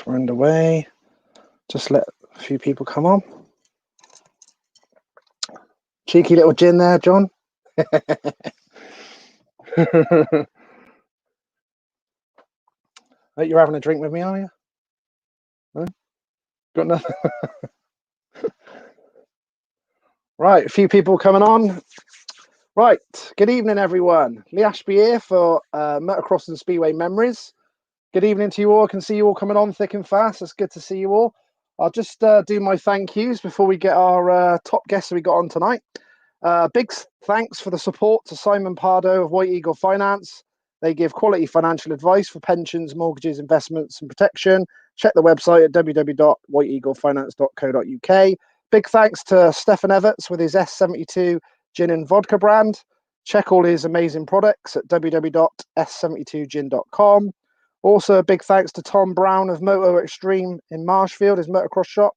We're underway. Just let a few people come on. Cheeky little gin there, John. You're having a drink with me, are you? No? Got nothing? Right, a few people coming on. Right, good evening, everyone. Lee Ashby here for Motocross and Speedway Memories. Good evening to you all. I can see you all coming on thick and fast. It's good to see you all. I'll just do my thank yous before we get our top guests that we got on tonight. Big thanks for the support to Simon Pardo of White Eagle Finance. They give quality financial advice for pensions, mortgages, investments and protection. Check the website at www.whiteeaglefinance.co.uk. Big thanks to Stefan Everts with his S72 gin and vodka brand. Check all his amazing products at www.s72gin.com. Also, a big thanks to Tom Brown of Moto Extreme in Marshfield, his motocross shop,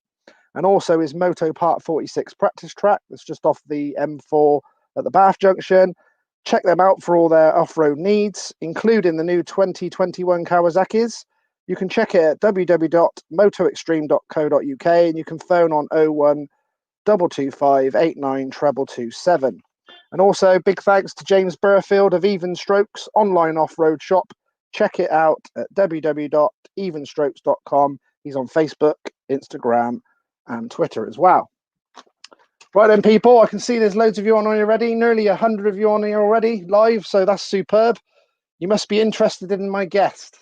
and also his Moto Part 46 practice track that's just off the M4 at the Bath Junction. Check them out for all their off-road needs, including the new 2021 Kawasaki's. You can check it at www.motoextreme.co.uk and you can phone on 01 225 89 227. And also, big thanks to James Burfield of Even Strokes online off-road shop. Check it out at www.evenstrokes.com. He's on Facebook, Instagram, and Twitter as well. Right then, people, I can see there's loads of you on here already. Nearly 100 of you on here already live, so that's superb. You must be interested in my guest.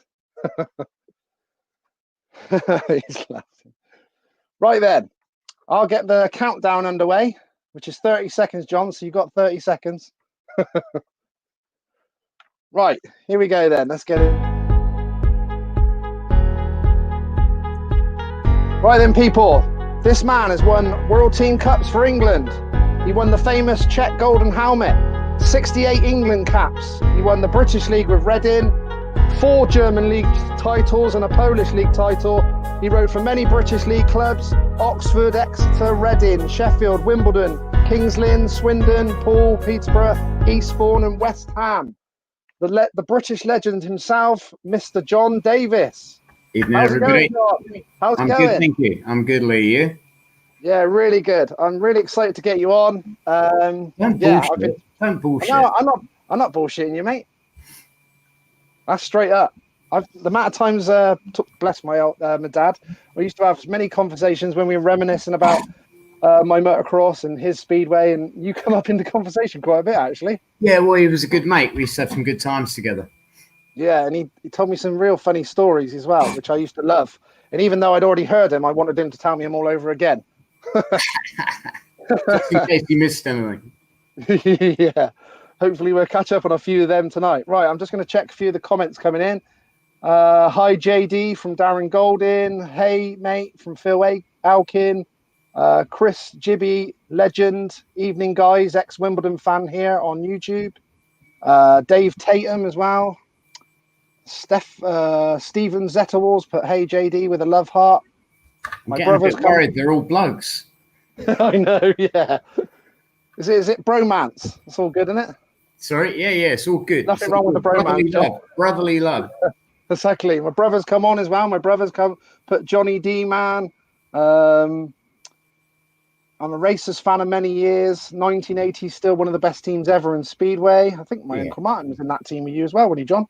He's laughing. Right then, I'll get the countdown underway, which is 30 seconds, John, so you've got 30 seconds. Right, here we go then. Let's get it. Right then, people. This man has won World Team Cups for England. He won the famous Czech Golden Helmet, 68 England caps. He won the British League with Reading, 4 German League titles and a Polish League title. He rode for many British League clubs: Oxford, Exeter, Reading, Sheffield, Wimbledon, Kings Lynn, Swindon, Poole, Peterborough, Eastbourne and West Ham. The British legend himself, Mr. John Davis. Evening, everybody. How's it going? I'm good, thank you. I'm good, Lee. You? Yeah, really good. I'm really excited to get you on. Don't bullshit. Don't bullshit. No, I'm not bullshitting you, mate. That's straight up. The amount of times, bless my dad, we used to have many conversations when we were reminiscing about my motocross and his speedway, and you come up into conversation quite a bit, actually. Yeah, well, he was a good mate. We used to have some good times together. Yeah, and he told me some real funny stories as well, which I used to love. And even though I'd already heard him, I wanted him to tell me them all over again. Just in case you missed anything. Yeah, hopefully we'll catch up on a few of them tonight. Right, I'm just going to check a few of the comments coming in. Hi, JD from Darren Goldin. Hey, mate, from Phil Alkin. Chris Gibby, legend. Evening, guys. Ex-Wimbledon fan here on YouTube. Dave Tatum as well. Stephen Zetterwalls put hey JD with a love heart. My brother's worried. They're all blokes. I know, yeah. Is it bromance? It's all good, isn't it? Sorry, yeah, it's all good. Nothing wrong with the bromance. Brotherly love. Exactly. My brother's come on as well. My brother's put Johnny D, man. I'm a racers fan of many years. 1980 still one of the best teams ever in Speedway. I think my Uncle Martin was in that team with you as well, wasn't he, John?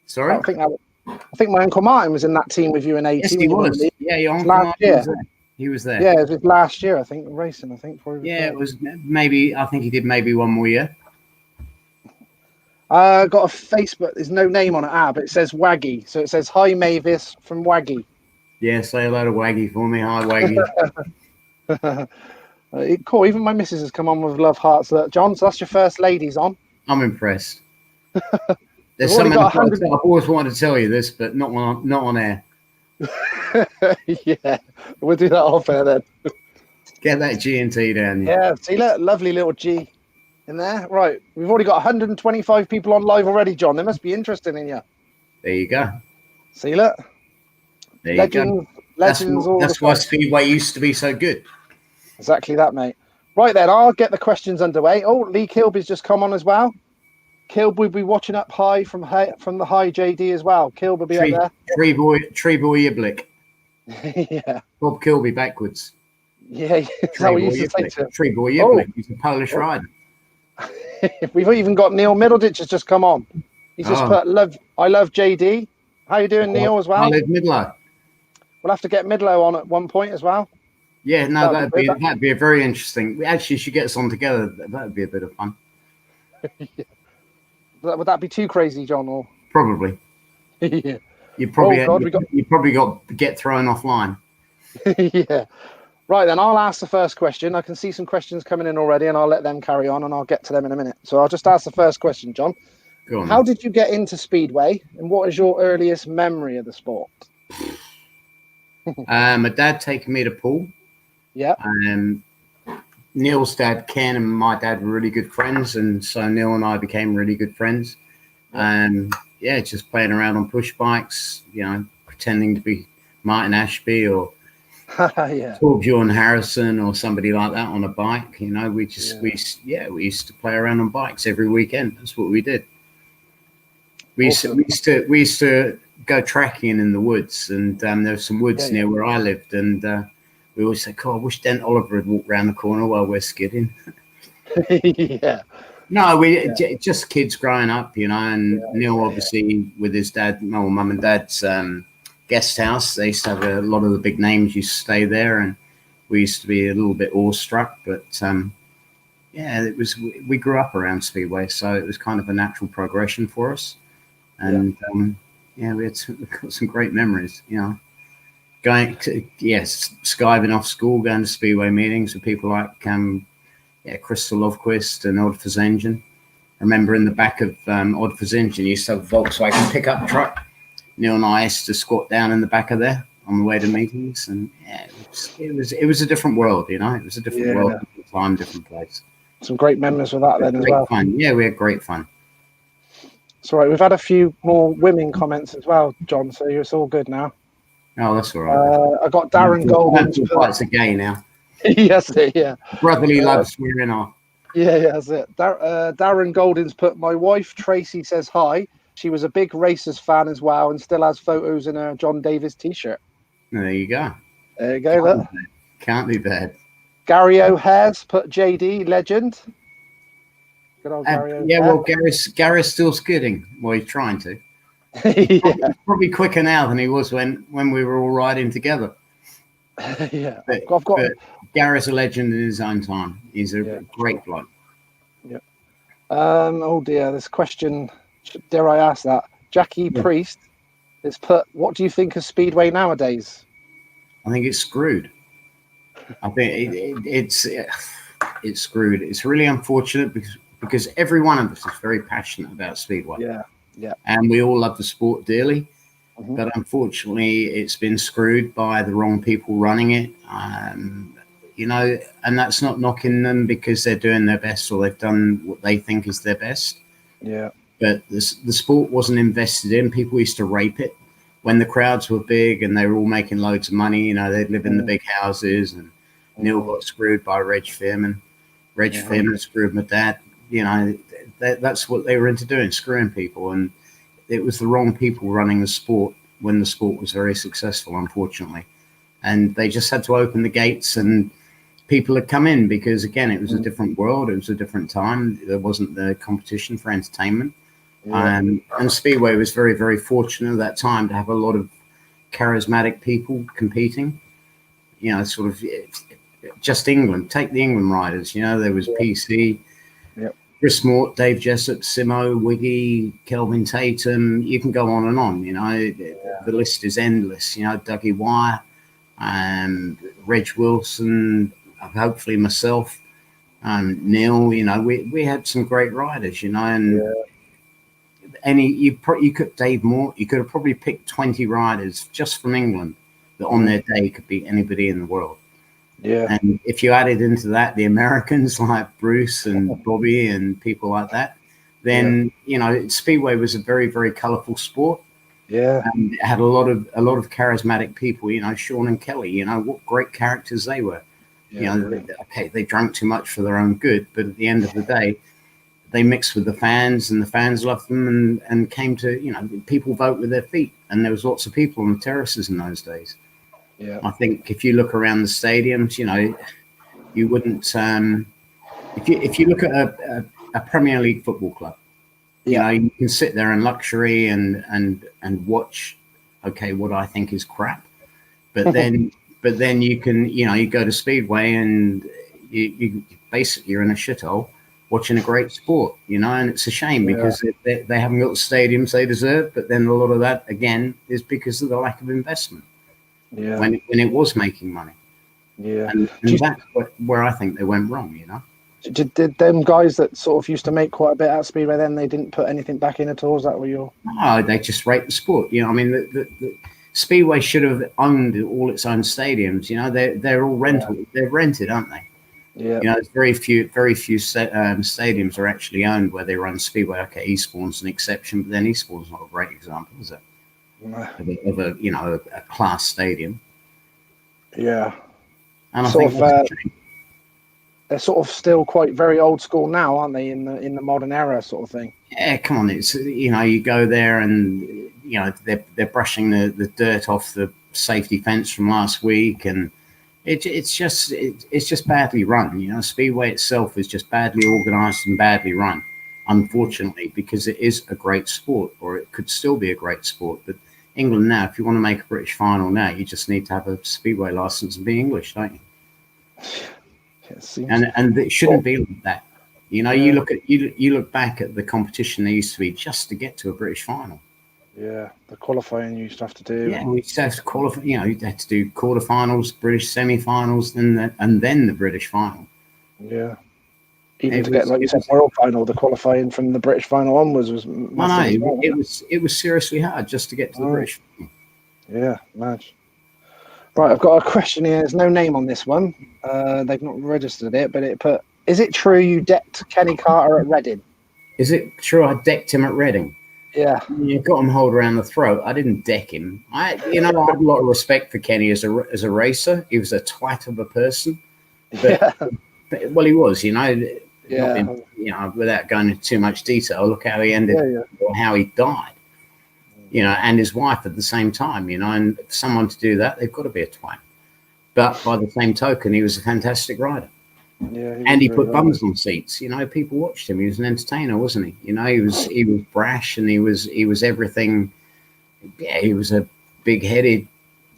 Sorry? I think my Uncle Martin was in that team with you in 80. Yes, he was. Yeah, your Uncle Martin was there. He was there. Yeah, it was last year, I think, racing, probably. Yeah, it was maybe, I think he did maybe one more year. I got a Facebook, there's no name on it, but it says Waggy. So it says, hi, Mavis from Waggy. Yeah, say hello to Waggy for me. Hi, Waggy. Cool, even my missus has come on with love hearts. John, so that's your first ladies on. I'm impressed. There's something I've always wanted to tell you this, but not on air. Yeah, we'll do that off air then. Get that G&T down. Yeah, see, look, lovely little G in there. Right, we've already got 125 people on live already, John. They must be interested in you. There you go. See, look. There you go. That's why Speedway used to be so good. Exactly that, mate. Right then, I'll get the questions underway. Oh, Lee Kilby's just come on as well. Kilb will be watching up high from the high JD as well. Kilb will be up there. Tree boy Iblick. Yeah. Bob Kilby backwards. Yeah, that's how we used to say to him. Trebor Yipley. He's a Polish rider. We've even got Neil Middleditch has just come on. He's just put, I love JD. How you doing, Neil, as well? I live Midlow. We'll have to get Midlow on at one point as well. Yeah, no, that'd be a very interesting. We actually should get us on together. That'd be a bit of fun. Would that be too crazy, John? Or probably. Yeah. You probably got to get thrown offline. Yeah. Right, then I'll ask the first question. I can see some questions coming in already, and I'll let them carry on, and I'll get to them in a minute. So I'll just ask the first question, John. Go on. How did you get into Speedway, and what is your earliest memory of the sport? My dad taking me to pool. Yeah. Neil's dad, Ken, and my dad were really good friends, and so Neil and I became really good friends. Yeah, just playing around on push bikes, pretending to be Martin Ashby or Torbjorn Harrison or somebody like that on a bike. We used to play around on bikes every weekend. That's what we did. We used to go tracking in the woods, and there were some woods near where I lived, and we always say, "God, I wish Dent Oliver had walked around the corner while we're skidding." Yeah. No, just kids growing up, and Neil obviously with his dad, mum and dad's guest house. They used to have a lot of the big names used to stay there, and we used to be a little bit awestruck. But we grew up around Speedway, so it was kind of a natural progression for us. And we had got some great memories, going to skiving off school, going to Speedway meetings with people like Crystal Lovquist and Odd Engine. I remember in the back of Odd Engine, used to have a Volkswagen pickup truck. Neil and I used to squat down in the back of there on the way to meetings, and it was a different world, it was a different world, different time, different place. Some great memories with that then as well. Fun. Yeah, we had great fun. It's all right. We've had a few more women comments as well, John, so it's all good now. Oh, that's all right. I got Darren Golden. It's a gay now. Yes, yeah. Brotherly love swearing off. Yeah, that's it. Darren Golden's put, my wife Tracy says hi. She was a big Racers fan as well, and still has photos in her John Davis t-shirt. There you go. There you go. Can't be bad. Gary O'Hare's put JD legend. Good old Gary O'Hare. Yeah, well, Gary's still skidding. Well, he's trying to. He's probably quicker now than he was when we were all riding together. Yeah, but Gary's a legend in his own time. He's a great bloke. Yeah. Oh dear, this question. Dare I ask that? Jackie Priest has put, what do you think of Speedway nowadays? I think it's screwed. I think it's screwed. It's really unfortunate because every one of us is very passionate about Speedway. Yeah. And we all love the sport dearly. Mm-hmm. But unfortunately, it's been screwed by the wrong people running it. And that's not knocking them because they're doing their best or they've done what they think is their best. Yeah. But the sport wasn't invested in. People used to rape it when the crowds were big and they were all making loads of money. They'd live in the big houses, and Neil got screwed by Reg Fearman. Reg Fearman screwed my dad. That's what they were into doing, screwing people. And it was the wrong people running the sport when the sport was very successful, unfortunately. And they just had to open the gates and people had come in because, again, it was a different world. It was a different time. There wasn't the competition for entertainment. Yeah. And Speedway was very, very fortunate at that time to have a lot of charismatic people competing. Sort of just England. Take the England riders. There was PC, Chris Mort, Dave Jessup, Simo, Wiggy, Kelvin Tatum. You can go on and on. The list is endless. Dougie Wire, Reg Wilson, hopefully myself, Neil. We had some great riders. You could Dave Moore. You could have probably picked 20 riders just from England that on their day could beat anybody in the world. Yeah. And if you added into that the Americans like Bruce and Bobby and people like that, then Speedway was a very, very colourful sport. Yeah. And it had a lot of charismatic people. Sean and Kelly. What great characters they were. They drank too much for their own good, but at the end of the day, they mixed with the fans, and the fans loved them, and came to people vote with their feet, and there was lots of people on the terraces in those days. Yeah. I think if you look around the stadiums, you know, you wouldn't. If you look at a Premier League football club, you know, you can sit there in luxury and watch. Okay, what I think is crap, but then you can, you know, you go to Speedway and you basically you're in a shithole watching a great sport, you know, and it's a shame because they haven't got the stadiums they deserve. But then a lot of that again is because of the lack of investment. Yeah. When it was making money. Yeah. And that's where I think they went wrong, you know. Did them guys that sort of used to make quite a bit at Speedway then they didn't put anything back in at all? Is that what you're? No, they just rate the sport. You know, I mean, the Speedway should have owned all its own stadiums. You know, they're all rental. Yeah. They're rented, aren't they? Yeah. You know, there's very few stadiums are actually owned where they run Speedway. Okay, Eastbourne's an exception, but then Eastbourne's not a great example, is it? No. Of a you know a class stadium. Yeah. And I think they're sort of still quite very old school now, aren't they? In the modern era, sort of thing. Yeah, come on. It's, you know, you go there and, you know, they're brushing the dirt off the safety fence from last week, and it's just badly run. You know, Speedway itself is just badly organised and badly run, unfortunately, because it is a great sport, or it could still be a great sport. But England now, if you want to make a British final now, you just need to have a Speedway licence and be English, don't you? And it shouldn't be like that. You know, you look back at the competition there used to be just to get to a British final. Yeah, the qualifying you used to have to do. Yeah, we used to have to qualify. You know, you had to do quarterfinals, British semi-finals, and then the British final. Yeah, even to get, like you said, world final, the qualifying from the British final onwards was massive. No, it was seriously hard just to get to the British final. Yeah, match. Right, I've got a question here. There's no name on this one. They've not registered it, but it put, is it true you decked Kenny Carter at Reading? Is it true I decked him at Reading? Yeah. You got him hold around the throat. I didn't deck him. I had a lot of respect for Kenny as a racer. He was a twat of a person. But, well, he was, you know. Yeah. You know, without going into too much detail, look how he ended, or how he died. You know, and his wife at the same time, you know, and for someone to do that, they've got to be a twat. But by the same token, he was a fantastic rider. Yeah, and he put bums on seats. You know, people watched him. He was an entertainer, wasn't he? You know, he was brash, and he was everything. Yeah, he was a big-headed,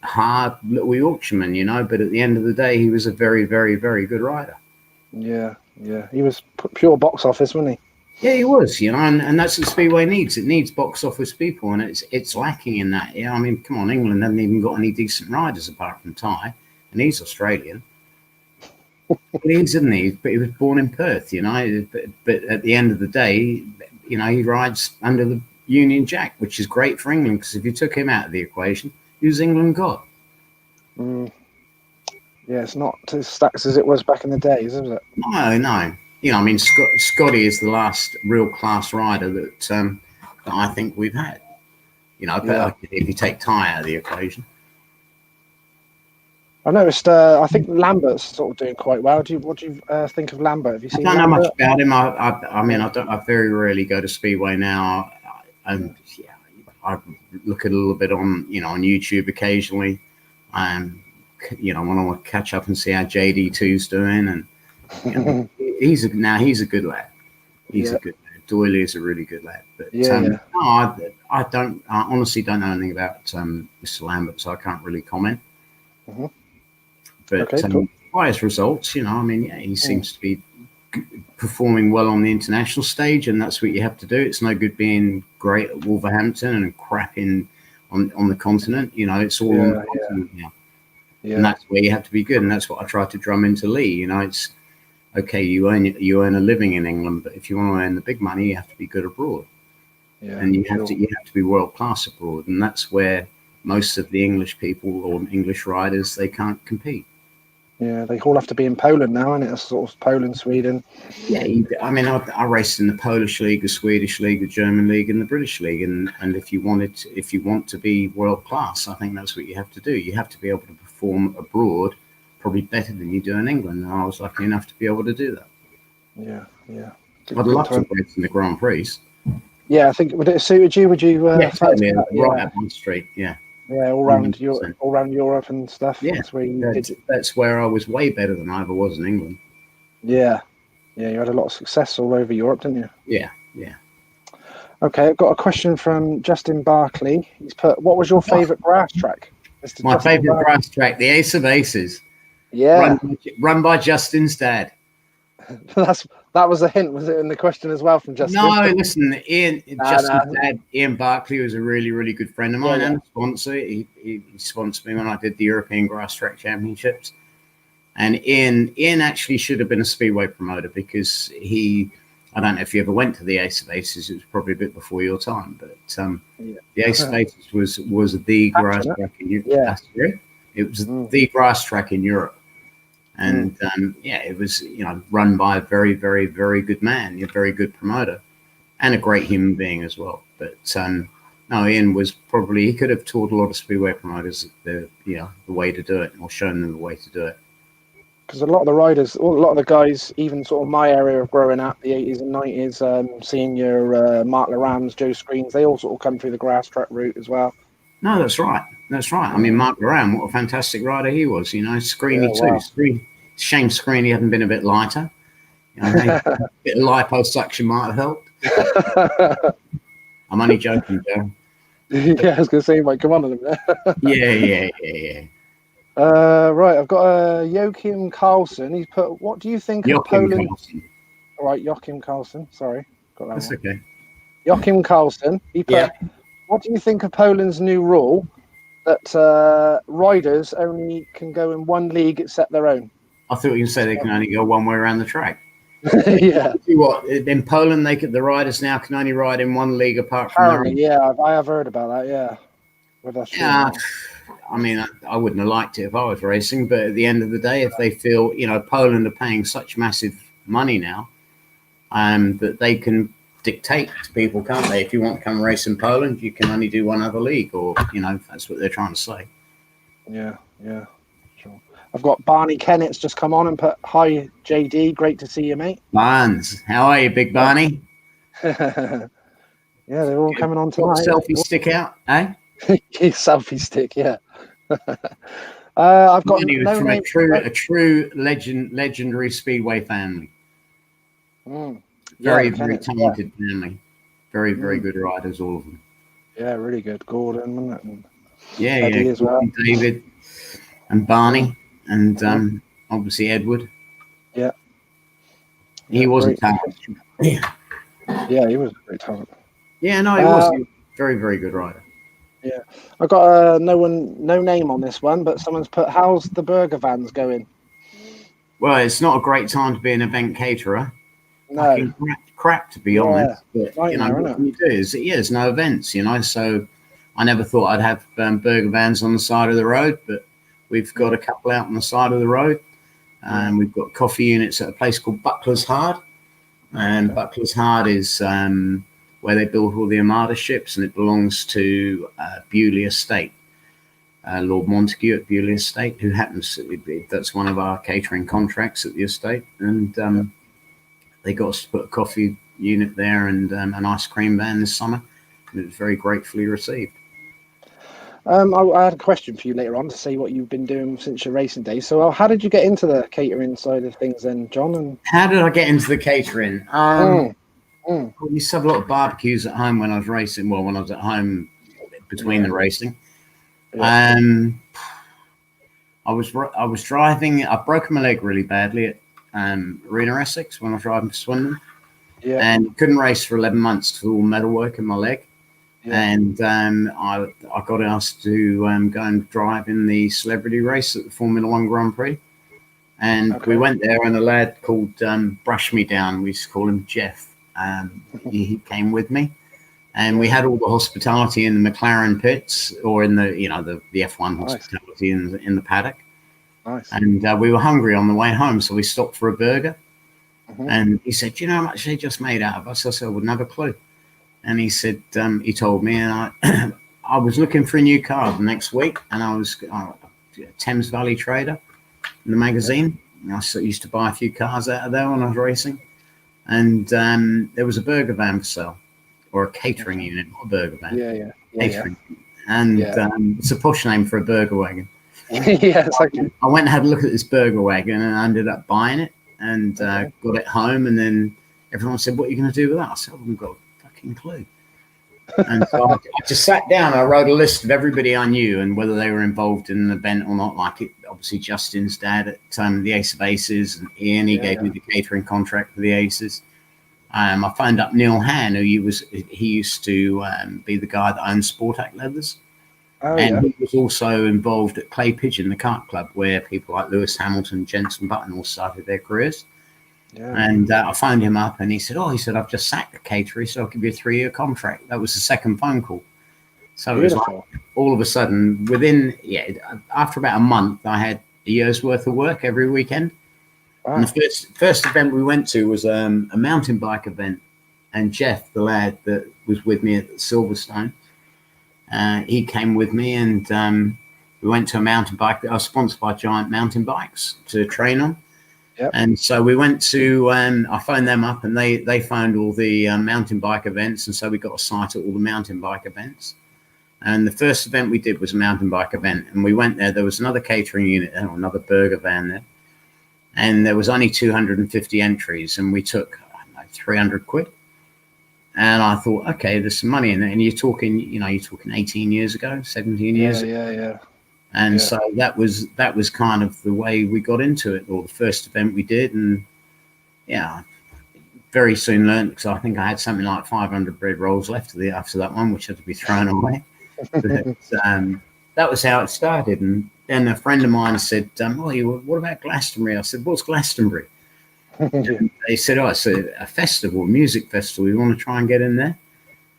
hard little Yorkshireman, you know, but at the end of the day, he was a very, very, very good rider. Yeah. He was pure box office, wasn't he? Yeah, he was, you know, and that's what Speedway needs. It needs box office people, and it's lacking in that. Yeah, I mean, come on, England hasn't even got any decent riders apart from Ty, and he's Australian. He is, isn't he? But he was born in Perth, you know. But at the end of the day, you know, he rides under the Union Jack, which is great for England, because if you took him out of the equation, who's England got? Yeah, it's not as stacked as it was back in the days, is it? No. You know, I mean, Scotty is the last real class rider that I think we've had. You know, but if you take Ty out of the equation. I noticed. I think Lambert's sort of doing quite well. What do you think of Lambert? Have you seen? I don't Lambert? know much about him. I mean, I very rarely go to Speedway now, and I look at a little bit on YouTube occasionally. You know, when I want to catch up and see how JD2's doing, and you know, he's a good lad. He's a good lad. Doyley is a really good lad. But no, I honestly don't know anything about Mr. Lambert, so I can't really comment. But cool. By his results, you know, I mean, he seems to be performing well on the international stage, and that's what you have to do. It's no good being great at Wolverhampton and crap on the continent. You know, it's all on the continent now. Yeah. And that's where you have to be good, and that's what I try to drum into Lee. You know, it's okay. You earn a living in England, but if you want to earn the big money, you have to be good abroad. Yeah, and you have to be world class abroad, and that's where most of the English people or English riders, they can't compete. Yeah, they all have to be in Poland now, and it's sort of Poland, Sweden. Yeah, I mean, I raced in the Polish league, the Swedish league, the German league, and the British league. And if you want to be world class, I think that's what you have to do. You have to be able to perform abroad, probably better than you do in England. And I was lucky enough to be able to do that. Yeah. I'd love to race in the Grand Prix. Yeah, I think would it have suited you? Would you? Totally, right up on the street. Yeah. Yeah, all around Europe and stuff. Yeah, that's where I was way better than I ever was in England. Yeah, you had a lot of success all over Europe, didn't you? Yeah. Okay, I've got a question from Justin Barkley. He's put, what was your favourite grass track? My favourite grass track, the Ace of Aces. Yeah. Run by Justin's dad. That was a hint, was it, in the question as well from Justin? No, listen, Justin's dad, Ian Barkley, was a really, really good friend of mine and a sponsor. He sponsored me when I did the European Grass Track Championships. And Ian actually should have been a speedway promoter because I don't know if you ever went to the Ace of Aces. It was probably a bit before your time, but the Ace of Aces was the grass track in Europe. Yeah. It was the grass track in Europe. And it was run by a very, very, very good man, a very good promoter, and a great human being as well. But no, Ian was he could have taught a lot of speedway promoters the way to do it, or shown them the way to do it. Because a lot of the riders, a lot of the guys, even sort of my area of growing up, the 80s and 90s, seeing your Mark Larams, Joe Screens, they all sort of come through the grass track route as well. No, that's right. I mean, Mark Laram, what a fantastic rider he was. Screeny too. Wow. Shame Screeny hadn't been a bit lighter. Maybe a bit of liposuction might have helped. I'm only joking, Joe. Yeah, I was going to say, you might come on to them. Yeah. Right, I've got Joachim Carlson. He's put, what do you think of Poland? All right, Joachim Carlson. Sorry, got that. That's one. Okay. Joachim Carlson. He put, what do you think of Poland's new rule that riders only can go in one league except their own? I thought you said they can only go one way around the track. Yeah. See what? In Poland, the riders now can only ride in one league apart from their own. Yeah, I have heard about that. Yeah. I mean, I wouldn't have liked it if I was racing, but at the end of the day, if they feel, Poland are paying such massive money now, that they can dictate to people, can't they? If you want to come race in Poland, you can only do one other league, or that's what they're trying to say. Yeah, sure. I've got Barney Kennett's just come on and put, hi JD, great to see you, mate. Barnes, how are you, Big Barney? Yeah, they're all coming on tonight. Selfie stick out, eh? Selfie stick, yeah. I've got from a true legendary speedway family. Very talented family. Very, very good riders, all of them. Yeah, really good. Gordon, wasn't it? And Eddie as well. David and Barney and obviously Edward. Yeah. He was a talent. Yeah, he was a great talent. Yeah, no, he was. He was a very, very good rider. Yeah, I got no name on this one, but someone's put, how's the burger vans going? Well, it's not a great time to be an event caterer. No, crap to be honest. But what you do is, there's no events, So I never thought I'd have burger vans on the side of the road, but we've got a couple out on the side of the road, and we've got coffee units at a place called Buckler's Hard, and Buckler's Hard is where they build all the Armada ships, and it belongs to Bewley Estate, Lord Montague at Bewley Estate, who happens to be, that's one of our catering contracts at the estate, and they got us to put a coffee unit there and an ice cream van this summer, and it was very gratefully received. I had a question for you later on to see what you've been doing since your racing days. So how did you get into the catering side of things then, John? And how did I get into the catering? We used to have a lot of barbecues at home when I was racing. Well, when I was at home between the racing. I was driving. I broke my leg really badly at Arena Essex when I was driving for Swindon. Yeah. And couldn't race for 11 months because of all metalwork in my leg. Yeah. And I got asked to go and drive in the celebrity race at the Formula One Grand Prix. And we went there, and a lad called Brush Me Down, we used to call him Jeff. He came with me, and we had all the hospitality in the McLaren pits, or in the the F1 hospitality in the paddock. Nice. And we were hungry on the way home, so we stopped for a burger. And he said, "Do you know how much they just made out of us?" I said, "I wouldn't have a clue." And he said, he told me, and I was looking for a new car the next week, and I was Thames Valley Trader in the magazine. I used to buy a few cars out of there when I was racing. And there was a burger van for sale, or a catering unit, not a burger van. Catering. and it's a posh name for a burger wagon. Yeah, exactly. I went and had a look at this burger wagon, and I ended up buying it and got it home. And then everyone said, "What are you going to do with that?" I said, "I haven't got a fucking clue." And so I just sat down. I wrote a list of everybody I knew and whether they were involved in an event or not. Like obviously Justin's dad at the Ace of Aces, and Ian, he gave me the catering contract for the Aces. I phoned up Neil Han, who he used to be the guy that owned Sportac Leathers. He was also involved at Clay Pigeon, the kart club, where people like Lewis Hamilton, Jensen Button all started their careers. Yeah. And I phoned him up, and he said, I've just sacked the caterer, so I'll give you a 3-year contract. That was the second phone call. So Beautiful. It was like all of a sudden, after about a month, I had a year's worth of work every weekend. Wow. And the first event we went to was a mountain bike event. And Jeff, the lad that was with me at Silverstone, he came with me, and we went to a mountain bike. I was sponsored by Giant Mountain Bikes to train on. Yep. And so we went to, I phoned them up, and they phoned all the mountain bike events. And so we got a site at all the mountain bike events. And the first event we did was a mountain bike event. And we went there. There was another catering unit there, or another burger van there. And there was only 250 entries. And we took, 300 quid. And I thought, okay, there's some money in it. And you're talking 18 years ago, 17 years ago. Yeah. And so that was kind of the way we got into it, or the first event we did. And very soon learned, because I think I had something like 500 bread rolls left after that one, which had to be thrown away. But that was how it started. And then a friend of mine said, what about Glastonbury? I said, what's Glastonbury? And they said, it's a festival, a music festival. You want to try and get in there?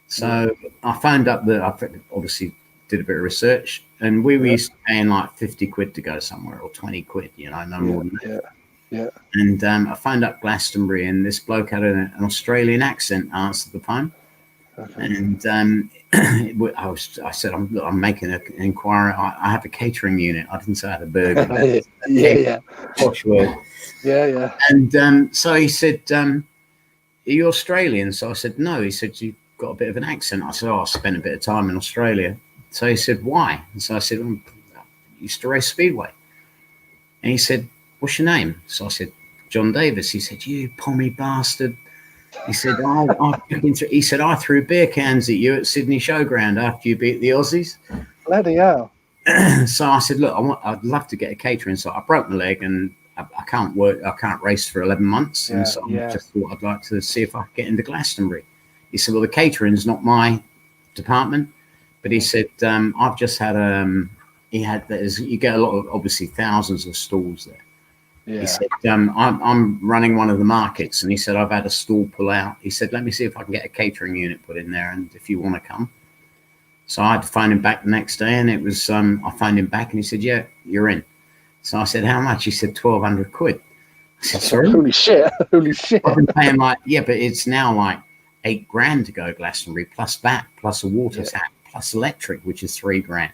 So I phoned up I obviously did a bit of research, and we were used to paying like 50 quid to go somewhere, or 20 quid, no more than that. Yeah. And I phoned up Glastonbury, and this bloke had an Australian accent, answered the phone. Okay. And I said, I'm making an inquiry. I have a catering unit. I didn't say I had a burger. Yeah. Posh word. Yeah. And so he said, are you Australian? So I said, no. He said, you've got a bit of an accent. I said, I spent a bit of time in Australia. So he said, why? And so I said, I used to race Speedway. And he said, what's your name? So I said, John Davis. He said, you pommy bastard. He said, I threw beer cans at you at Sydney Showground after you beat the Aussies. Bloody hell. So I said, look, I'd love to get a catering. So I broke my leg, and I can't race for 11 months. And so I just thought I'd like to see if I could get into Glastonbury. He said, well, the catering's not my department. But he said, I've just had, you get a lot of, obviously, thousands of stalls there. Yeah. He said, I'm running one of the markets. And he said, I've had a stall pull out. He said, let me see if I can get a catering unit put in there, and if you want to come. So I had to phone him back the next day, and it was, I phoned him back, and he said, yeah, you're in. So I said, how much? He said, 1,200 quid. I said, sorry? Holy shit. I've been paying but it's now like $8,000 to go Glastonbury, plus that, plus a water tap, plus electric, which is $3,000.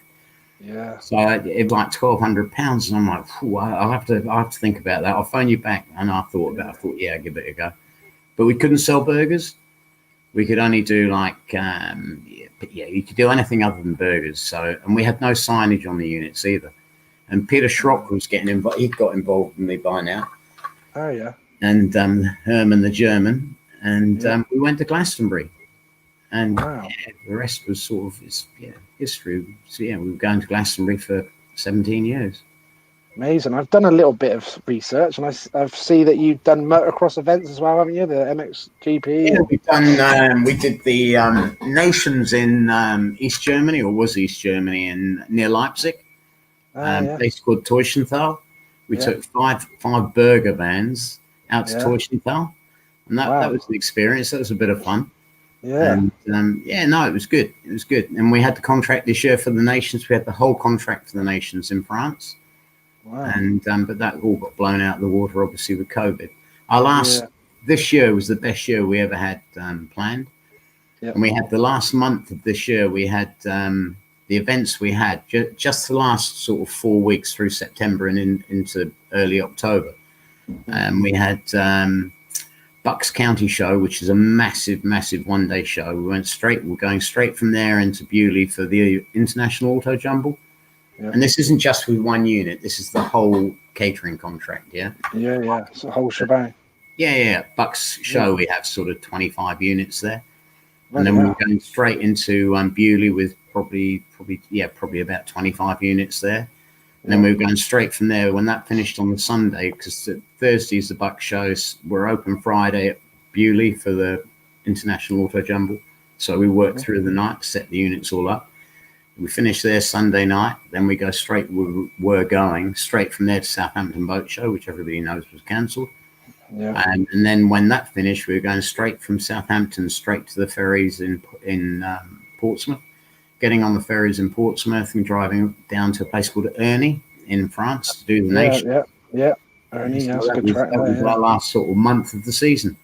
Yeah. So it's like £1,200, and I'm like, I'll have to think about that. I'll phone you back. And I thought, yeah, give it a go. But we couldn't sell burgers. We could only do you could do anything other than burgers. So, and we had no signage on the units either. And Peter Schrock was getting involved. He got involved with me by now. Oh yeah. And Herman the German, and we went to Glastonbury. And the rest was sort of history. So we were going to Glastonbury for 17 years. Amazing. I've done a little bit of research, and I see that you've done motocross events as well, haven't you? The MXGP. Yeah, we've done. We did the Nations in East Germany, or was East Germany, near Leipzig. Place called Teutschenthal. We took five burger vans out to Teutschenthal, and that was an experience. That was a bit of fun. Yeah. And it was good. It was good. And we had the contract this year for the Nations. We had the whole contract for the Nations in France. Wow. And but that all got blown out of the water, obviously, with COVID. This year was the best year we ever had planned. Yep. And we had the last month of this year, we had the events we had just the last sort of 4 weeks through September and into early October. We had Bucks County show, which is a massive, massive one-day show. We're going straight from there into Bewley for the International Auto Jumble. Yeah. And this isn't just with one unit. This is the whole catering contract, yeah? Yeah. It's a whole shebang. Yeah. Bucks show, we have sort of 25 units there. And Bloody then hell. we're going straight into Bewley with probably about 25 units there. And then we were going straight from there when that finished on the Sunday, because Thursdays the Bucks shows were open Friday at Bewley for the International Auto Jumble. So we worked through the night, set the units all up. We finished there Sunday night. Then we go straight. We're going straight from there to Southampton Boat Show, which everybody knows was cancelled. Yeah. And then when that finished, we were going straight from Southampton straight to the ferries in Portsmouth. Getting on the ferries in Portsmouth and driving down to a place called Ernie in France to do the nation. Yeah. Ernie, that's a good track. That was our last sort of month of the season.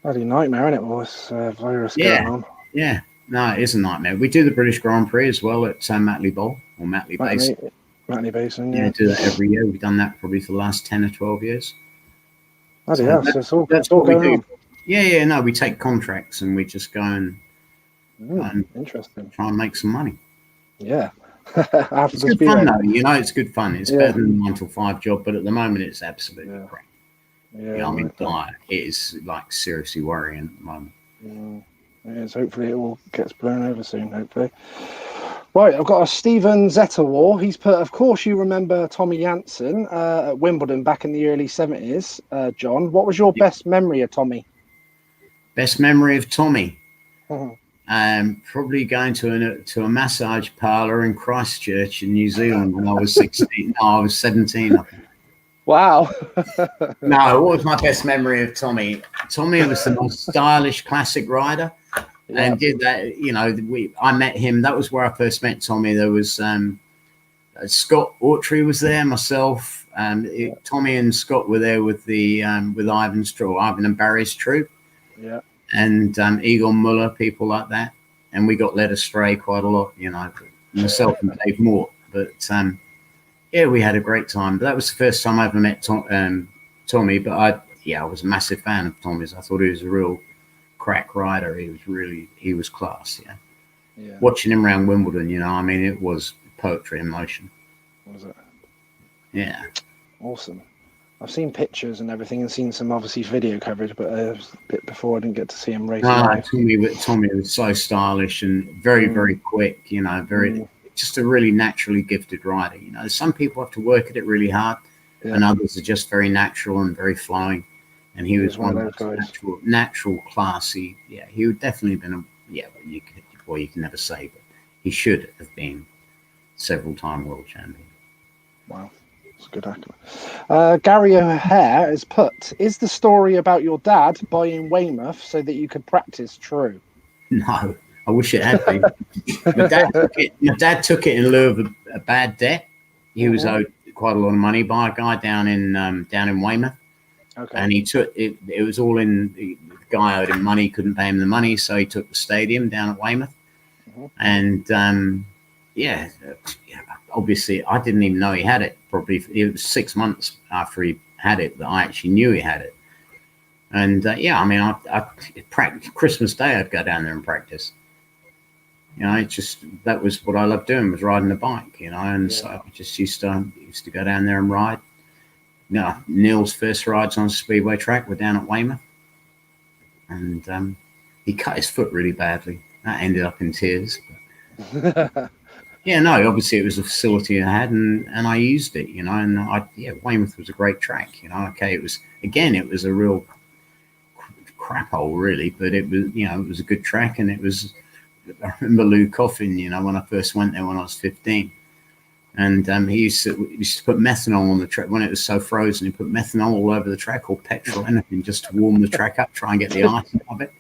Bloody nightmare, isn't it? All this virus going on. Yeah. No, it is a nightmare. We do the British Grand Prix as well at Matley Bowl or Matley Basin. Matley Basin, yeah. Do that every year. We've done that probably for the last 10 or 12 years. Bloody hell, so that's all what we going do. on. Yeah. No, we take contracts and we just go and interesting. Try and make some money. Yeah. It's good fun though, it's good fun. It's better than a 9 to 5 job, but at the moment it's absolutely crap. I mean, it is like seriously worrying at the moment. It is. Hopefully it all gets blown over soon, hopefully. Right, I've got a Stephen Zetterwar. He's put, of course you remember Tommy Janssen at Wimbledon back in the early 70s. John, what was your best memory of Tommy? Best memory of Tommy? Probably going to a massage parlour in Christchurch in New Zealand when I was 16. No, I was 17, I think. Wow. No, what was my best memory of Tommy? Tommy was the most stylish classic rider. And did that, I met him. That was where I first met Tommy. There was Scott Autry was there, myself. Tommy and Scott were there with with Ivan and Barry's troupe. Yeah. And Egon Muller, people like that. And we got led astray quite a lot, myself and Dave Moore. But we had a great time. But that was the first time I ever met Tommy. But I was a massive fan of Tommy's. I thought he was a real crack rider. He was class. Yeah. Watching him around Wimbledon, it was poetry in motion. Was it? Yeah. Awesome. I've seen pictures and everything, and seen some obviously video coverage, but it was a bit before I didn't get to see him race. Tommy was so stylish and very, very quick. Just a really naturally gifted rider. Some people have to work at it really hard, and others are just very natural and very flowing. And he was one of those natural, classy. Yeah, he would definitely have been you can never say, but he should have been several-time world champion. Wow, that's a good accolade. Gary O'Hare has put, is the story about your dad buying Weymouth so that you could practice true? No, I wish it had been. My dad took it in lieu of a bad debt. He was owed quite a lot of money by a guy down in Weymouth. Okay. And he took it. It was all in. The guy owed him money, couldn't pay him the money, so he took the stadium down at Weymouth. And obviously, I didn't even know he had it. Probably it was 6 months after he had it that I actually knew he had it. And I practiced Christmas Day. I'd go down there and practice. That was what I loved doing, was riding the bike. And so I just used to go down there and ride. Neil's first rides on a speedway track were down at Weymouth, and he cut his foot really badly. That ended up in tears. Obviously it was a facility I had, and I used it, and Weymouth was a great track. It was a real crap hole really, but it was a good track, and it was. I remember Lou Coffin, when I first went there when I was 15. And he used to put methanol on the track when it was so frozen. He put methanol all over the track, or petrol, anything, just to warm the track up, try and get the ice out of it.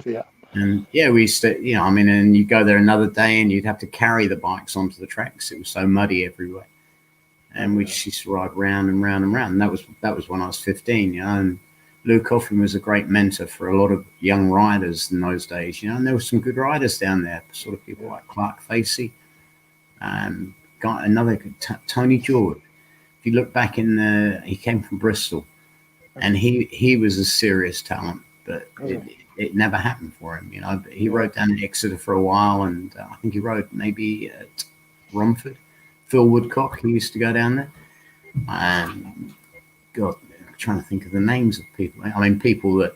Yeah. And we used to, and you'd go there another day and you'd have to carry the bikes onto the track because it was so muddy everywhere. And we just used to ride round and round and round. And that was when I was 15, And Lou Coffin was a great mentor for a lot of young riders in those days, And there were some good riders down there, sort of people like Clark Facey, Tony George. If you look back he came from Bristol, and he was a serious talent, but it never happened for him, you know. But he rode down in Exeter for a while, and I think he rode maybe at Romford. Phil Woodcock, he used to go down there. God, I'm trying to think of the names of people. I mean, people that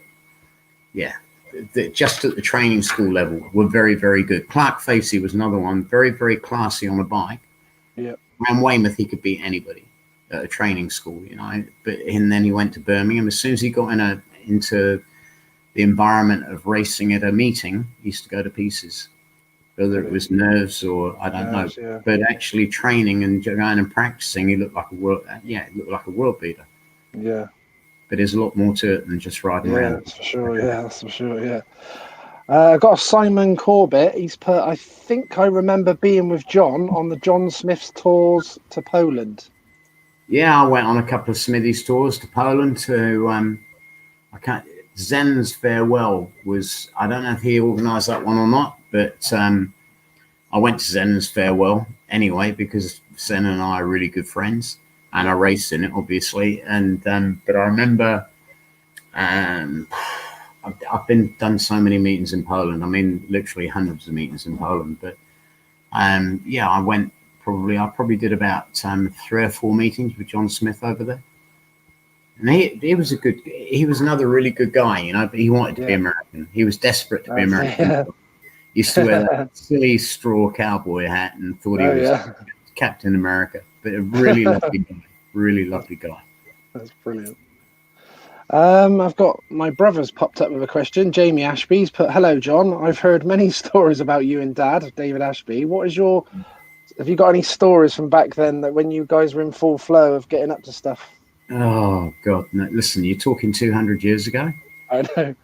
just at the training school level were very, very good. Clark Facey was another one, very, very classy on a bike. Yeah. Around Weymouth, he could beat anybody at a training school, you know. And then he went to Birmingham. As soon as he got into the environment of racing at a meeting, he used to go to pieces. Whether it was nerves or I don't know, but actually training and going and practicing, he looked like a world beater. Yeah. But there's a lot more to it than just riding around. That's for sure. Yeah, that's for sure. Yeah. I got a Simon Corbett. He's put. I think I remember being with John on the John Smith's tours to Poland. Yeah, I went on a couple of Smithy's tours to Poland to. Zen's farewell was. I don't know if he organised that one or not. But I went to Zen's farewell anyway because Zen and I are really good friends, and I raced in it obviously. And but I remember I've done so many meetings in Poland. I mean, literally hundreds of meetings in Poland. But I went I probably did about 3 or 4 meetings with John Smith over there. And he was another really good guy, you know. But he wanted to be American. He was desperate to be American. Yeah. Used to wear that silly straw cowboy hat and thought he was Captain America. But a really lovely guy. Really lovely guy. That's brilliant. I've got my brother's popped up with a question. Jamie Ashby's put, "Hello, John. I've heard many stories about you and Dad, David Ashby. Have you got any stories from back then that when you guys were in full flow of getting up to stuff?" Oh, God. No, listen, you're talking 200 years ago? I know.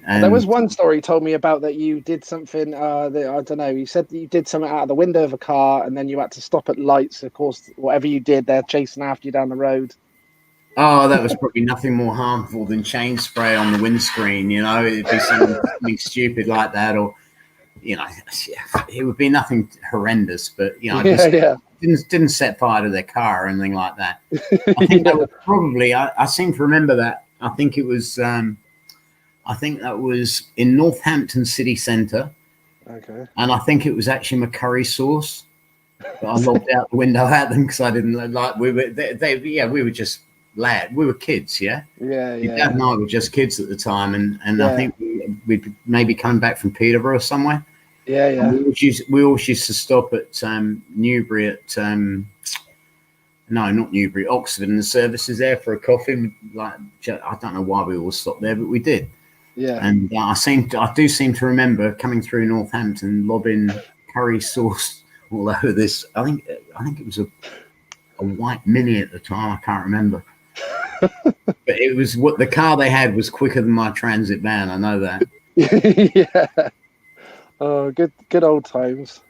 There was one story he told me about that you did something, I don't know, you said that you did something out of the window of a car and then you had to stop at lights. Of course, whatever you did, they're chasing after you down the road. Oh, that was probably nothing more harmful than chain spray on the windscreen, you know. It'd be something stupid like that, or, you know, it would be nothing horrendous, but, you know, didn't set fire to their car or anything like that. I think that was probably, I seem to remember that. I think it was... I think that was in Northampton city centre. Okay. And I think it was actually McCurry sauce. But I lobbed out the window at them because I didn't like. We were just lad. We were kids, yeah. Yeah. Dad and I were just kids at the time, and I think we'd maybe come back from Peterborough somewhere. Yeah. And we always used to stop at Newbury at. No, not Newbury, Oxford, and the services there for a coffee. Like, I don't know why we all stopped there, but we did. Yeah, and I do seem to remember coming through Northampton, lobbing curry sauce all over this. I think it was a white Mini at the time. I can't remember, but it was what the car they had was quicker than my transit van. I know that. Yeah. Oh, good old times.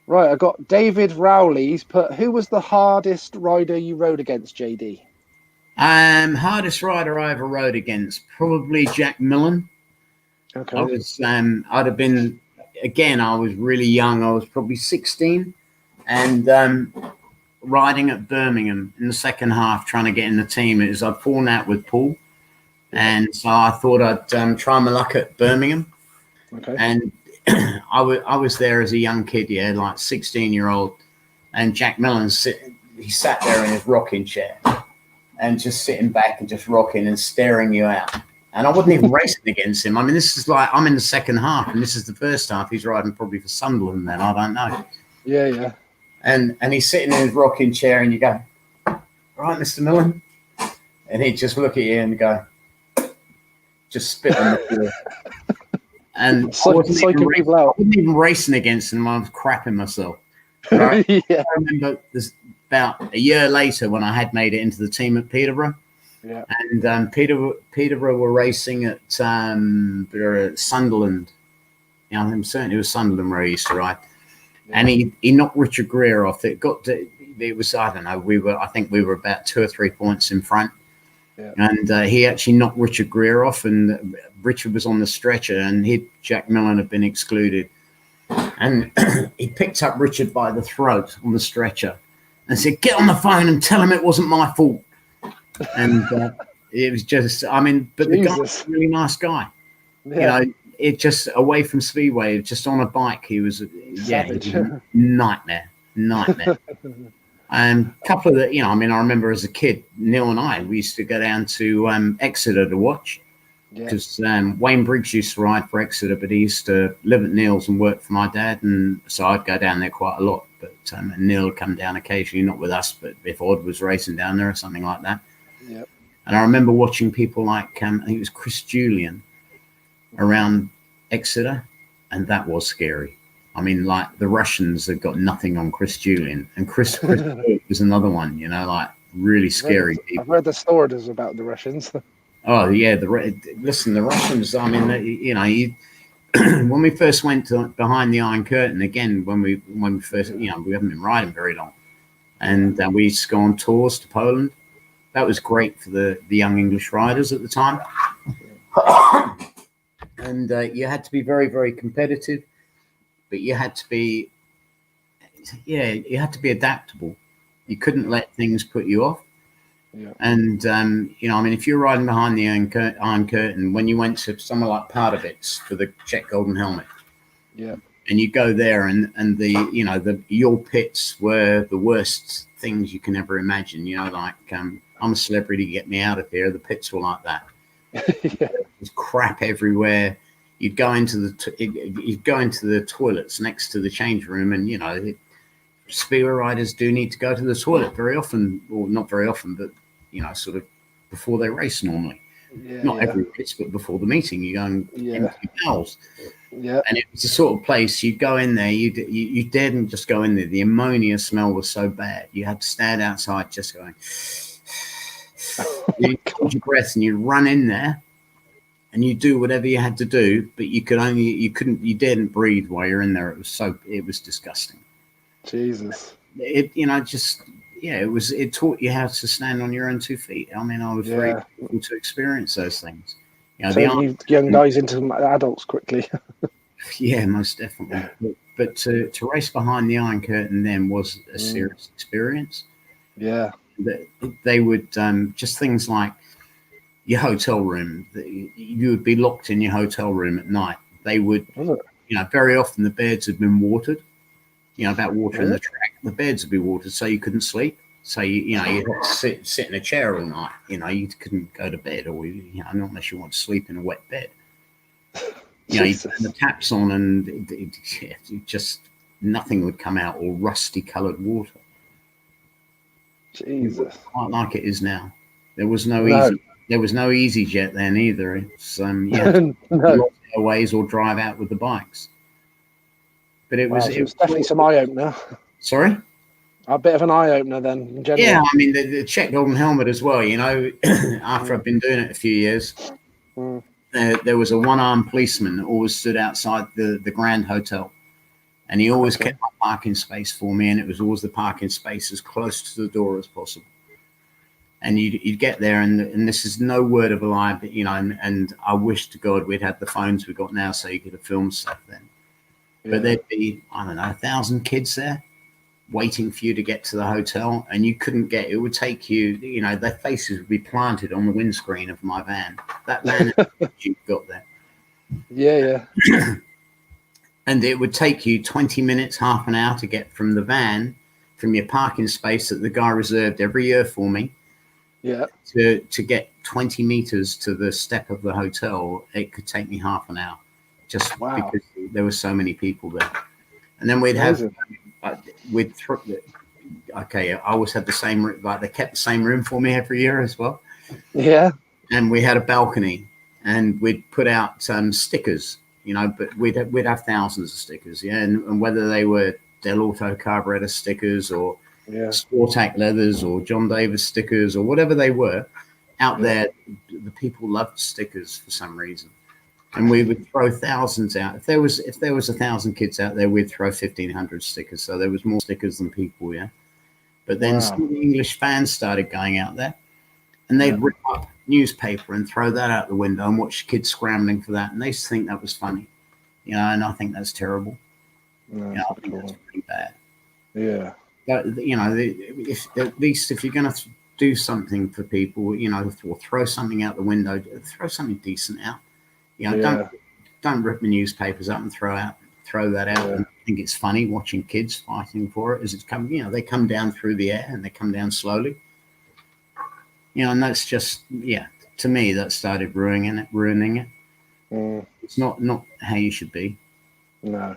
Right, I got David Rowley's put. Who was the hardest rider you rode against, JD? Hardest rider I ever rode against, probably Jack Millen. Okay. I'd have been, again, I was really young. I was probably 16 and riding at Birmingham in the second half, trying to get in the team. I'd fallen out with Paul. And so I thought I'd try my luck at Birmingham. Okay. And I was there as a young kid, like 16-year-old. And Jack Millen, he sat there in his rocking chair. And just sitting back and just rocking and staring you out. And I wasn't even racing against him. I mean, this is like, I'm in the second half and this is the first half. He's riding probably for Sunderland then. I don't know. Yeah. And he's sitting in his rocking chair and you go, "Right, Mr. Millen?" And he'd just look at you and go, just spit on the floor. And I wasn't even racing against him. I was crapping myself. Right? Yeah. I remember this. About a year later, when I had made it into the team at Peterborough, and Peterborough were racing at Sunderland. I'm certain it was Sunderland where he used to ride, and he knocked Richard Greer off. It was I don't know. I think we were about 2 or 3 points in front, and he actually knocked Richard Greer off, and Richard was on the stretcher, and Jack Millen had been excluded, and he picked up Richard by the throat on the stretcher. And said, "Get on the phone and tell him it wasn't my fault." And It was just, I mean, but the guy was a really nice guy. Yeah. You know, it just away from Speedway, just on a bike. He was, Savage. he was nightmare. And a couple of the, you know, I mean, I remember as a kid, Neil and I, we used to go down to Exeter to watch. Because Wayne Briggs used to ride for Exeter, but he used to live at Neil's and work for my dad, and so I'd go down there quite a lot. But Neil would come down occasionally, not with us, but if Odd was racing down there or something like that. Yep. And I remember watching people like I think it was Chris Julian around Exeter, and that was scary. I mean, like the Russians had got nothing on Chris Julian, and Chris was another one, you know, like really scary people. I've read the stories about the Russians. Oh yeah, listen, the Russians. I mean, you know, when we first went behind the Iron Curtain again, when we first, you know, we haven't been riding very long, and we used to go on tours to Poland. That was great for the young English riders at the time, and you had to be very, very competitive, but you had to be, you had to be adaptable. You couldn't let things put you off. Yeah. And, you know, I mean, if you're riding behind the Iron Curtain, when you went to somewhere like Pardubice for the Czech Golden Helmet, yeah, and you go there and the, you know, your pits were the worst things you can ever imagine, you know, like, I'm a celebrity, get me out of here. The pits were like that. Yeah. There's crap everywhere. You'd go into the toilets next to the change room, and, you know, Speedway riders do need to go to the toilet very often, or not very often, but, you know, sort of before they race normally. Not every race, but before the meeting, you go and empty bowels. Yeah. And it was the sort of place you'd go in there, you daredn't just go in there. The ammonia smell was so bad. You had to stand outside just going, you hold your breath and you run in there and you do whatever you had to do, but you daredn't breathe while you're in there. It was disgusting. Jesus. It taught you how to stand on your own 2 feet. I mean, I was very grateful to experience those things. You know, so you young guys into adults quickly. Yeah, most definitely. But to race behind the Iron Curtain then was a serious experience. Yeah. They would just things like your hotel room. You would be locked in your hotel room at night. They would, you know, very often the beds had been watered. You know, about watering the track, the beds would be watered, so you couldn't sleep. So you had to sit in a chair all night. You know, you couldn't go to bed, or you know, not unless you want to sleep in a wet bed. You know, you turn the taps on, and it just nothing would come out, or rusty coloured water. Jesus, quite like it is now. There was no EasyJet then either. It's you had to lock airways or drive out with the bikes. But it was definitely some eye opener. Sorry? A bit of an eye opener then, in general. Yeah, I mean the Czech Golden Helmet as well. You know, after I've been doing it a few years, there was a one-armed policeman that always stood outside the Grand Hotel, and he always kept my parking space for me, and it was always the parking space as close to the door as possible. And you'd get there, and this is no word of a lie, but you know, and I wish to God we'd had the phones we got now, so you could have filmed stuff then. But there'd be, I don't know, 1,000 kids there waiting for you to get to the hotel, and you couldn't get, it would take you, you know, their faces would be planted on the windscreen of my van. That van you got there. Yeah. And it would take you 20 minutes, half an hour to get from the van, from your parking space that the guy reserved every year for me, to get 20 meters to the step of the hotel. It could take me half an hour. Just because there were so many people there. And then I always had the same room, like they kept the same room for me every year as well. Yeah. And we had a balcony, and we'd put out stickers, you know, but we'd have thousands of stickers, and whether they were Del Auto carburetor stickers or Sportac leathers or John Davis stickers or whatever they were out there, the people loved stickers for some reason. And we would throw thousands out. If there was 1,000 kids out there, we'd throw 1,500 stickers. So there was more stickers than people, But then some of the English fans started going out there, and they'd rip up newspaper and throw that out the window and watch kids scrambling for that. And they used to think that was funny, you know. And I think that's terrible. No, I think that's pretty bad. Yeah. But you know, if you're going to do something for people, you know, or throw something out the window, throw something decent out. You know, don't rip the newspapers up and throw that out. And think it's funny watching kids fighting for it as it's come. You know, they come down through the air and they come down slowly. You know, and that's just to me that started ruining it. It's not how you should be. No,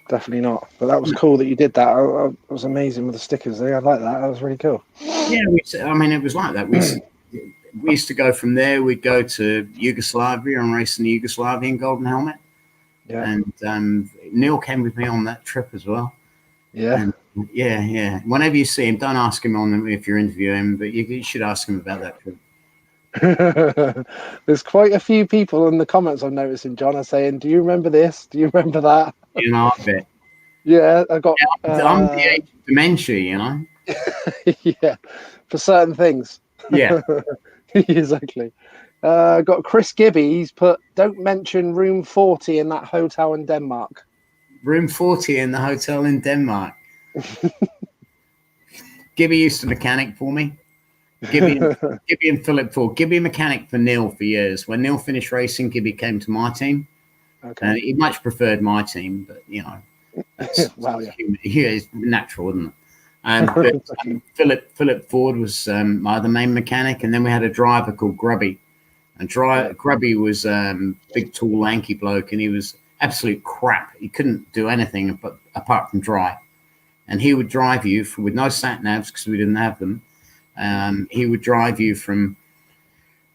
definitely not. But that was cool that you did that. I was amazing with the stickers there. I like that. That was really cool. Yeah, I mean, it was like that. We used to go from there. We'd go to Yugoslavia and race in the Yugoslavian Golden Helmet. Yeah. And Neil came with me on that trip as well. Yeah. And yeah. Whenever you see him, don't ask him on if you're interviewing him, but you should ask him about that trip. There's quite a few people in the comments I'm noticing, John, are saying, "Do you remember this? Do you remember that?" You know, I bet. Yeah, I got. I'm the age of dementia, you know. Yeah, for certain things. Yeah, exactly. Got Chris Gibby. He's put, "Don't mention room 40 in that hotel in Denmark." Room 40 in the hotel in Denmark. Gibby used to mechanic for me. Gibby and Philip Ford. Gibby mechanic for Neil for years. When Neil finished racing, Gibby came to my team. Okay. And he much preferred my team, but you know, it's natural, isn't it? Philip Ford was my other main mechanic, and then we had a driver called Grubby. And Grubby was big, tall, lanky bloke, and he was absolute crap. He couldn't do anything apart from drive. And he would drive you with no sat navs because we didn't have them. He would drive you from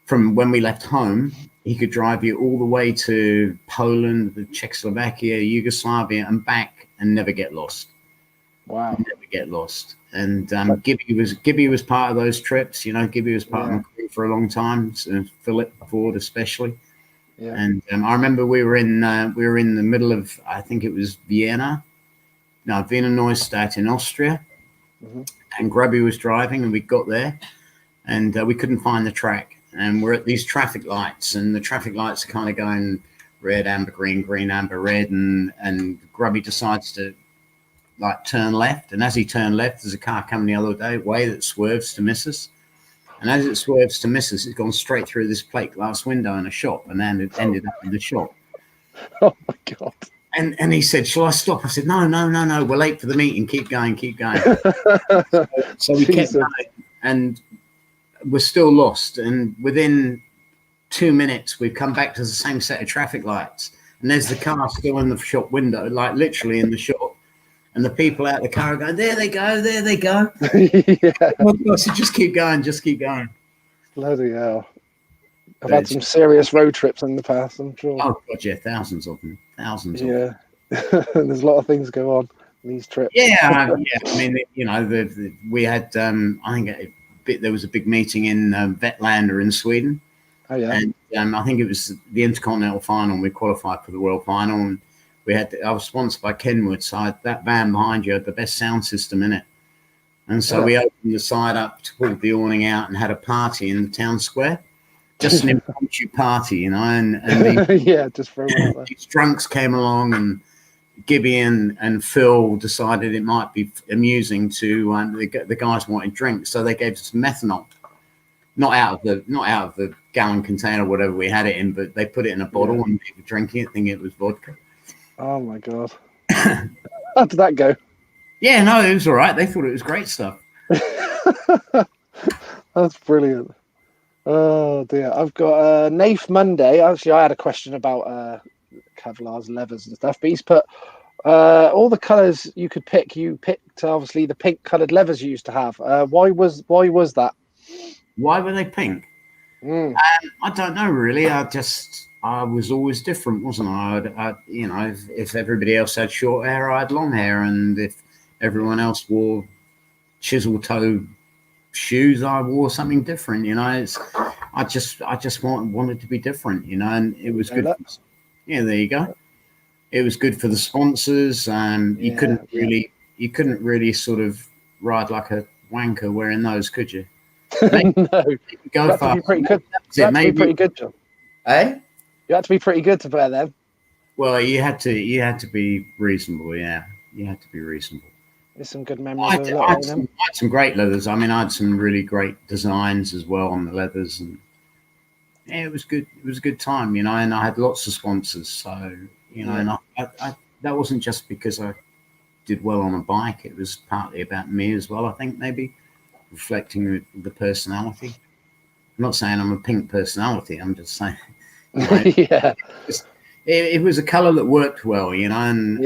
when we left home. He could drive you all the way to Poland, Czechoslovakia, Yugoslavia, and back, and never get lost. Wow! Never get lost. And Gibby was part of those trips. You know, Gibby was part of the crew for a long time. So Philip Ford especially. Yeah. And I remember we were in the middle of, I think it was Wiener Neustadt in Austria. Mm-hmm. And Grubby was driving, and we got there, and we couldn't find the track. And we're at these traffic lights, and the traffic lights are kind of going red, amber, green, green, amber, red, and Grubby decides to like turn left. And as he turned left, there's a car coming the other way that swerves to miss us. And as it swerves to miss us, it's gone straight through this plate glass window in a shop, and then it ended up in the shop. Oh my God. And he said, "Shall I stop?" I said, No. We're late for the meeting. Keep going. So we kept going, and we're still lost. And within 2 minutes, we've come back to the same set of traffic lights. And there's the car still in the shop window, like literally in the shop. And the people out the car are going, there they go. Yeah. I said, just keep going. Bloody hell. I've had some serious road trips in the past, I'm sure. Oh, God, yeah, thousands of them. Yeah. There's a lot of things go on in these trips. Yeah. I mean, you know, we had, I think there was a big meeting in Vetlanda in Sweden. Oh, yeah. And I think it was the Intercontinental Final. We qualified for the World Final. And I was sponsored by Kenwood. So that van behind you had the best sound system in it. And so we opened the side up, pulled the awning out, and had a party in the town square. Just an impromptu party, you know, and just for a these drunks came along, and Gibby and Phil decided it might be amusing to the guys wanted drinks, so they gave us methanol, not out of the gallon container, whatever we had it in, but they put it in a bottle and they were drinking it, thinking it was vodka. Oh my God! How did that go? Yeah, no, it was all right. They thought it was great stuff. That's brilliant. Oh dear, I've got Nath Monday. Actually, I had a question about Kevlar's levers and stuff, but he's put all the colours you could pick. You picked obviously the pink coloured levers you used to have. Why was that? Why were they pink? I don't know really. I was always different, wasn't I? You know, if everybody else had short hair, I had long hair, and if everyone else wore chisel toe shoes, I wore something different. You know, I just wanted to be different. You know, and it was good. Yeah, there you go. It was good for the sponsors. You couldn't really sort of ride like a wanker wearing those, could you? No, go far. Pretty good. Maybe pretty good, John. Eh? You had to be pretty good to wear them. Well, you had to be reasonable. Yeah, you had to be reasonable. There's some good memories I of had, it. I, had some, I had some great leathers. I mean, I had some really great designs as well on the leathers, and yeah, it was good. It was a good time, you know. And I had lots of sponsors, so you know, and that wasn't just because I did well on a bike. It was partly about me as well. I think maybe reflecting the personality. I'm not saying I'm a pink personality. I'm just saying, you know, Yeah. it was a color that worked well, you know, and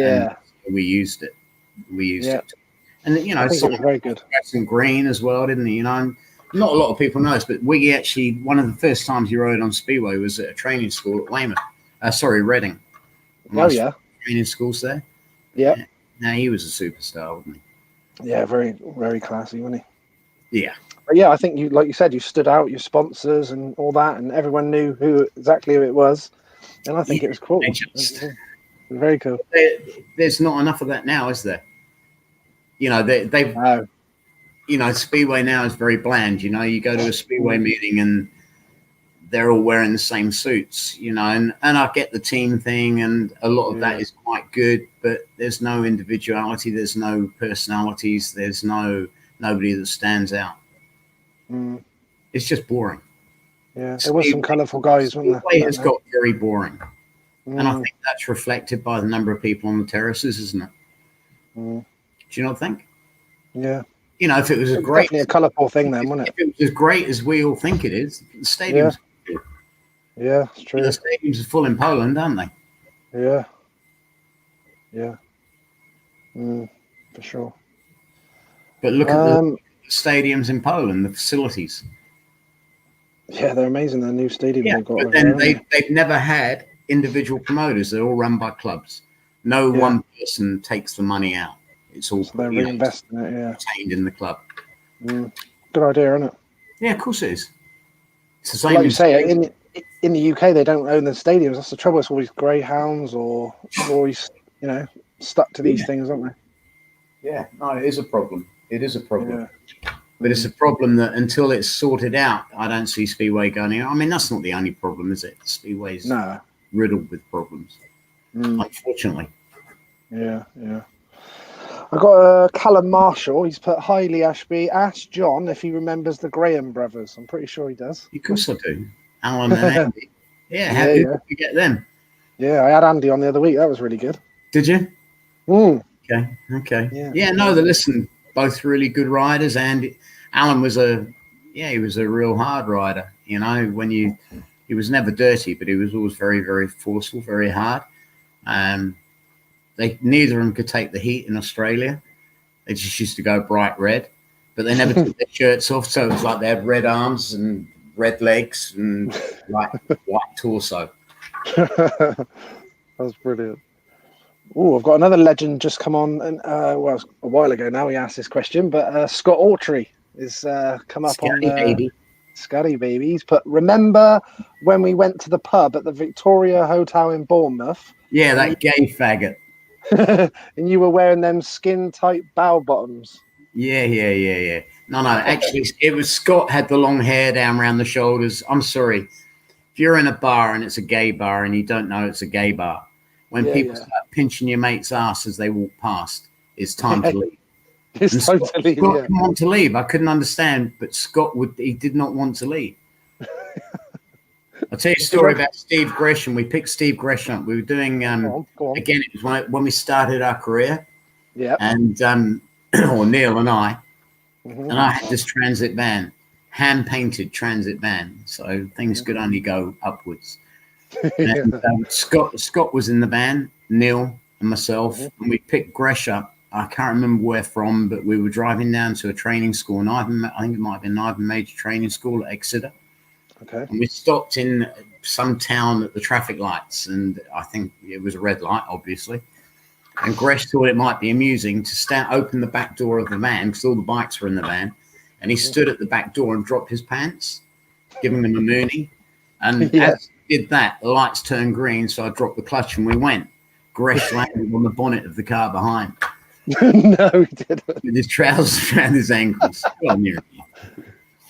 we used it. We used it. And, you know, I think it was very good. Some green as well, didn't he? You know, and not a lot of people know this, but Wiggy actually, one of the first times he rode on Speedway was at a training school at Weymouth. Reading. Oh, yeah. Training schools there. Yeah. Now, he was a superstar, wasn't he? Yeah, very, very classy, wasn't he? Yeah. But yeah, I think you, like you said, you stood out, your sponsors and all that, and everyone knew exactly who it was. And I think it was cool. It was very cool. There's not enough of that now, is there? You know, they've you know, Speedway now is very bland. You know, you go to a Speedway meeting and they're all wearing the same suits, you know, and I get the team thing, and a lot of that is quite good, but there's no individuality, there's no personalities, there's nobody that stands out. It's just boring. Yeah, there was some colourful guys, wasn't there? Speedway has got very boring. And I think that's reflected by the number of people on the terraces, isn't it? Do you not think? Yeah. You know, if it was definitely a colourful thing then, wasn't it? If it was as great as we all think it is, the stadiums. Yeah, it's true. The stadiums are full in Poland, aren't they? Yeah. Yeah. For sure. But look at the stadiums in Poland, the facilities. Yeah, they're amazing. The new stadium they've got. But then they've never had individual promoters. They're all run by clubs. No one person takes the money out. It's all they're reinvesting it. Yeah, retained in the club. Good idea, isn't it? Yeah, of course it is. It's the same. Like you say, in the UK they don't own the stadiums. That's the trouble. It's always greyhounds or always, you know, stuck to these things, aren't they? Yeah, no, it is a problem. It is a problem. Yeah. But it's a problem that until it's sorted out, I don't see Speedway going in. I mean, that's not the only problem, is it? Speedway's riddled with problems, unfortunately. Yeah, yeah. I got Callum Marshall. He's put highly Ashby. Ask John if he remembers the Graham brothers. I'm pretty sure he does. Of course I do. Alan and Andy. Yeah, how did we get them? Yeah, I had Andy on the other week. That was really good. Did you? Okay. Yeah, no, listen, both really good riders. And Alan was he was a real hard rider. You know, he was never dirty, but he was always very, very forceful, very hard. Neither of them could take the heat in Australia. They just used to go bright red, but they never took their shirts off. So it was like they had red arms and red legs and like white torso. That was brilliant. Oh, I've got another legend just come on, and well, a while ago now he asked this question, but Scott Autry is come up Scotty on baby. Scotty baby. He's put, remember when we went to the pub at the Victoria Hotel in Bournemouth? Yeah, that gay faggot. And you were wearing them skin tight bow bottoms. Yeah. No, actually, it was Scott had the long hair down around the shoulders. I'm sorry. If you're in a bar and it's a gay bar and you don't know it's a gay bar, when people start pinching your mate's ass as they walk past, it's time to leave. It's time to leave. Scott didn't want to leave. I couldn't understand, but he did not want to leave. I'll tell you a story about Steve Gresham. We picked Steve Gresham up. We were doing, go on. Again, it was when we started our career. Yeah. And, or Neil and I, and I had this transit van, hand-painted transit van. So things could only go upwards. And, Scott was in the van, Neil and myself, and we picked Gresh up. I can't remember where from, but we were driving down to a training school, I think it might have been Ivan Major Training School at Exeter. Okay. And we stopped in some town at the traffic lights, and I think it was a red light, obviously. And Gresh thought it might be amusing to open the back door of the van, because all the bikes were in the van, and he stood at the back door and dropped his pants, giving them a moonie. And as he did that, the lights turned green, so I dropped the clutch and we went. Gresh landed on the bonnet of the car behind. No, he didn't. With his trousers around his ankles. Well, near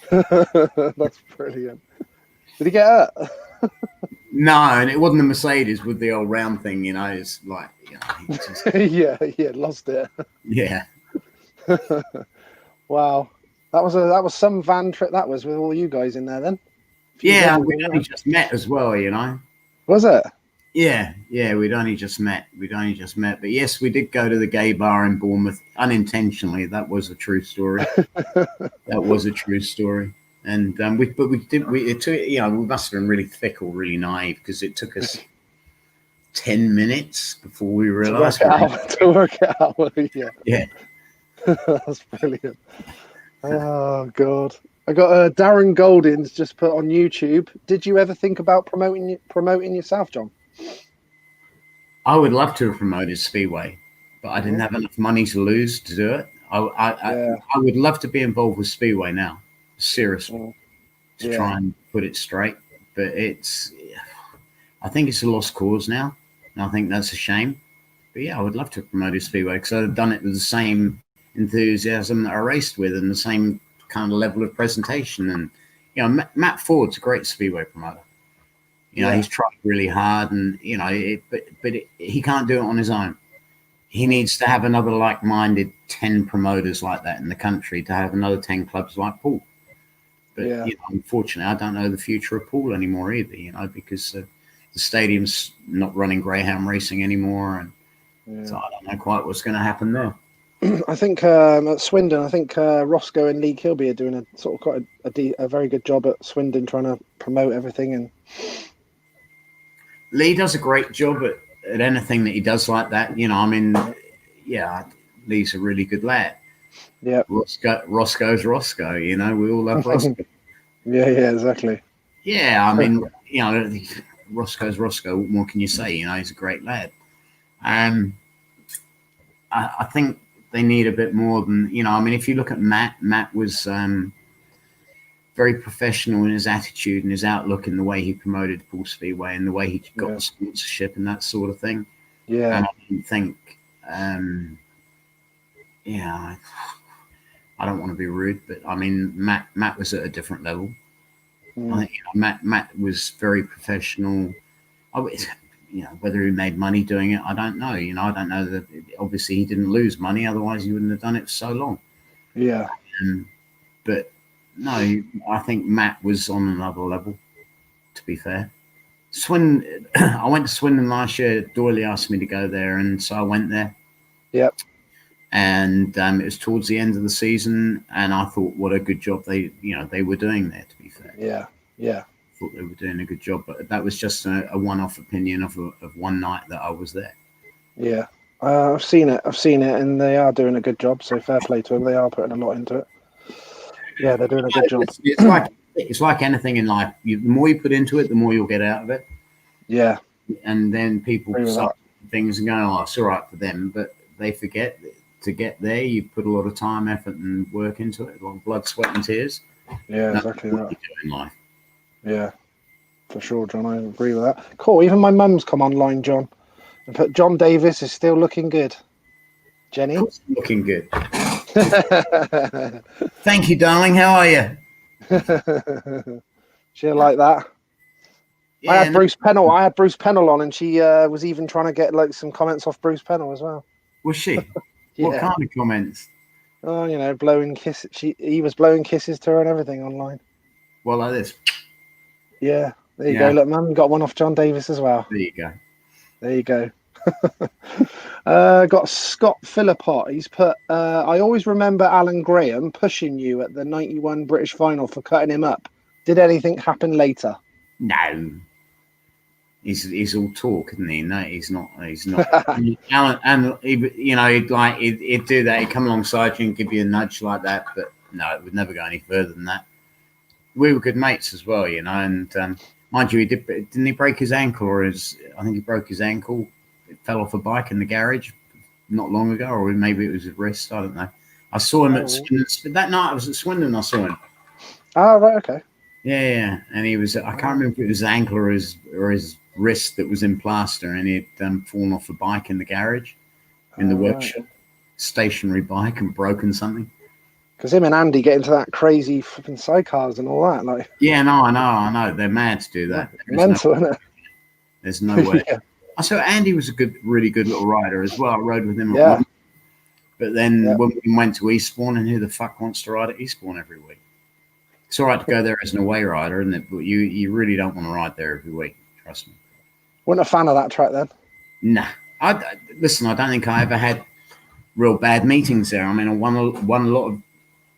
That's brilliant. Did he get hurt? No, and it wasn't a Mercedes with the old round thing, you know. It's like, you know, he just, yeah, lost it. Yeah. Wow, that was some van trip. That was with all you guys in there then. Yeah, we'd only just met as well, you know. Was it? Yeah, we'd only just met. But yes, we did go to the gay bar in Bournemouth unintentionally. That was a true story. And it took, you know, we must have been really thick or really naive because it took us 10 minutes before we realised. To work it out. Yeah. That's brilliant. Oh God. I got Darren Golding's just put on YouTube. Did you ever think about promoting yourself, John? I would love to have promoted Speedway, but I didn't have enough money to lose to do it. I would love to be involved with Speedway now, seriously, to try and put it straight. But I think it's a lost cause now, and I think that's a shame. But yeah, I would love to have promoted Speedway because I'd have done it with the same enthusiasm that I raced with and the same kind of level of presentation. And you know, Matt Ford's a great Speedway promoter. You know, he's tried really hard, and you know, he can't do it on his own. He needs to have another like-minded 10 promoters like that in the country to have another 10 clubs like Paul. But you know, unfortunately, I don't know the future of Paul anymore either. You know, because the stadium's not running greyhound racing anymore, and so I don't know quite what's going to happen there. I think at Swindon, I think Roscoe and Lee Kilby are doing a sort of quite a very good job at Swindon, trying to promote everything. And Lee does a great job at anything that he does like that. You know, I mean, yeah, Lee's a really good lad. Yeah, Roscoe's Roscoe. You know, we all love Roscoe. Yeah, exactly. Yeah, I mean, you know, Roscoe's Roscoe. What more can you say? You know, he's a great lad. I think they need a bit more than, you know, I mean, if you look at Matt was very professional in his attitude and his outlook and the way he promoted Paul Speedway and the way he got the sponsorship and that sort of thing. Yeah. And I didn't think, I don't want to be rude, but I mean, Matt was at a different level. I think, you know, Matt was very professional. You know, whether he made money doing it, I don't know. You know, I don't know that. Obviously, he didn't lose money; otherwise, he wouldn't have done it for so long. Yeah. But no, I think Matt was on another level. To be fair, I went to Swindon last year. Doyley asked me to go there, and so I went there. Yep. And it was towards the end of the season, and I thought, what a good job they were doing there. To be fair. Yeah. Thought they were doing a good job, but that was just a one-off opinion of one night that I was there. Yeah, I've seen it, and they are doing a good job. So fair play to them; they are putting a lot into it. Yeah, they're doing a good job. It's like anything in life. The more you put into it, the more you'll get out of it. Yeah, and then people start things and go, "Oh, it's all right for them," but they forget that to get there, you put a lot of time, effort, and work into it, a lot of blood, sweat, and tears. Yeah, exactly that. You do in life. Yeah, for sure, John. I agree with that. Cool. Even my mum's come online, John, and put John Davis is still looking good. Jenny? Of course, looking good. Thank you, darling. How are you? She'll like that. Yeah, I had Bruce Pennell on, and she was even trying to get like some comments off Bruce Pennell as well. Was she? Yeah. What kind of comments? Oh, you know, blowing kisses. He was blowing kisses to her and everything online. Well, like this. Yeah, there you go. Look, man, got one off John Davis as well. There you go. Got Scott Philippot. He's put, I always remember Alan Graham pushing you at the 91 British final for cutting him up. Did anything happen later? No. He's all talk, isn't he? No, he's not. Alan, and you know, he'd do that. He'd come alongside you and give you a nudge like that, but no, it would never go any further than that. We were good mates as well, you know, and mind you, didn't he break his ankle, I think he broke his ankle. It fell off a bike in the garage not long ago, or maybe it was his wrist. I don't know. I saw him at Swindon. That night I was at Swindon. I saw him. Oh, right, okay. Yeah, and he was. I can't remember if it was his ankle or his wrist that was in plaster, and he'd fallen off a bike in the garage, in the workshop, stationary bike, and broken something. Because him and Andy get into that crazy flipping sidecars and all that, like. Yeah, no, I know. They're mad to do that. Mental, isn't it? There's no way. I saw Andy was a really good little rider as well. I rode with him. But then when we went to Eastbourne, and who the fuck wants to ride at Eastbourne every week? It's all right to go there as an away rider, isn't it? But you really don't want to ride there every week. Trust me. Wasn't a fan of that track then? Nah. Listen, I don't think I ever had real bad meetings there. I mean, I won a lot of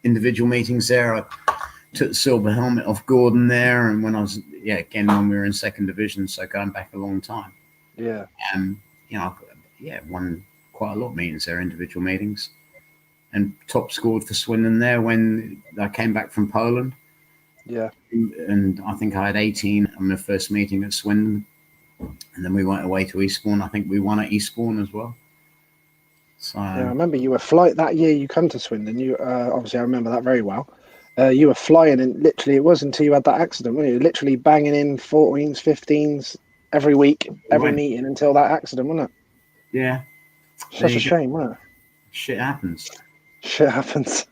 individual meetings there. I took the silver helmet off Gordon there, and when I was when we were in second division, so going back a long time. Yeah. Won quite a lot of meetings there, individual meetings, and top scored for Swindon there when I came back from Poland. Yeah. And I think I had 18 on my first meeting at Swindon, and then we went away to Eastbourne. I think we won at Eastbourne as well. So yeah, I remember you were flying that year. You come to Swindon. You obviously I remember that very well. You were flying, and literally it was until you had that accident, weren't you? Literally banging in 14s, 15s every week, every meeting until that accident, wasn't it? Yeah. Such a shame, wasn't it? Shit happens. Shit happens.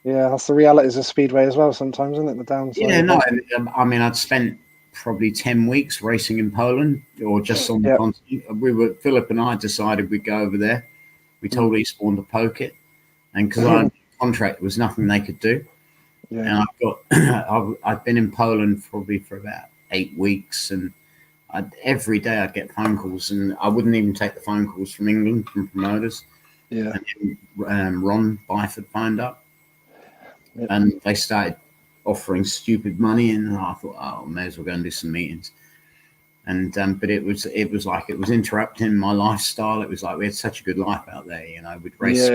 Yeah, that's the realities of Speedway as well sometimes, isn't it? The downside. Yeah, no, I mean, I'd spent probably 10 weeks racing in Poland or just on the continent. Philip and I decided we'd go over there. We told Eastbourne to poke it. And because our contract, there was nothing they could do. Yeah. And I've been in Poland probably for about 8 weeks, and every day I'd get phone calls, and I wouldn't even take the phone calls from England, from promoters. Yeah. And then Ron Byford phoned up, and they started offering stupid money, and I thought, I may as well go and do some meetings. And but it was like it was interrupting my lifestyle. It was like we had such a good life out there, We'd race.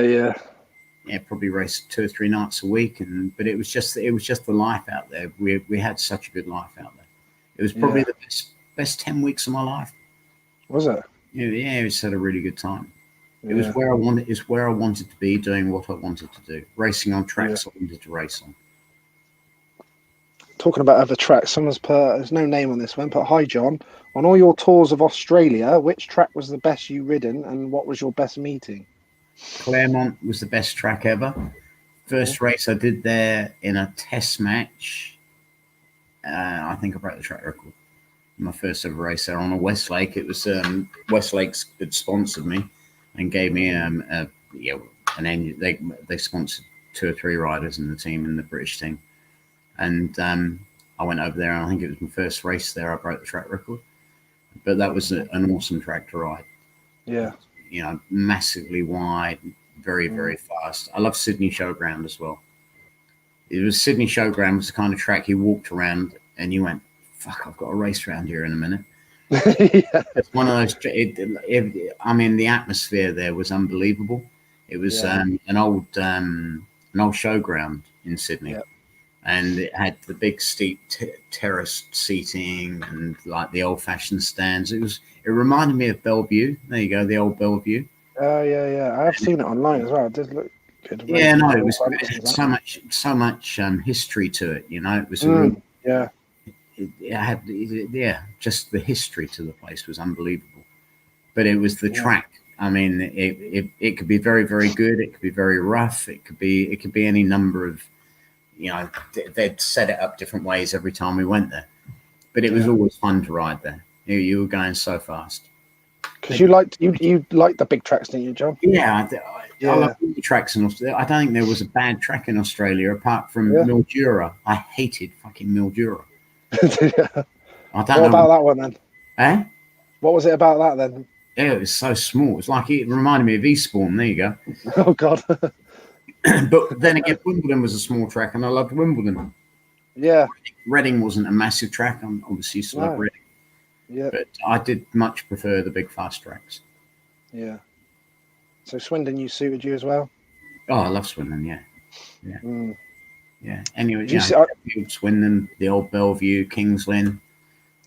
Probably race 2 or 3 nights a week, but it was just the life out there. We had such a good life out there. It was probably the best 10 weeks of my life. Was it? Yeah, it was had a really good time. It was where I wanted to be, doing what I wanted to do, racing on tracks I wanted to race on. Talking about other tracks, someone's put, there's no name on this one, but hi John, on all your tours of Australia, which track was the best you ridden, and what was your best meeting? Claremont was the best track ever. First race I did there in a test match. I think I broke the track record. My first ever race there on a Westlake. It was Westlake's had sponsored me and gave me an engine. They sponsored 2 or 3 riders in the team, in the British team, and I went over there, and I think it was my first race there. I broke the track record, but that was an awesome track to ride. Yeah. Massively wide, very, very fast. I love Sydney Showground as well. Sydney Showground was the kind of track you walked around and you went, fuck, I've got a race around here in a minute. It's one of those. I mean, the atmosphere there was unbelievable. It was an old showground in Sydney, and it had the big steep terraced seating and like the old-fashioned stands. It reminded me of Bellevue. There you go, the old Bellevue. Oh yeah. I have seen it online as well. It did look good. Yeah, no, it had so much history to it. It was it had just the history to the place was unbelievable. But it was the track. I mean, it could be very, very good. It could be very rough. It could be any number of, they'd set it up different ways every time we went there. But it was always fun to ride there. You were going so fast. Because you liked the big tracks, didn't you, John? Yeah, I love all the tracks in Australia. I don't think there was a bad track in Australia apart from Mildura. I hated fucking Mildura. What about that one then? Eh? What was it about that then? Yeah, it was so small. It's like it reminded me of Eastbourne. There you go. Oh God. But then again, Wimbledon was a small track, and I loved Wimbledon. Yeah. Reading wasn't a massive track. I'm obviously used to love Reading. Yeah. But I did much prefer the big fast tracks. Yeah. So Swindon, you suited you as well? Oh, I love Swindon. Yeah. Yeah. Anyway, Swindon, the old Bellevue, Kings Lynn,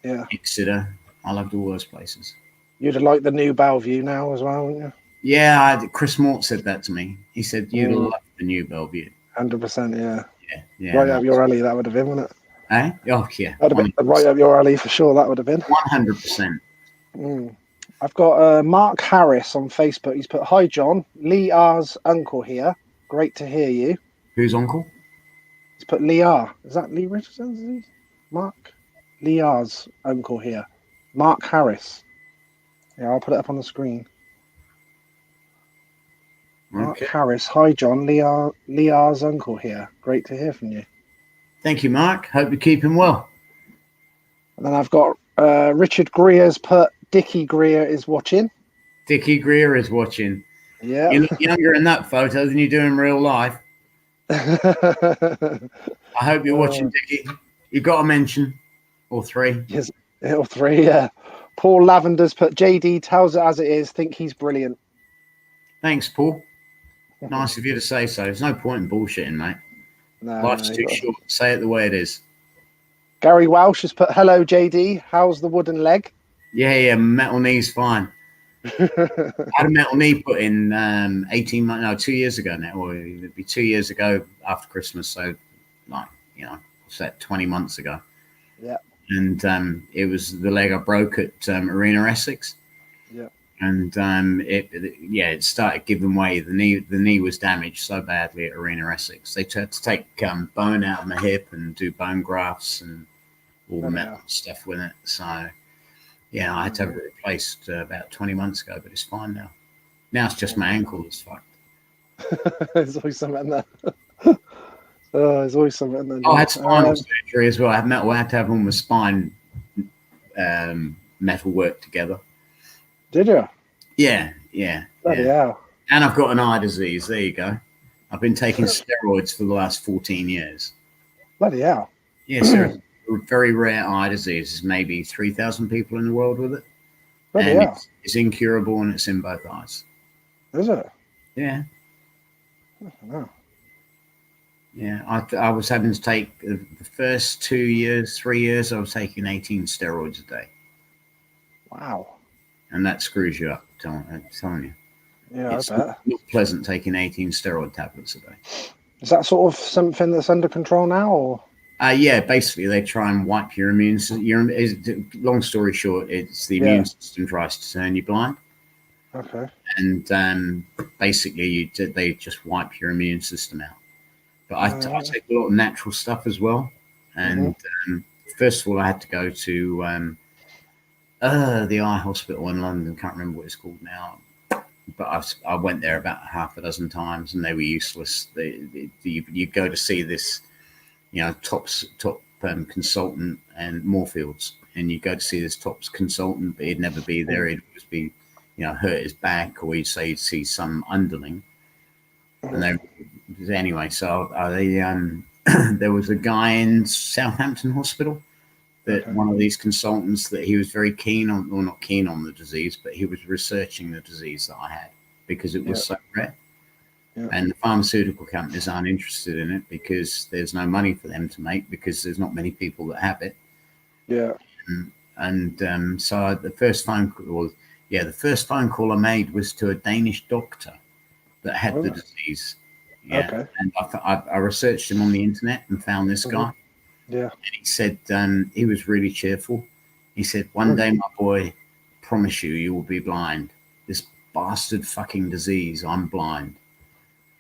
Exeter. I loved all those places. You'd have liked the new Bellevue now as well, wouldn't you? Yeah, Chris Mort said that to me. He said you'd love the new Bellevue. 100%, yeah. Right up your alley, that would have been, wouldn't it? Eh? Oh yeah. That'd have been right up your alley for sure. That would have been 100%. I've got Mark Harris on Facebook. He's put, "Hi John, Lee R's uncle here. Great to hear you." Whose uncle? He's put Lee R. Is that Lee Richardson? Mark? Lee R's uncle here. Mark Harris. Yeah, I'll put it up on the screen. Mark Okay. Harris. Hi, John. Lear's uncle here. Great to hear from you. Thank you, Mark. Hope you're keeping well. And then I've got Richard Greer's put, Dickie Greer is watching. Dickie Greer is watching. Yeah. You look younger in that photo than you do in real life. I hope you're watching, Dickie. You've got a mention. Or 3. Yes, or 3, yeah. Paul Lavender's put, JD tells it as it is. Think he's brilliant. Thanks, Paul. Nice of you to say so. There's no point in bullshitting, mate. Life's too short. Say it the way it is. Gary Welsh has put, hello, JD. How's the wooden leg? Yeah, metal knee's fine. I had a metal knee put in 2 years ago now, or it'd be 2 years ago after Christmas. So, like, what's that, 20 months ago. Yeah. And it was the leg I broke at Arena Essex. Yeah. And it started giving way. The knee was damaged so badly at Arena Essex. They had to take bone out of my hip and do bone grafts and all the metal stuff with it. So, yeah, I had to have it replaced about 20 months ago, but it's fine now. Now it's just my ankle that's fucked. There's always something there. There's always something there. I had spinal surgery as well. I had to have all my spine metal work together. Did you? Yeah. Bloody hell. And I've got an eye disease. There you go. I've been taking steroids for the last 14 years. Bloody hell. Yes, there's a very rare eye disease. There's maybe 3,000 people in the world with it. Bloody and hell. It's incurable and it's in both eyes. Is it? Yeah. I don't know. Yeah, I was having to take the first 3 years, I was taking 18 steroids a day. Wow. And that screws you up, I'm telling you. Yeah, It's I bet. not pleasant taking 18 steroid tablets a day. Is that sort of something that's under control now, or? Yeah, basically they try and wipe your immune system. Long story short, it's the immune system tries to turn you blind. Okay. And basically they just wipe your immune system out. But I take a lot of natural stuff as well. And first of all, I had to go to the eye hospital in London. Can't remember what it's called now. But I went there about half a dozen times, and they were useless. You go to see this, top consultant and Moorfields, and you go to see this top consultant, but he'd never be there. He'd always be, hurt his back, or he'd say he'd see some underling. And anyway, so there was a guy in Southampton Hospital that one of these consultants that he was very keen on, or not keen on the disease, but he was researching the disease that I had because it was so rare. Yeah. And the pharmaceutical companies aren't interested in it because there's no money for them to make because there's not many people that have it. Yeah. So the first phone call I made was to a Danish doctor that had the disease. Yeah. Okay. And I researched him on the internet and found this guy. Yeah. And he said he was really cheerful. He said, one day, my boy, promise you will be blind. This bastard fucking disease, I'm blind.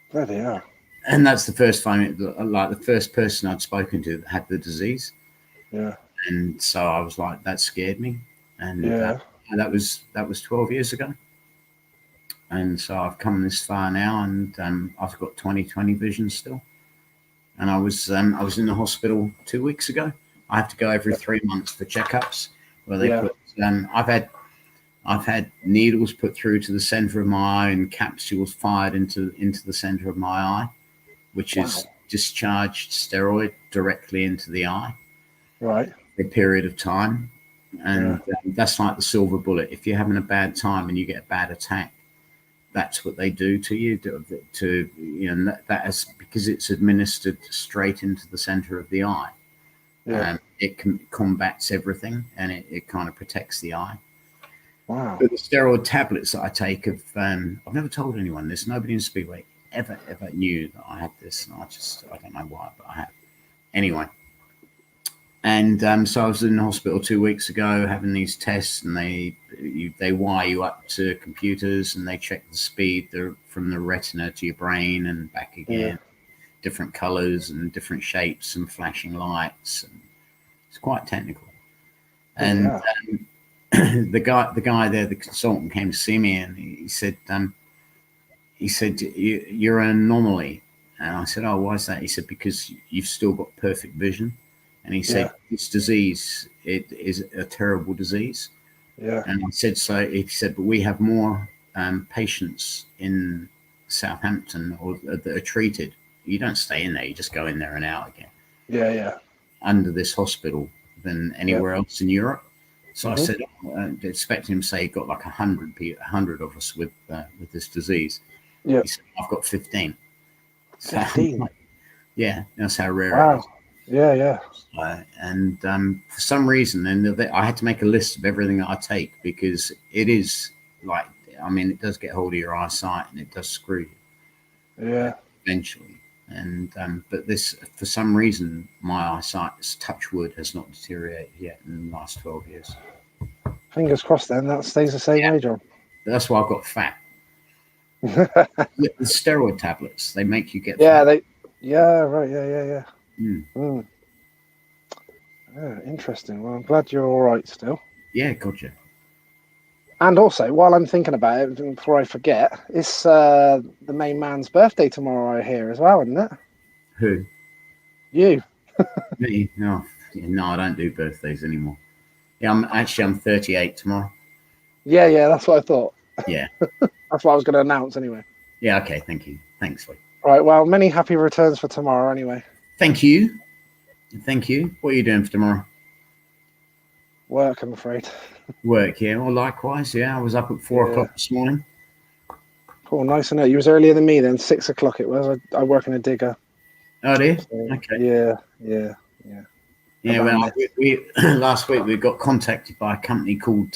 Bloody hell. And that's the first the first person I'd spoken to that had the disease. Yeah. And so I was like, that scared me. And that was 12 years ago. And so I've come this far now, and I've got 20/20 vision still. And I was in the hospital 2 weeks ago. I have to go every 3 months for checkups where they put. I've had needles put through to the center of my eye and capsules fired into the center of my eye, which is discharged steroid directly into the eye. Right. For a period of time, and that's like the silver bullet. If you're having a bad time and you get a bad attack, that's what they do to you. That is because it's administered straight into the center of the eye. Yeah. It combats everything, and it kind of protects the eye. Wow. But the steroid tablets that I take I've never told anyone this. Nobody in Speedway ever knew that I had this. And I don't know why, but I have. Anyway. And so I was in the hospital 2 weeks ago having these tests, and they wire you up to computers, and they check the speed from the retina to your brain and back again, different colors and different shapes and flashing lights. And it's quite technical. And the guy there, the consultant, came to see me, and he said, he said, you're an anomaly. And I said, oh, why is that? He said, because you've still got perfect vision. And he said, this disease, it is a terrible disease. Yeah. And I said, so he said, but we have more patients in Southampton that are treated. You don't stay in there, you just go in there and out again. Yeah. Under this hospital than anywhere else in Europe. So I said, expecting him to say he got like 100 of us with this disease. Yeah. He said, I've got 15. 15? So, yeah, that's how rare it is. Yeah. And for some reason, I had to make a list of everything that I take because it is like, I mean, it does get hold of your eyesight and it does screw you. Yeah. Eventually. And but this, for some reason, my eyesight, touch wood, has not deteriorated yet in the last 12 years. Fingers crossed then, that stays the same way, John. That's why I got fat. The steroid tablets, they make you get fat. Right, Yeah. Yeah, interesting. Well, I'm glad you're all right still. Yeah, gotcha. And also, while I'm thinking about it, before I forget, it's the main man's birthday tomorrow here as well, isn't it? Who? You. Me? No, I don't do birthdays anymore. Yeah, I'm 38 tomorrow. Yeah, that's what I thought. Yeah. That's what I was going to announce anyway. Yeah, okay, thank you. Thanks, Lee. All right, well, many happy returns for tomorrow anyway. Thank you. What are you doing for tomorrow? Work, I'm afraid. Work, yeah. Well, likewise, yeah. I was up at 4 o'clock this morning. Oh, nice and early. You was earlier than me then. 6 o'clock it was. I work in a digger. Oh, do you? So, okay. Yeah. Yeah, well, we last week we got contacted by a company called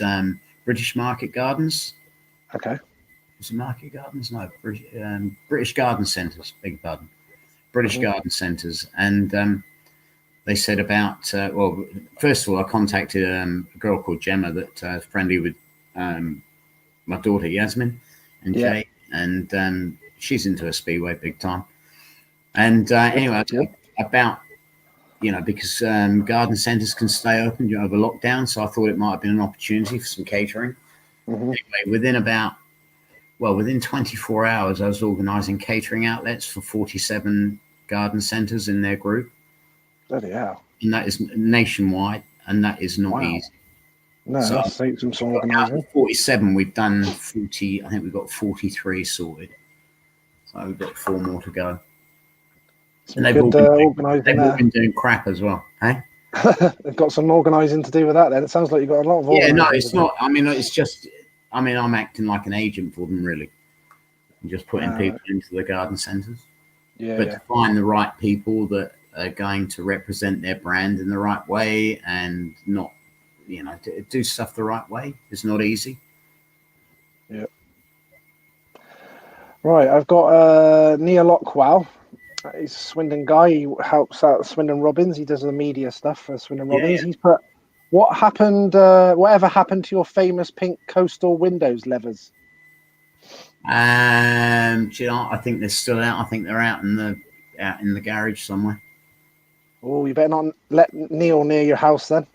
British Market Gardens. Okay. Was it Market Gardens? No, British Garden Centres. Beg your pardon. British Garden Centres, and they said about. Well, first of all, I contacted a girl called Gemma that's friendly with my daughter Yasmin and Jay, and she's into a speedway big time. And anyway, about. Because garden centres can stay open over lockdown, so I thought it might have been an opportunity for some catering. Anyway, within 24 hours, I was organising catering outlets for 47 garden centres in their group. Bloody hell. And that is nationwide, and that is not easy. No, so that takes some organising. 47, we've done 40, I think we've got 43 sorted. So we've got 4 more to go. And they've all been doing crap as well, eh? They've got some organising to do with that then. It sounds like you've got a lot of organising. Yeah, no, it's not. I mean, it's just, I'm acting like an agent for them, really. I'm just putting people into the garden centres. But to find the right people that are going to represent their brand in the right way and not, to do stuff the right way is not easy. Yeah. Right, I've got Neil Lockwell. He's a Swindon guy. He helps out Swindon Robins. He does the media stuff for Swindon Robins. He's put, whatever happened to your famous pink coastal windows levers? I think they're still out. I think they're out in the garage somewhere. Oh, you better not let Neil near your house then.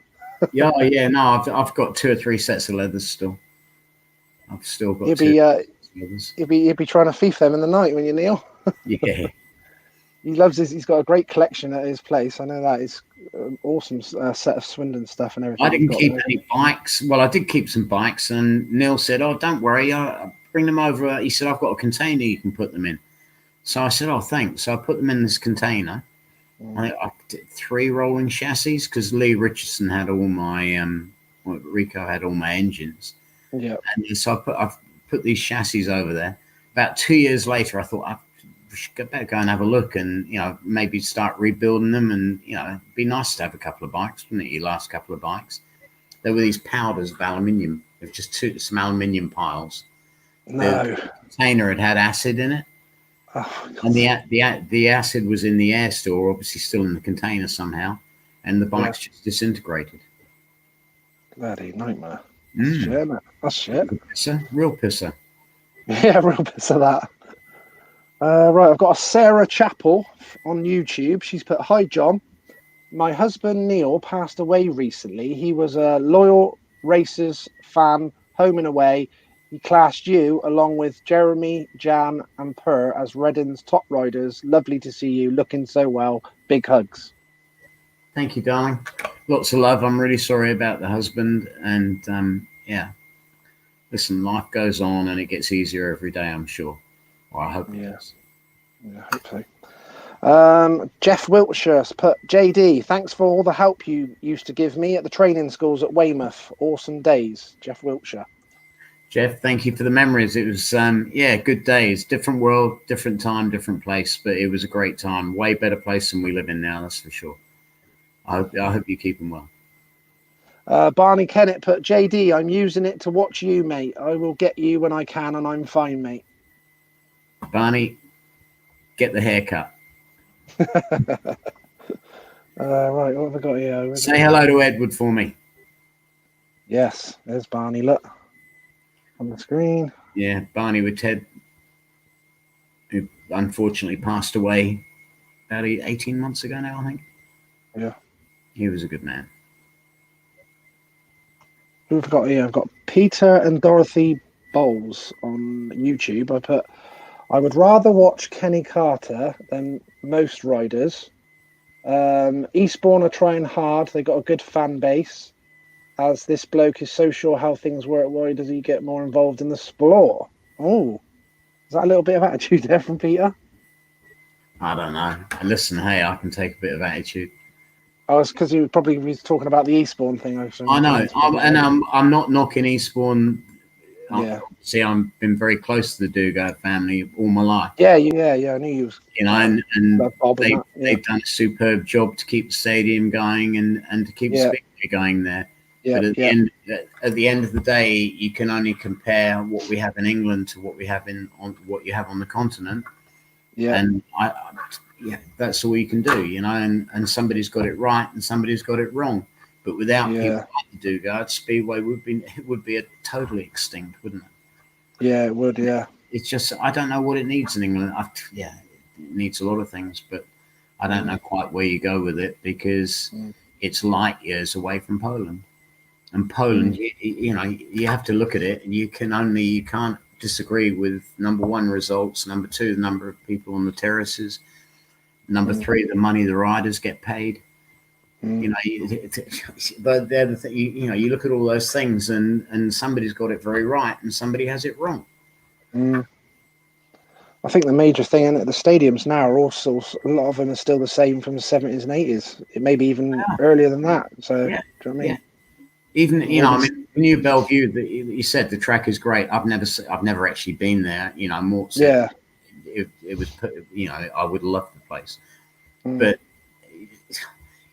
No, I've got 2 or 3 sets of leathers still. I've still got he'd be trying to thief them in the night when you Neil. Yeah. He loves his. He's got a great collection at his place. I know that. It's an awesome set of Swindon stuff and everything. I didn't keep any bikes. Well, I did keep some bikes, and Neil said, "Oh, don't worry, I'll bring them over." He said, "I've got a container you can put them in." So I said, "Oh, thanks." So I put them in this container. I did 3 rolling chassis because Lee Richardson had all my Rico had all my engines. Yeah. And so I've put these chassis over there. About 2 years later, I thought better go and have a look and maybe start rebuilding them, and it'd be nice to have a couple of bikes, wouldn't it? Your last couple of bikes, there were these powders of aluminium. It was just some aluminium piles. The container had acid in it, and the acid was in the air store, obviously still in the container somehow, and the bikes just disintegrated. Bloody nightmare. That's shit. Real pisser. Yeah, real pisser that. Right, I've got a Sarah Chappell on YouTube. She's put, "Hi John, my husband Neil passed away recently. He was a loyal Racers fan, home and away. He classed you, along with Jeremy, Jan, and Per, as Reddin's top riders. Lovely to see you, looking so well. Big hugs. Thank you, darling. Lots of love. I'm really sorry about the husband. And yeah, listen, life goes on and it gets easier every day, I'm sure. Or I hope it does. Yeah, I hope so. Jeff Wiltshire's put, JD, thanks for all the help you used to give me at the training schools at Weymouth. Awesome days. Jeff Wiltshire. Jeff, thank you for the memories. It was, yeah, good days. Different world, different time, different place. But it was a great time. Way better place than we live in now, that's for sure. I hope you keep them well. Barney Kennett put, JD, I'm using it to watch you, mate. I will get you when I can, and I'm fine, mate. Barney, get the haircut. Right, what have I got here? Say hello to Edward for me. Yes, there's Barney. Look on the screen. Yeah, Barney with Ted, who unfortunately passed away about 18 months ago now, I think. Yeah. He was a good man. Who have I got here? I've got Peter and Dorothy Bowles on YouTube. I put, I would rather watch Kenny Carter than most riders. Eastbourne are trying hard. They got a good fan base. As this bloke is so sure how things work, why does he get more involved in the sport? Oh, is that a little bit of attitude there from Peter? I don't know. Listen, hey, I can take a bit of attitude. Oh, it's because he was probably talking about the Eastbourne thing. I know, I'm not knocking Eastbourne. Yeah. See, I've been very close to the Dugard family all my life. Yeah, I knew you was. You know, and they've done a superb job to keep the stadium going and to keep the Speedway going there. Yeah, but at the end of the day, you can only compare what we have in England to what we have on what you have on the continent. Yeah, and that's all you can do, you know. And somebody's got it right and somebody's got it wrong. But without people like the Dugard, Speedway would be a totally extinct, wouldn't it? Yeah, it would. Yeah. It's just I don't know what it needs in England. It needs a lot of things, but I don't know quite where you go with it because it's light years away from Poland. And Poland, you know, you have to look at it, and you can't disagree with number one, results, number two, the number of people on the terraces, number three, the money the riders get paid. You know, but they're the thing. You know, you look at all those things, and somebody's got it very right, and somebody has it wrong. I think the major thing in the stadiums now are also a lot of them are still the same from the 70s and 80s. It may be even earlier than that. So, do you know what I mean? Yeah. Even I mean, New Bellevue, you said the track is great. I've never actually been there. You know, more. So it was. You know, I would love the place, but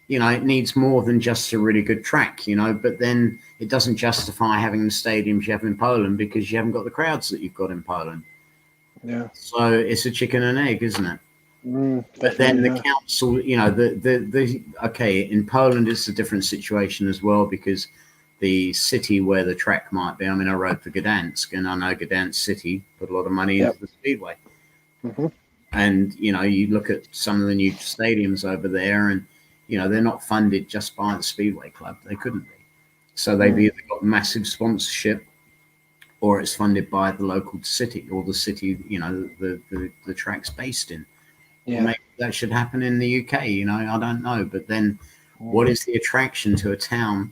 you know, it needs more than just a really good track. You know, but then it doesn't justify having the stadiums you have in Poland because you haven't got the crowds that you've got in Poland. Yeah. So it's a chicken and egg, isn't it? But then the council, you know, in Poland it's a different situation as well because the city where the track might be. I mean, I rode for Gdansk, and I know Gdansk city put a lot of money into the Speedway. And you know, you look at some of the new stadiums over there, and you know they're not funded just by the Speedway Club. They couldn't be. So they've either got massive sponsorship, or it's funded by the local city or the city, you know, the track's based in. Yeah. Maybe that should happen in the UK, you know, I don't know. But then what is the attraction to a town,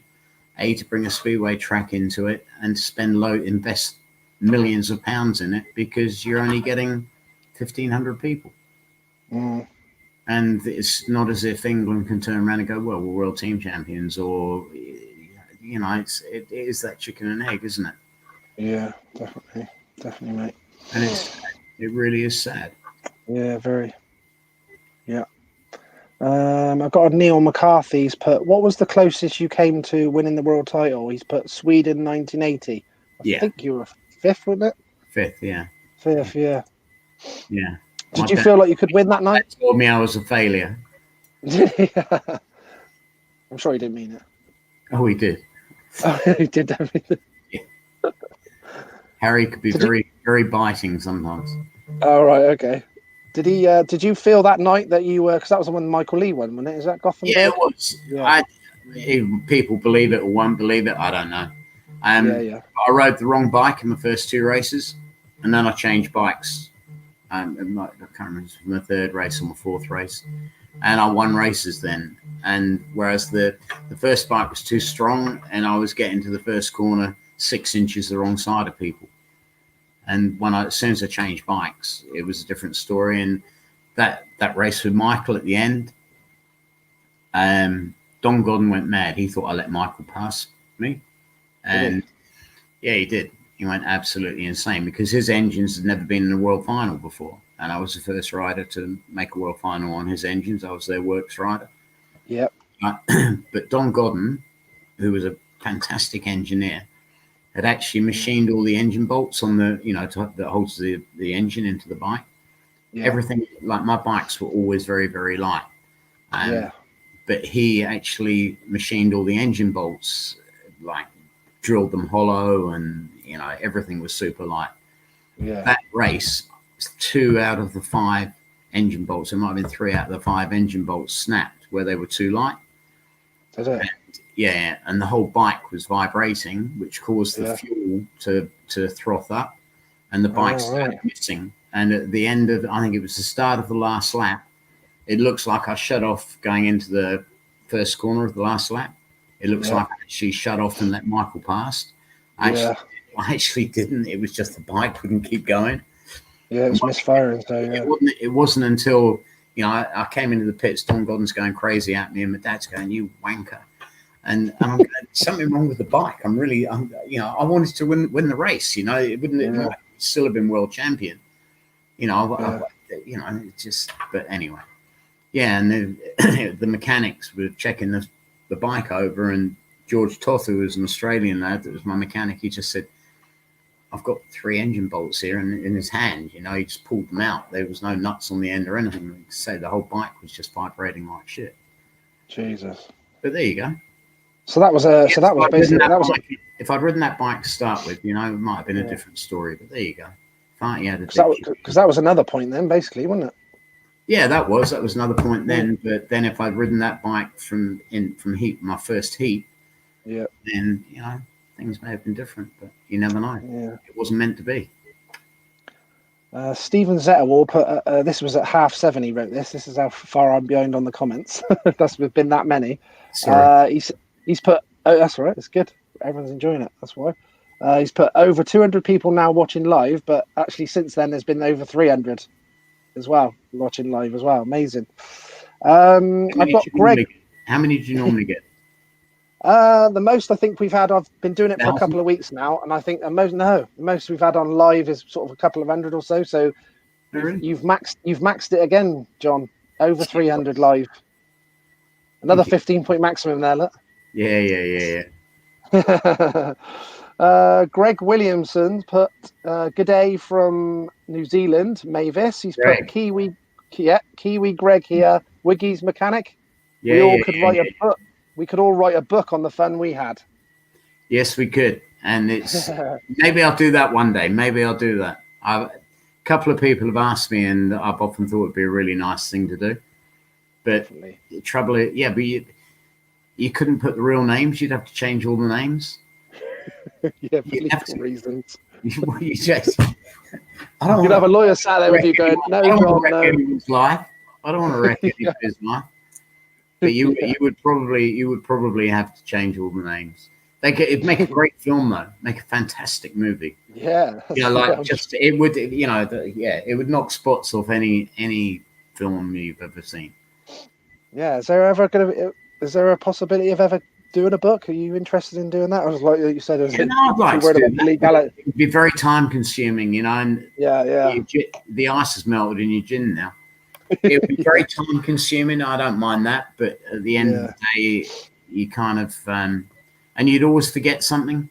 to bring a Speedway track into it and to invest millions of pounds in it because you're only getting 1,500 people. And it's not as if England can turn around and go, well, we're world team champions, or, you know, it is that chicken and egg, isn't it? Yeah, definitely, mate. And it really is sad. Yeah, very. Yeah. I've got a Neil McCarthy's put, what was the closest you came to winning the world title? He's put Sweden 1980. I think you were fifth, wasn't it? Fifth, yeah. Fifth, yeah. Yeah. Did you feel like you could win that night? They told me I was a failure. I'm sure he didn't mean it. Oh, he did. Oh, he did, definitely. Yeah. Harry could be very biting sometimes. Oh, right, okay. Did he? Did you feel that night that you were? Because that was the one Michael Lee won, wasn't it? Is that Gotham? Yeah, it was. Yeah. People believe it or won't believe it. I don't know. I rode the wrong bike in my first 2 races, and then I changed bikes. I can't remember, from the 3rd race or my 4th race, and I won races then. And whereas the first bike was too strong, and I was getting to the first corner 6 inches the wrong side of people. And as soon as I changed bikes, it was a different story. And that race with Michael at the end, Don Gordon went mad. He thought I let Michael pass me. And yeah, he did. He went absolutely insane because his engines had never been in a world final before. And I was the first rider to make a world final on his engines. I was their works rider. Yep. But Don Godden, who was a fantastic engineer, had actually machined all the engine bolts on the, that holds the engine into the bike. Yeah. Everything, like my bikes were always very, very light. But he actually machined all the engine bolts, like drilled them hollow, and everything was super light. Yeah. That race, 2 out of the 5 engine bolts, it might have been 3 out of the 5 engine bolts snapped where they were too light. And the whole bike was vibrating, which caused the fuel to froth up, and the bike started missing. And at the end of, I think it was the start of the last lap, it looks like I shut off going into the first corner of the last lap. It looks like I actually shut off and let Michael pass. I actually didn't. It was just the bike wouldn't keep going. Yeah, it was misfiring. So it wasn't until I came into the pits. Don Godden's going crazy at me, and my dad's going, "You wanker!" And I'm going, something wrong with the bike. I wanted to win the race. It might still have been world champion. But anyway. Yeah, and the mechanics were checking the bike over, and George Toth, who was an Australian lad that was my mechanic, he just said, "I've got 3 engine bolts here," in his hand. He just pulled them out. There was no nuts on the end or anything. Like say the whole bike was just vibrating like shit. Jesus. But there you go. So that was basically if I'd ridden that bike to start with, it might have been a different story. But there you go. Because that was another point then, basically, wasn't it? Yeah, that was another point then. But then if I'd ridden that bike from my first heat, then things may have been different. But you never know. Yeah. It wasn't meant to be. Stephen Zetterwall put this was at 7:30. He wrote this. This is how far I'm behind on the comments. That's been that many. Sorry. He's put. Oh, that's all right. It's good. Everyone's enjoying it. That's why. He's put over 200 people now watching live, but actually since then there's been over 300 as well watching live as well. Amazing. I've got Greg. How many do you normally get? The most I think we've had. I've been doing it for a couple of weeks now, and I think the most we've had on live is sort of a couple of hundred or so. So you've maxed it again, John. Over 300 live. Another 15-point maximum there. Look. Yeah. Greg Williamson put good day from New Zealand, Mavis. He's put Kiwi Greg here, Wiggy's mechanic. We could all write a book on the fun we had. Yes, we could. And it's maybe I'll do that one day. Maybe I'll do that. A couple of people have asked me, and I've often thought it'd be a really nice thing to do. But the trouble is, but you couldn't put the real names. You'd have to change all the names. For legal reasons. You just, You'd have a lawyer sat there with you going, "No, I don't want to wreck anyone's life. I don't want to wreck anybody's life." But you would probably have to change all the names. It'd make a great film though. Make a fantastic movie. Yeah. It would knock spots off any film you've ever seen. Yeah. Is there a possibility of ever doing a book? Are you interested in doing that? I was like you said, I'd like to do that. It'd be very time consuming, and the ice has melted in your gin now. It would be very time consuming. I don't mind that, but at the end of the day, you kind of and you'd always forget something.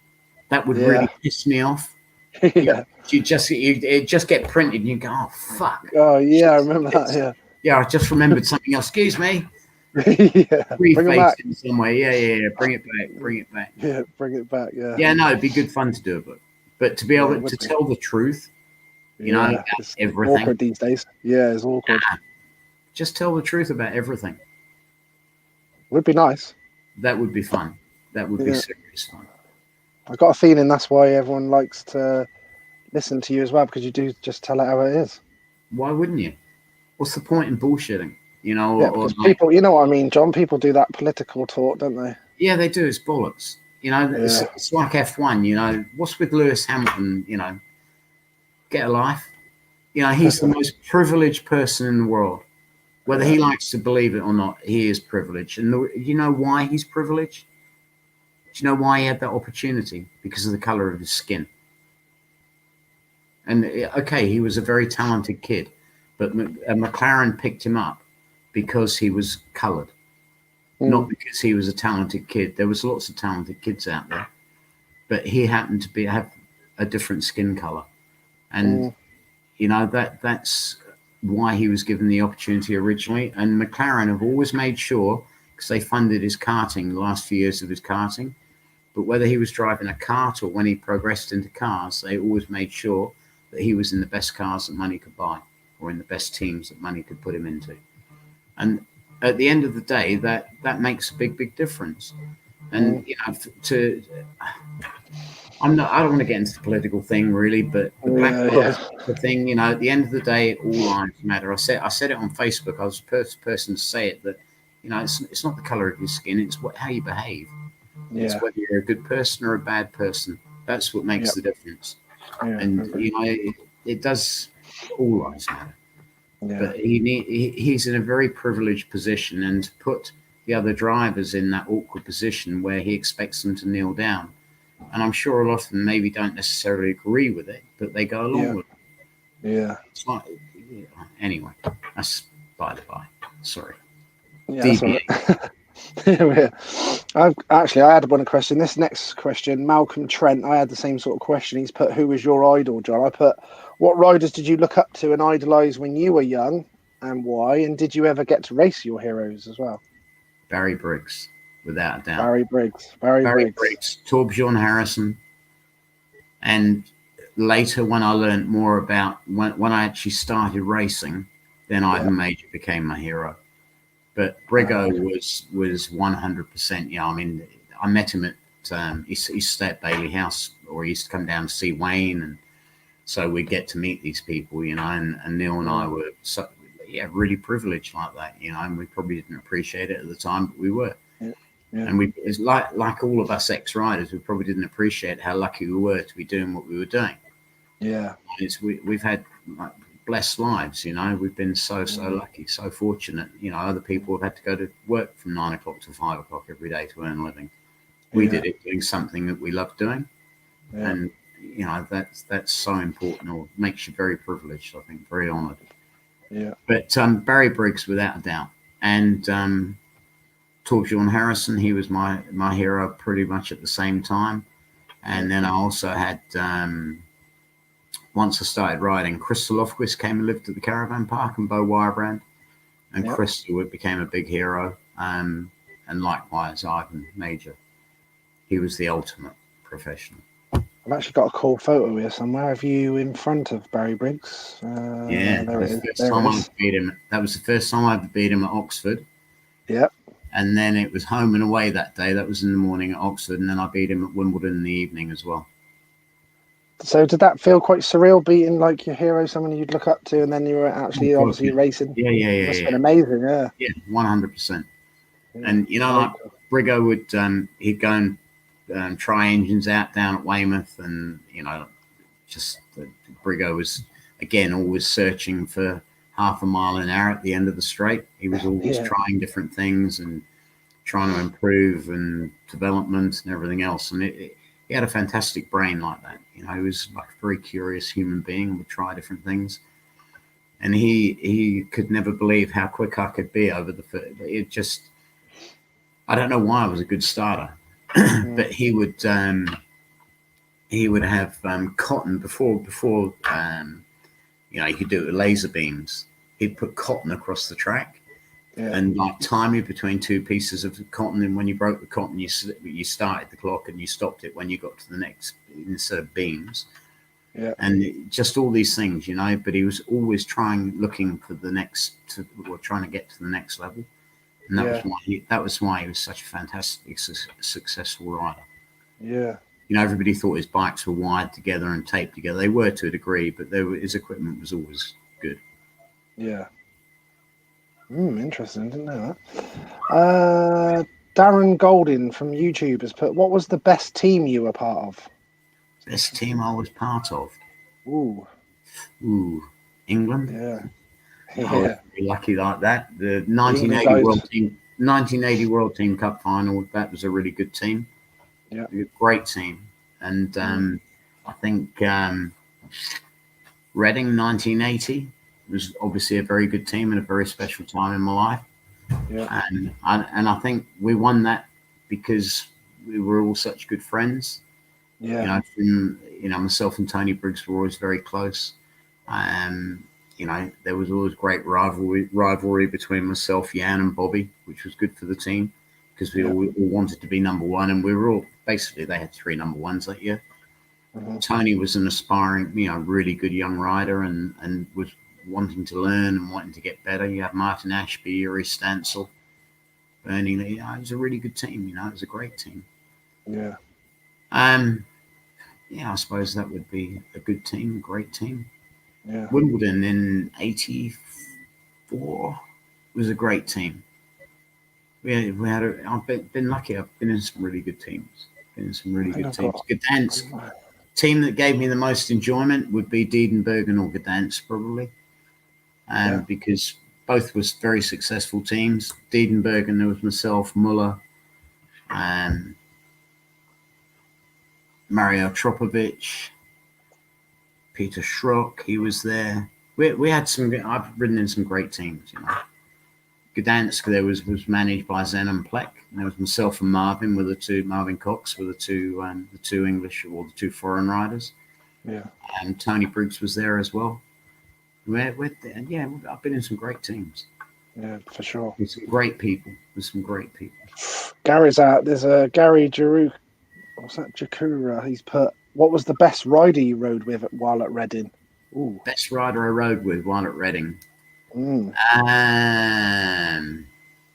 That would really piss me off. You just get printed and you go, "Oh fuck." Oh yeah, I remember that. Yeah, I just remembered something else. Excuse me. Bring it back in some way. Yeah. Bring it back. Yeah, bring it back. Yeah. Yeah, no, it'd be good fun to do a book, but to be able to tell the truth, about everything. Awkward these days. Yeah, it's awkward. Just tell the truth about everything. Would be nice. That would be fun. That would be serious fun. I got a feeling that's why everyone likes to listen to you as well, because you do just tell it how it is. Why wouldn't you? What's the point in bullshitting? You know, Yeah, or because like, people, you know what I mean, John. People do that political talk, don't they? yeah, they do. It's bollocks. You know, Yeah. it's like F1. You know, what's with Lewis Hamilton? You know, get a life. You know, he's the most privileged person in the world. Whether he likes to believe it or not, he is privileged. And you know why he's privileged? Do you know why he had that opportunity? Because of the color of his skin. And okay, he was a very talented kid, but McLaren picked him up because he was colored, not because he was a talented kid. There was lots of talented kids out there, but he happened to have a different skin color. And you know, that's why he was given the opportunity originally. And McLaren have always made sure, because they funded his karting the last few years of his karting, but whether he was driving a kart or when he progressed into cars, they always made sure that he was in the best cars that money could buy, or in the best teams that money could put him into. And at the end of the day, that makes a big difference. And you know, I don't want to get into the political thing really, but the Black Lives Matter thing, you know, at the end of the day, all lives matter. I said it on Facebook. I was the first person to say it, that, you know, it's not the color of your skin, it's how you behave. It's whether you're a good person or a bad person. That's what makes the difference. And you know, it does, all lives matter. But he's in a very privileged position, and to put the other drivers in that awkward position where he expects them to kneel down. And I'm sure a lot of them maybe don't necessarily agree with it, but they go along with it. Yeah. It's like, anyway, that's by the by. Sorry. Yeah, I had one question. This next question, Malcolm Trent, I had the same sort of question. He's put, who was your idol, John? I put, what riders did you look up to and idolise when you were young, and why? And did you ever get to race your heroes as well? Barry Briggs, without a doubt. Barry Briggs. Torbjorn Harrison. And later, when I learned more about, when I actually started racing, then Ivan Major became my hero. But Briggo was 100%. Yeah, I mean, I met him at he used to stay at Bailey House, or he used to come down to see Wayne, and so we'd get to meet these people, you know. And Neil and I were really privileged like that, you know. And we probably didn't appreciate it at the time, but we were. And it's like all of us ex-riders, we probably didn't appreciate how lucky we were to be doing what we were doing. Yeah, we've had like blessed lives, you know. We've been so lucky, so fortunate. You know, other people have had to go to work from 9 o'clock to 5 o'clock every day to earn a living. We did it doing something that we loved doing, and you know, that's so important, or makes you very privileged. I think very honoured. Yeah. But Barry Briggs, without a doubt, and Torbjorn Harrison, he was my hero pretty much at the same time. And then I also had, once I started riding, Crystal Lofquist came and lived at the caravan park in Bow Wirebrand, and Crystal became a big hero. And likewise, Ivan Major. He was the ultimate professional. I've actually got a cool photo here somewhere of you in front of Barry Briggs. That was the first time I ever beat him at Oxford. Yep. And then it was home and away that day. That was in the morning at Oxford, and then I beat him at Wimbledon in the evening as well. So did that feel quite surreal, beating like your hero, someone you'd look up to, and then you were actually obviously racing? Yeah. Must have been amazing, yeah. Yeah, 100%. And you know, like Briggo would, he'd go and try engines out down at Weymouth, and you know, just Briggo was again always searching for half a mile an hour at the end of the straight. He was always trying different things and trying to improve and development and everything else. And he had a fantastic brain like that. You know, he was like a very curious human being, would try different things. And he could never believe how quick I could be over the foot. It just, I don't know why I was a good starter, but he would have cotton before you know, you could do it with laser beams. He'd put cotton across the track and like time you between two pieces of cotton. And when you broke the cotton, you started the clock and you stopped it when you got to the next, instead of beams. Yeah. And just all these things, you know, but he was always looking for the next, or trying to get to the next level. And that was why he was such a fantastic, successful rider. Yeah. everybody thought his bikes were wired together and taped together. They were to a degree, but his equipment was always good. Yeah. Interesting. Didn't know that. Darren Golding from YouTube has put, what was the best team you were part of? Best team I was part of? Ooh, England. yeah. I was pretty lucky like that. The 1980 World Team Cup final, that was a really good team. Yeah. A great team. And I think Reading 1980 was obviously a very good team and a very special time in my life. Yeah. And I think we won that because we were all such good friends. Yeah. Myself and Tony Briggs were always very close. There was always great rivalry between myself, Jan, and Bobby, which was good for the team because we all wanted to be number one, and we were all basically, they had 3 number ones that year. Mm-hmm. Tony was an aspiring, really good young rider and was wanting to learn and wanting to get better. You had Martin Ashby, Ayres Stansel, Bernie Lee. It was a really good team. It was a great team. Yeah. I suppose that would be a good team, a great team. Yeah. Wimbledon in '84 was a great team. I've been lucky. I've been in some really good teams. Gdansk. Team that gave me the most enjoyment would be Diedenbergen or Gdansk, probably. Because both was very successful teams. Diedenbergen, there was myself, Muller, and Mario Tropovic, Peter Schrock, he was there. We had I've ridden in some great teams, Gdansk there was managed by Zen and Plek. There was myself and Marvin Marvin Cox were the two English or the 2 foreign riders. Yeah. And Tony Briggs was there as well. I've been in some great teams. Yeah, for sure. With some great people. Gary's out. There's a Gary Giroux. What's that? Jakura. He's put, what was the best rider you rode with while at Reading? Ooh. Best rider I rode with while at Reading.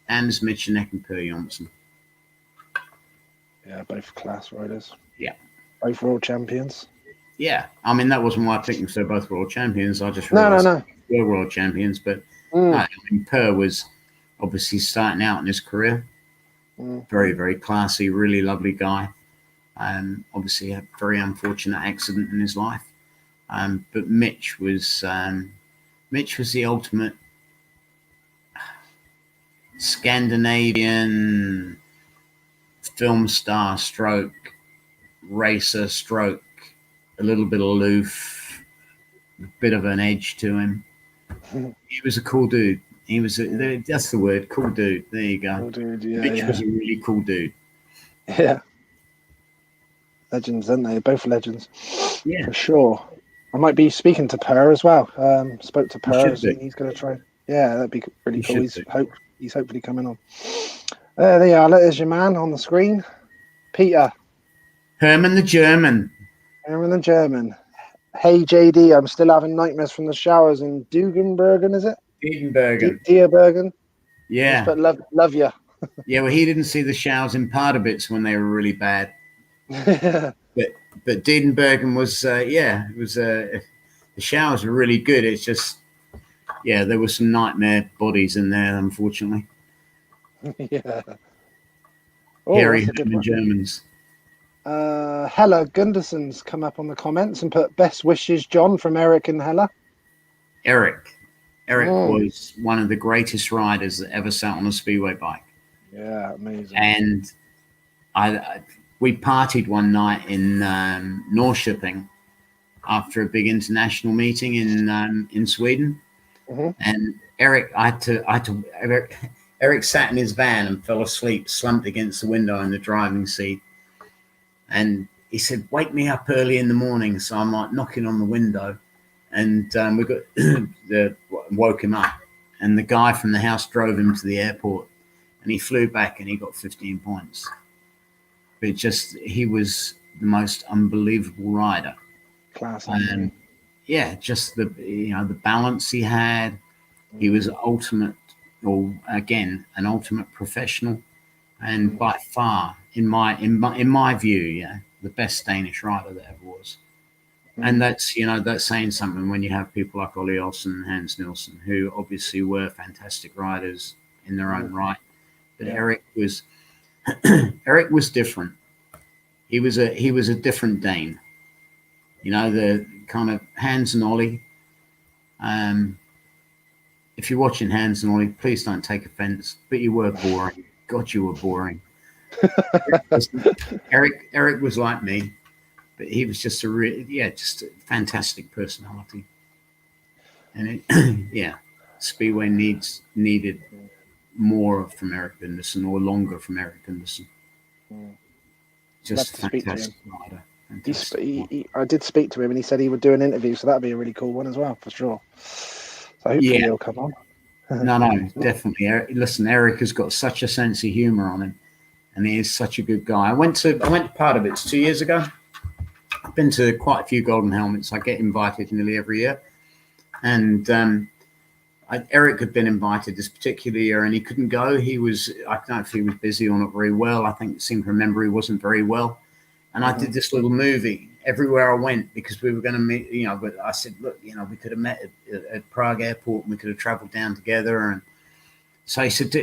Anders Michenek and Per Jonsson. Yeah, both class riders. Yeah. Both world champions. Yeah. I mean, that wasn't why I picked them, so both world champions. I just realized they were world champions, but Per was obviously starting out in his career. Very, very classy, really lovely guy. Obviously had a very unfortunate accident in his life. But Mitch was the ultimate Scandinavian film star stroke, racer stroke, a little bit aloof, a bit of an edge to him. He was a cool dude. That's the word, cool dude. There you go. Cool dude, yeah. Mitch was a really cool dude. Yeah. Legends, aren't they? Both legends. Yeah. For sure. I might be speaking to Per as well. Spoke to Per. He's going to try. Yeah, that'd be really cool. He's hopefully coming on. There you are. There's your man on the screen. Peter. Herman the German. Hey, JD, I'm still having nightmares from the showers in Dugenbergen, is it? Diebergen. Yeah. But love you. Yeah, well, he didn't see the showers in Pardubice when they were really bad. But Diedenbergen was, the showers were really good. It's just, there were some nightmare bodies in there, unfortunately. Yeah. Gary Herman Germans. Hella Gunderson's come up on the comments and put best wishes, John, from Eric and Hella. Eric was one of the greatest riders that ever sat on a speedway bike. Yeah, amazing. And we partied one night in Norrköping after a big international meeting in Sweden. And Eric sat in his van and fell asleep, slumped against the window in the driving seat. And he said, "Wake me up early in the morning." So I'm like knocking on the window, and woke him up. And the guy from the house drove him to the airport, and he flew back and he got 15 points. But he was the most unbelievable rider. Class. And just the balance he had. He was an ultimate professional, and by far, in my view, the best Danish rider that ever was. And that's, that's saying something when you have people like Ollie Olsen and Hans Nielsen, who obviously were fantastic riders in their own right. But Eric was different. He was a different Dane. The kind of Hans and Ollie. If you're watching Hans and Ollie, please don't take offense, but you were boring. God, you were boring. Eric was like me. But he was just just a fantastic personality, and Speedway needed more from Eric Gundersen, or longer from Eric Gundersen. Just a fantastic rider. I did speak to him, and he said he would do an interview, so that'd be a really cool one as well, for sure. So hopefully he'll come on. No, definitely. Eric has got such a sense of humor on him, and he is such a good guy. I went to part of it 2 years ago. I've been to quite a few golden helmets. I get invited nearly every year. And Eric had been invited this particular year, and he couldn't go. I don't know if he was busy or not very well. I seem to remember he wasn't very well. And I did this little movie everywhere I went, because we were going to meet, but I said, look, we could have met at Prague airport, and we could have traveled down together. And so he said,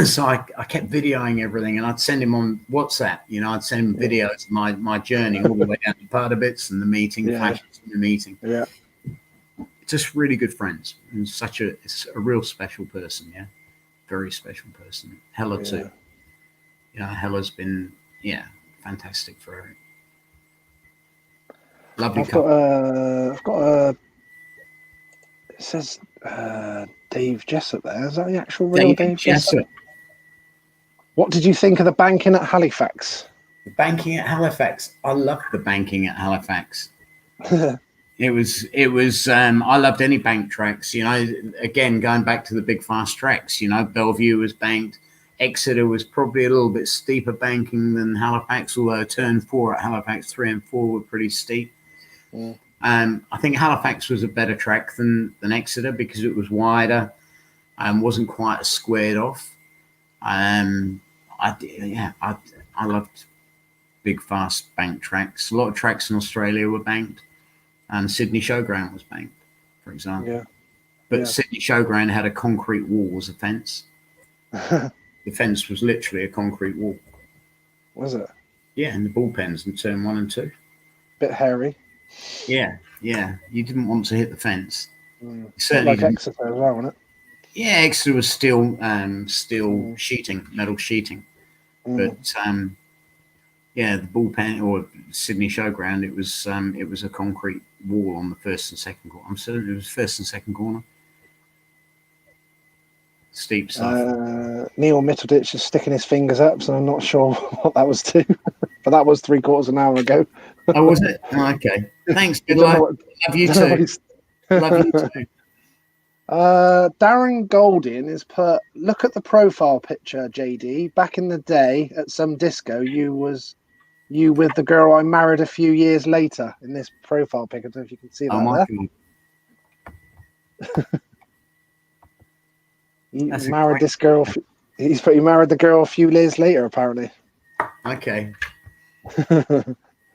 so I kept videoing everything, and I'd send him on WhatsApp. I'd send him videos of my journey all the way down to Pardubice and the meeting, flashes in the meeting. Yeah, just really good friends, and it's a real special person. Yeah, very special person. Hella too. Hella's been fantastic for Eric. Lovely. I've got a. It says Dave Jessup there. Is that the actual real Dave Jessup? What did you think of the banking at Halifax? The banking at Halifax. I loved the banking at Halifax. It was. I loved any bank tracks. Again, going back to the big fast tracks. Bellevue was banked. Exeter was probably a little bit steeper banking than Halifax, although turn 4 at Halifax, 3 and 4 were pretty steep. I think Halifax was a better track than Exeter, because it was wider and wasn't quite as squared off. I loved big fast bank tracks. A lot of tracks in Australia were banked. Sydney Showground was banked, for example. But Sydney Showground had a concrete wall as a fence. The fence was literally a concrete wall. Was it? Yeah, and the bullpens in turn 1 and 2. Bit hairy. Yeah. You didn't want to hit the fence. Certainly like Exeter as well, wasn't it? Yeah, Exeter was steel sheeting, metal sheeting. But the bullpen or Sydney Showground, it was a concrete wall on the first and second corner. I'm certain it was first and second corner. Steep stuff. Neil Mittleditch is sticking his fingers up, so I'm not sure what that was to. But that was 3/4 of an hour ago. Oh, was it? Oh, okay. Thanks. Good luck. Love you too. Love you too. Darren Golding has put, look at the profile picture, JD. Back in the day at some disco, you with the girl I married a few years later in this profile pic. I don't know if you can see that there. He married this girl. He married the girl a few years later, apparently. Okay.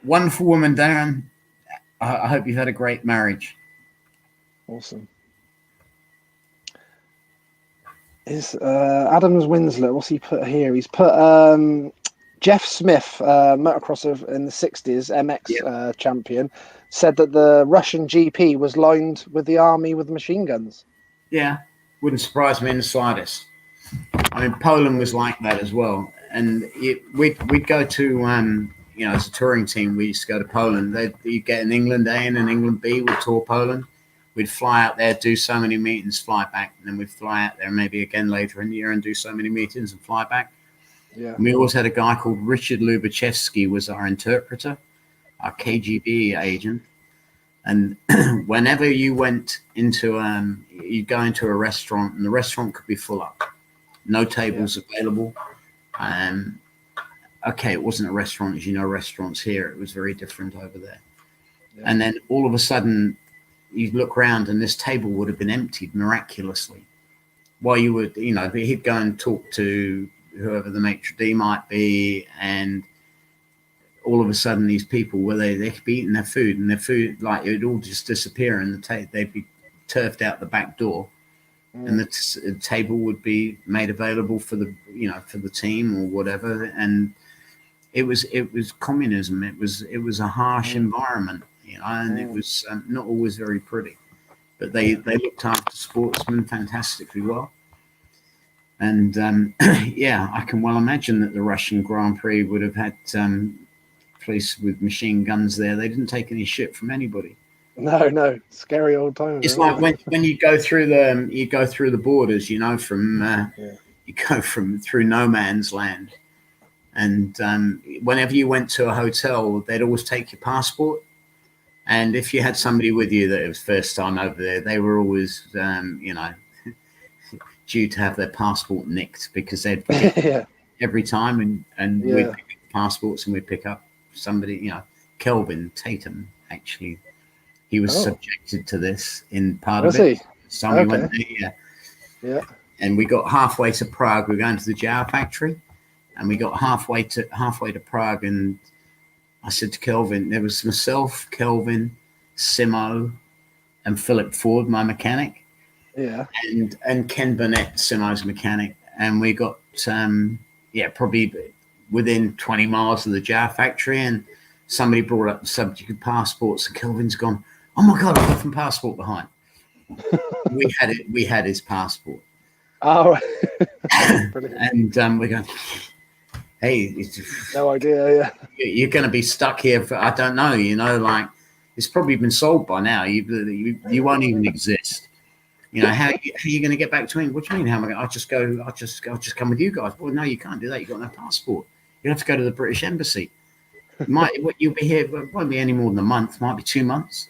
Wonderful woman, Darren. I hope you've had a great marriage. Awesome. Is Adams Winslet? What's he put here? He's put Jeff Smith, motocrosser in the 60s, MX champion, said that the Russian GP was lined with the army with machine guns. Yeah, wouldn't surprise me in the slightest. I mean, Poland was like that as well. And we'd go to, as a touring team, we used to go to Poland. You'd get an England A and an England B. We'd tour Poland. We'd fly out there, do so many meetings, fly back. And then we'd fly out there maybe again later in the year and do so many meetings and fly back. Yeah. And we always had a guy called Richard Lubachevsky was our interpreter, our KGB agent. And whenever you went into, you'd go into a restaurant and the restaurant could be full up. No tables available. Okay, it wasn't a restaurant, as you know, restaurants here. It was very different over there. Yeah. And then all of a sudden, you'd look around and this table would have been emptied miraculously. While you would, he'd go and talk to whoever the maitre d' might be, and all of a sudden these people, where they could be eating their food, and their food, like, it would all just disappear, and they'd be turfed out the back door, and the table would be made available for the, you know, for the team or whatever. And it was communism. It was a harsh environment, you know, and it was not always very pretty. But they looked after sportsmen fantastically well. And yeah, I can well imagine that the Russian Grand Prix would have had police with machine guns there. They didn't take any shit from anybody. No, scary old times. It's like when you go through the borders, you know, from you go through no man's land, and whenever you went to a hotel, they'd always take your passport. And if you had somebody with you that it was first time over there, they were always, you know, due to have their passport nicked, because they'd every time, and we'd pick up passports, and we'd pick up somebody, you know, Kelvin Tatum, actually, he was subjected to this in part of it. So we went there, yeah. And we got halfway to Prague. We were going to the Jar factory, and we got halfway to Prague, and I said to Kelvin, there was myself, Kelvin, Simo, and Philip Ford, my mechanic. Yeah. And Ken Burnett, Simo's mechanic. And we got, probably within 20 miles of the Jar factory, and somebody brought up the subject of passports, and Kelvin's gone, oh my God, I left my passport behind. We had his passport. Oh, and we're going, hey, no idea. Yeah, you're going to be stuck here for, I don't know, you know, like, it's probably been sold by now. You won't even exist. You know, how are you going to get back to England? What do you mean? How am I going? I'll just come with you guys. Well, no, you can't do that. You've got no passport. You have to go to the British Embassy. You'll be here. It won't be any more than a month. Might be 2 months.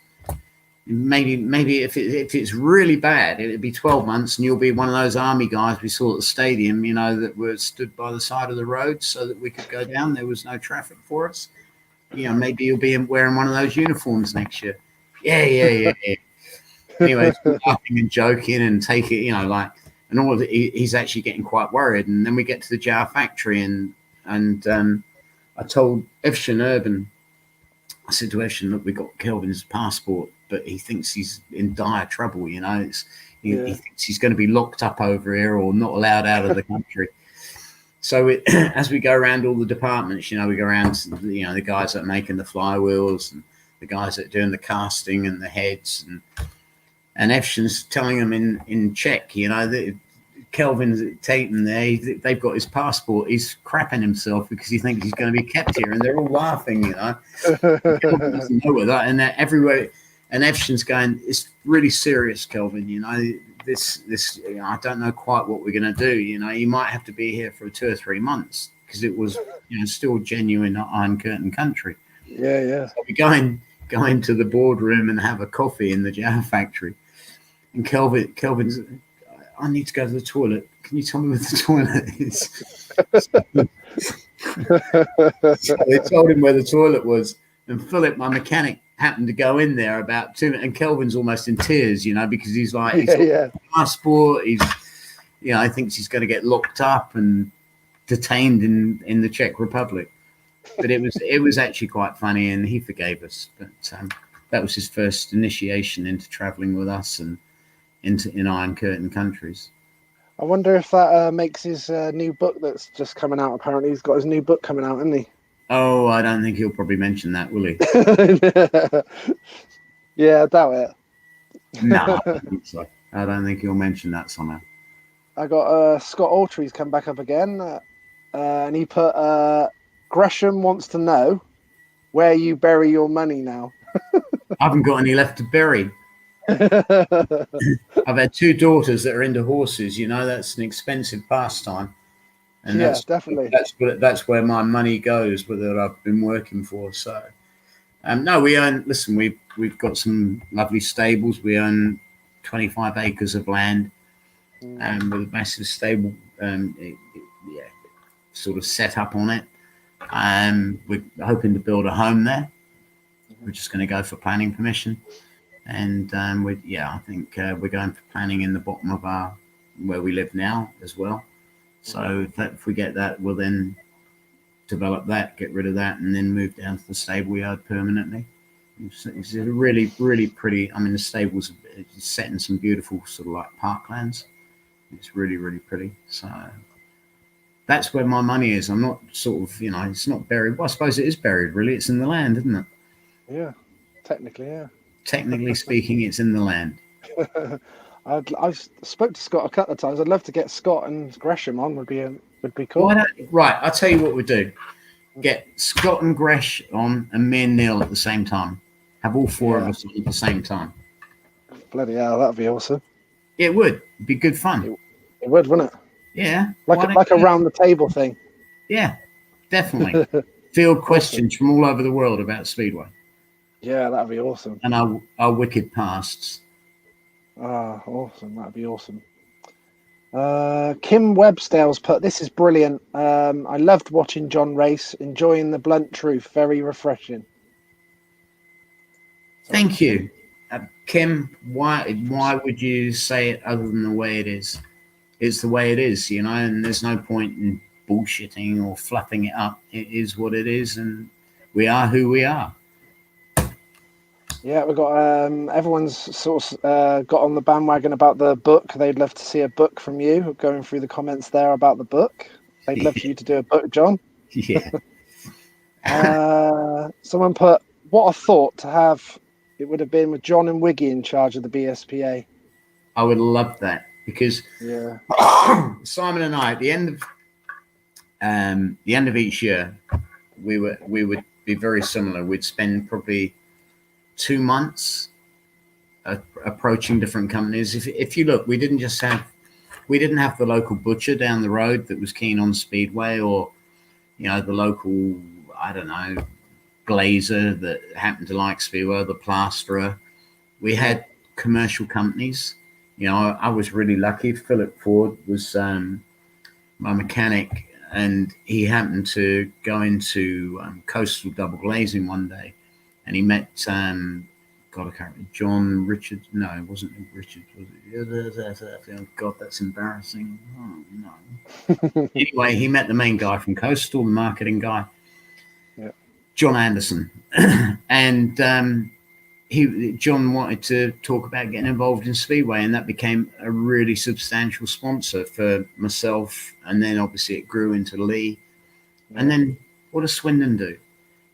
Maybe if it's really bad, it'd be 12 months, and you'll be one of those army guys we saw at the stadium, you know, that were stood by the side of the road so that we could go down. There was no traffic for us. You know, maybe you'll be wearing one of those uniforms next year. Yeah. Anyway, laughing and joking and take it, you know, like, and all of it. He's actually getting quite worried. And then we get to the Jar factory, and I told Evshan Urban, I said to Evshan, look, we got Kelvin's passport, but he thinks he's in dire trouble. You know, he thinks he's going to be locked up over here or not allowed out of the country. So as we go around all the departments, you know, we go around, you know, the guys that are making the flywheels, and the guys that are doing the casting and the heads, and Evshan's telling them in Czech, you know, that Kelvin's Tatum there, they've got his passport. He's crapping himself because he thinks he's going to be kept here, and they're all laughing, you know. Kelvin doesn't know with that, and they're everywhere. And Evshan's going, it's really serious, Kelvin. You know, this. You know, I don't know quite what we're going to do. You know, you might have to be here for 2 or 3 months, because it was, you know, still genuine Iron Curtain country. Yeah. So we go into the boardroom and have a coffee in the Jar factory. And Kelvin's, I need to go to the toilet. Can you tell me where the toilet is? So they told him where the toilet was. And Philip, my mechanic, happened to go in there about 2 minutes. And Kelvin's almost in tears, you know, because he's like, he's got a passport. He's, you know, I think he's going to get locked up and detained in the Czech Republic. But it was actually quite funny, and he forgave us. But that was his first initiation into traveling with us and in Iron Curtain countries. I wonder if that makes his new book that's just coming out. Apparently, he's got his new book coming out, hasn't he? Oh, I don't think he'll probably mention that, will he? Yeah, I doubt it. No, I don't think so. I don't think he'll mention that somehow. I got Scott Autry's come back up again, and he put Gresham wants to know where you bury your money now. I haven't got any left to bury. I've had 2 daughters that are into horses. You know, that's an expensive pastime, and definitely that's where my money goes, that I've been working for. So, no, we own. Listen, we've got some lovely stables. We own 25 acres of land, and with a massive stable, sort of set up on it. We're hoping to build a home there. We're just going to go for planning permission. And I think we're going for planning in the bottom of where we live now as well. So if we get that, we'll then develop that, get rid of that, and then move down to the stable yard permanently. It's really, really pretty. I mean, the stable's set in some beautiful sort of like parklands. It's really, really pretty. So that's where my money is. I'm not sort of, it's not buried. Well, I suppose it is buried, really. It's in the land, isn't it? Yeah, technically, yeah. Technically speaking, it's in the land. I spoke to Scott a couple of times. I'd love to get Scott and Gresham on. Would be cool. Right, I'll tell you what we do. Get Scott and Gresh on, and me and Neil at the same time. Have all four of us on at the same time. Bloody hell, that'd be awesome. It would. It'd be good fun. It would, wouldn't it? Yeah. Like a round the table thing. Yeah, definitely. Field questions from all over the world about Speedway. Yeah, that'd be awesome. And our wicked pasts. Ah, awesome. That'd be awesome. Kim Webstale's put, this is brilliant. I loved watching John race, enjoying the blunt truth. Very refreshing. Thank you. Kim, why would you say it other than the way it is? It's the way it is, and there's no point in bullshitting or fluffing it up. It is what it is, and we are who we are. Yeah, we've got everyone's sort of got on the bandwagon about the book. They'd love to see a book from you. Going through the comments there about the book. They'd love for you to do a book, John. Yeah. Someone put, what a thought to have. It would have been with John and Wiggy in charge of the BSPA. I would love that because Simon and I, at the end of each year, we would be very similar. We'd spend probably 2 months approaching different companies. If you look, we didn't have the local butcher down the road that was keen on Speedway, or the local, I don't know, glazer that happened to like Speedway, the plasterer. We had commercial companies. I was really lucky. Philip Ford was my mechanic, and he happened to go into coastal double glazing one day, and he met God, I can't remember, John Richard. No, it wasn't Richard. Was it? Oh God, that's embarrassing. Oh no. Anyway, he met the main guy from Coastal, the marketing guy. John Anderson, and John wanted to talk about getting involved in Speedway, and that became a really substantial sponsor for myself. And then obviously it grew into Lee, and then what does Swindon do?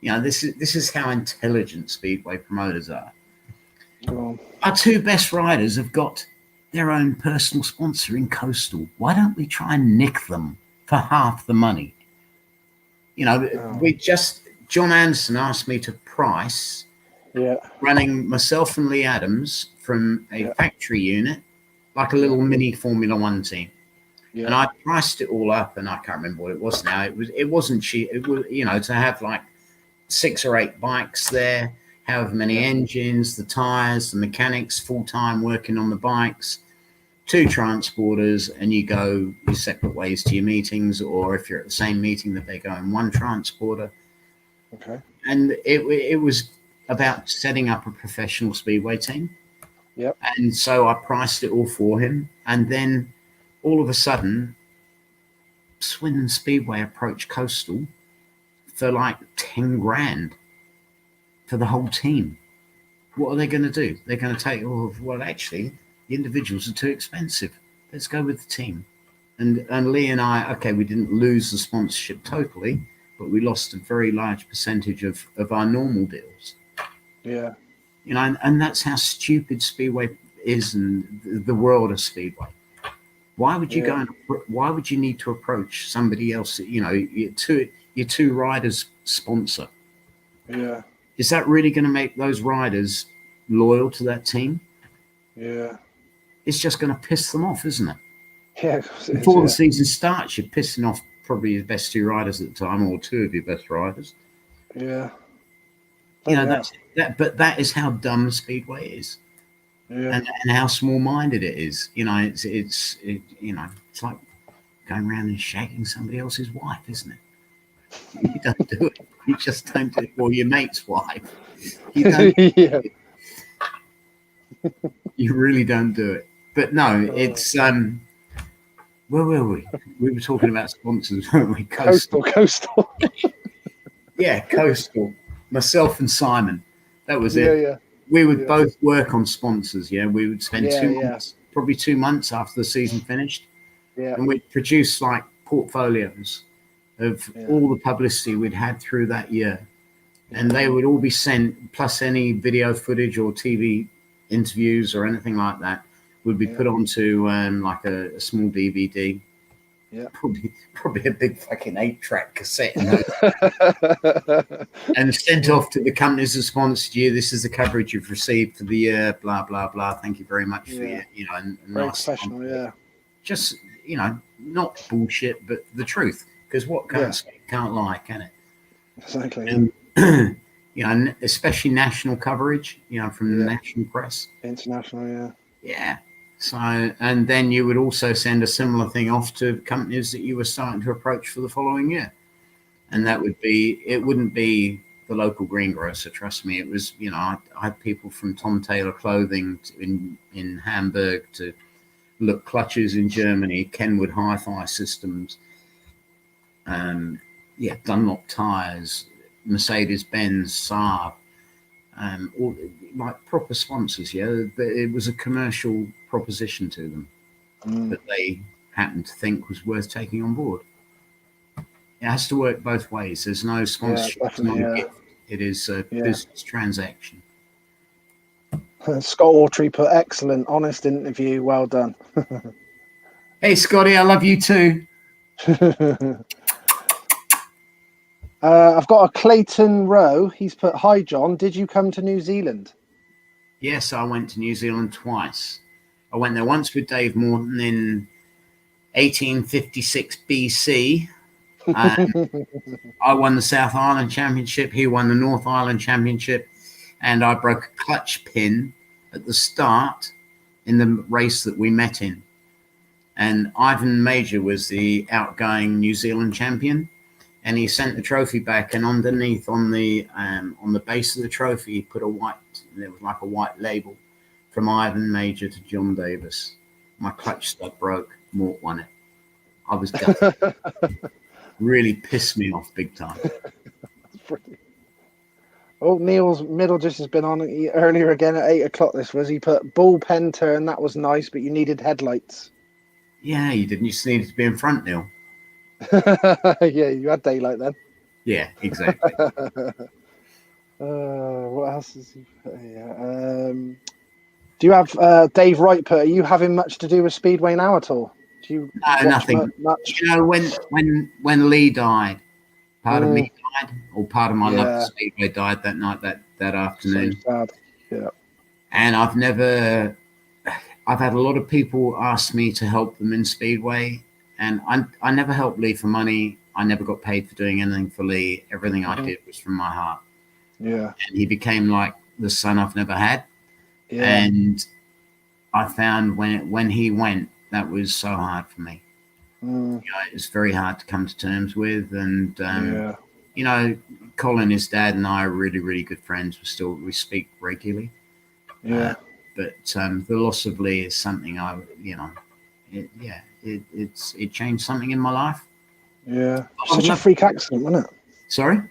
This is how intelligent Speedway promoters are. Our two best riders have got their own personal sponsor in Coastal. Why don't we try and nick them for half the money? John Anderson asked me to price running myself and Lee Adams from a factory unit, like a little mini Formula One team. Yeah. And I priced it all up, and I can't remember what it was now. It wasn't cheap. It was, to have like 6 or 8 bikes there, however many engines, the tires, the mechanics, full-time working on the bikes, 2 transporters, and you go your separate ways to your meetings, or if you're at the same meeting that they go in 1 transporter. Okay. And it was about setting up a professional Speedway team. Yep. And so I priced it all for him. And then all of a sudden, Swindon Speedway approached Coastal for like 10 grand for the whole team. What are they going to do? They're going to take, well, actually, the individuals are too expensive. Let's go with the team. And Lee and I, okay, we didn't lose the sponsorship totally, but we lost a very large percentage of our normal deals. Yeah. And that's how stupid Speedway is, and the world of Speedway. Why would you why would you need to approach somebody else, your two riders sponsor? Yeah. Is that really going to make those riders loyal to that team? Yeah. It's just going to piss them off, isn't it? Yeah. Before the season starts, you're pissing off probably your best 2 riders at the time, or 2 of your best riders. Yeah. But that is how dumb Speedway is, and how small-minded it is. It's like going around and shaking somebody else's wife, isn't it? You don't do it. You just don't do it. Or your mate's wife. You don't. Do it. You really don't do it. But no, it's Where were we? We were talking about sponsors, weren't we? Coastal. Yeah, Coastal. Myself and Simon. That was it. Yeah. We would both work on sponsors. Yeah, we would spend 2 Yeah. months, probably 2 months after the season finished, Yeah. and we'd produce like portfolios of all the publicity we'd had through that year, and they would all be sent, plus any video footage or TV interviews or anything like that would be put onto like a small DVD. Yeah. Probably a big fucking 8-track cassette. And sent off to the companies that sponsored you. This is the coverage you've received for the year, blah, blah, blah. Thank you very much for your, and very nice professional, yeah. Just, not bullshit, but the truth. Because what can't say, can't lie, can it? Exactly. And, especially national coverage, from the national press. International, yeah. Yeah. So, and then you would also send a similar thing off to companies that you were starting to approach for the following year. And that would be, it wouldn't be the local greengrocer, trust me. It was, I had people from Tom Taylor Clothing in Hamburg to Look Clutches in Germany, Kenwood Hi-Fi Systems, Dunlop Tires, Mercedes-Benz, Saab, all like proper sponsors. Yeah, it was a commercial proposition to them that they happened to think was worth taking on board. It has to work both ways. There's no sponsorship. It's not a gift. It is a business transaction. Scott Autry put excellent, honest interview. Well done. Hey, Scotty, I love you too. I've got a Clayton Rowe. He's put, hi, John. Did you come to New Zealand? Yes, I went to New Zealand twice. I went there once with Dave Morton in 1856 BC. I won the South Island Championship. He won the North Island Championship. And I broke a clutch pin at the start in the race that we met in. And Ivan Major was the outgoing New Zealand champion. And he sent the trophy back, and underneath on the base of the trophy, he put there was like a white label from Ivan Major to John Davis. My clutch stud broke. Mort won it. I was gutted. Really pissed me off big time. Oh, Neil's middle just has been on earlier again at 8 o'clock. This was, he put bullpen turn. That was nice, but you needed headlights. Yeah, you didn't. You just needed to be in front, Neil. Yeah, you had daylight then. Yeah, exactly. What else is he put here? Do you have Dave Wright put, are you having much to do with Speedway now at all? Do you nothing. Much? When Lee died, part of me died, or part of my love for Speedway died that night, that afternoon. So sad. Yeah. And I've had a lot of people ask me to help them in Speedway. And I never helped Lee for money. I never got paid for doing anything for Lee. Everything I did was from my heart. Yeah. And he became like the son I've never had. Yeah. And I found when he went, that was so hard for me. It was very hard to come to terms with. And, Colin, his dad, and I are really, really good friends. We speak regularly. Yeah. But the loss of Lee is something it changed something in my life. Yeah. Such a freak accident, wasn't it? Sorry?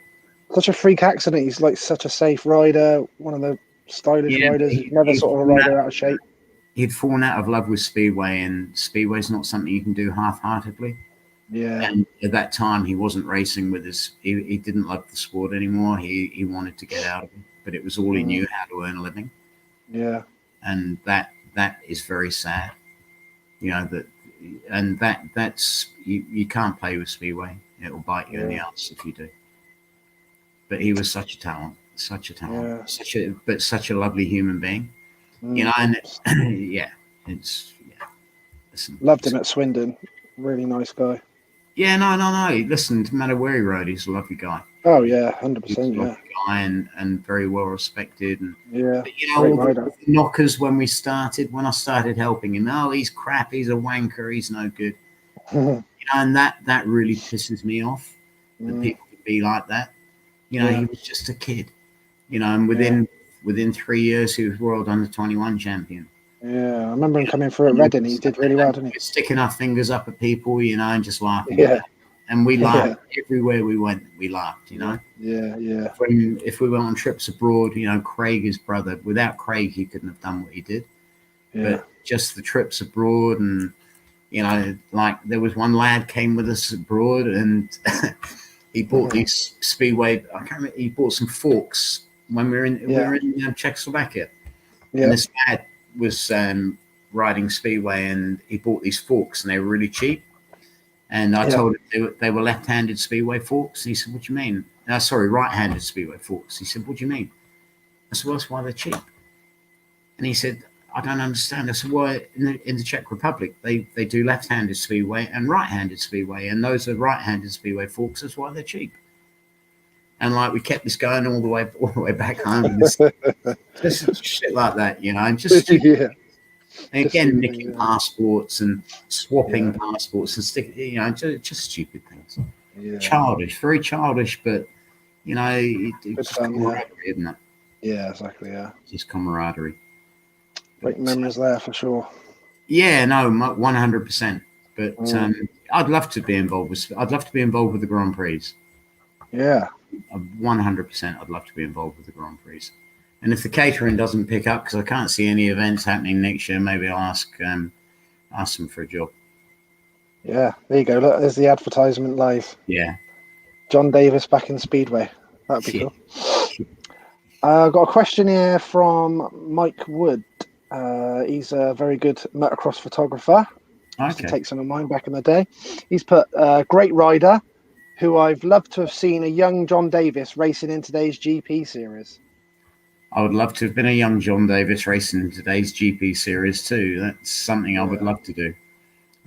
Such a freak accident. He's like such a safe rider, one of the stylish riders. He's never sort of a rider out of shape. He'd fallen out of love with Speedway, and Speedway's not something you can do half-heartedly. Yeah. And at that time, he wasn't racing with us. He didn't love the sport anymore. He wanted to get out of it, but it was all he knew, how to earn a living. Yeah. And that is very sad. That's you can't play with Speedway. It will bite you in the ass if you do. But he was such a talent, such a lovely human being. And listen, loved him at Swindon. Really nice guy. Yeah, no. Listen, no matter where he rode, he's a lovely guy. Oh yeah, 100%. Yeah, guy and very well respected. And yeah, but, all the knockers when I started helping him. Oh, he's crap. He's a wanker. He's no good. And that really pisses me off. That people could be like that. He was just a kid. And within 3 years, he was world under-21 champion. Yeah, I remember him coming through at Reading. He did really well, didn't he? Sticking our fingers up at people, you know, and just laughing. Yeah. And we laughed everywhere we went. We laughed, you know. Yeah. If we went on trips abroad, you know, Craig, his brother. Without Craig, he couldn't have done what he did. Yeah. But just the trips abroad, and you know, like there was one lad came with us abroad, and he bought these Speedway. I can't remember. He bought some forks when we were in Czechoslovakia. Yeah. And this lad was riding Speedway, and he bought these forks, and they were really cheap. And I told him they were left-handed Speedway forks. And he said, "What do you mean?" Sorry, right-handed Speedway forks. He said, "What do you mean?" I said, "Well, that's why they're cheap." And he said, "I don't understand." I said, "Well, in the Czech Republic, they do left-handed Speedway and right-handed Speedway, and those are right-handed Speedway forks. That's why they're cheap." And like we kept this going all the way back home. Just shit like that, you know, and just and again, nicking passports and swapping passports and sticking, you know, just stupid things. Yeah. Childish, very childish, but you know, it's camaraderie, isn't it? Yeah, exactly. Yeah, just camaraderie. Great memories there for sure. Yeah, no, 100%. But I'd love to be involved with. I'd love to be involved with the Grand Prix. Yeah, 100%. I'd love to be involved with the Grand Prix. And if the catering doesn't pick up, because I can't see any events happening next year, maybe I'll ask them for a job. Yeah, there you go. Look, there's the advertisement live. Yeah. John Davis back in Speedway. That'd be cool. I've got a question here from Mike Wood. He's a very good motocross photographer. Used to take some of mine back in the day. He's put great rider who I've loved to have seen a young John Davis racing in today's GP series. I would love to have been a young John Davis racing in today's GP series too. That's something I would love to do.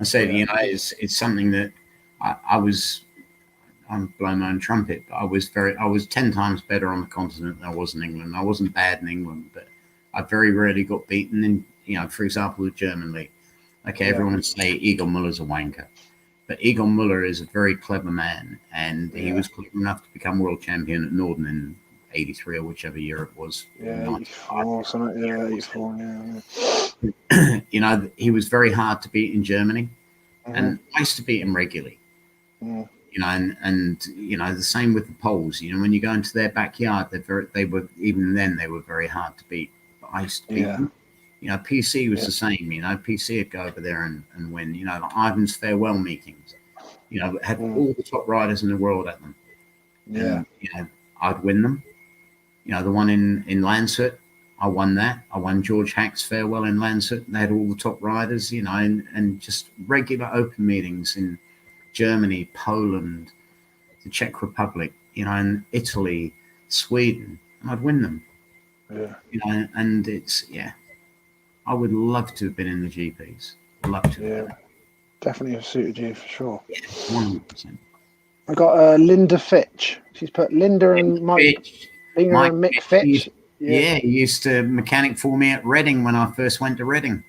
I said, you know, it's something that I'm blowing my own trumpet, but I was 10 times better on the continent than I was in England. I wasn't bad in England, but I very rarely got beaten in, you know, for example, the German league. Okay, everyone would say Egon Muller's a wanker, but Egon Muller is a very clever man, and he was clever enough to become world champion at Norden in 83 or whichever year it was. Yeah, 84, something. Yeah, 84. Yeah. You know, he was very hard to beat in Germany, and I used to beat him regularly. You know, and you know, the same with the Poles. You know, when you go into their backyard, they were very hard to beat. But I used to beat them. You know, PC was the same. You know, PC would go over there and win. You know, like Ivan's farewell meetings. You know, had all the top riders in the world at them. Yeah. And, you know, I'd win them. You know, the one in Lancet, I won that. I won George Hack's farewell in Lancet. They had all the top riders, you know, and just regular open meetings in Germany, Poland, the Czech Republic, you know, and Italy, Sweden, and I'd win them. Yeah. You know, and it's, I would love to have been in the GPs. Love to. Yeah. Definitely have suited you for sure. Yeah, 100%. I got Linda Fitch. She's put Linda and Mike. Mike and Mick Fitch. Yeah, he used to mechanic for me at Reading when I first went to Reading.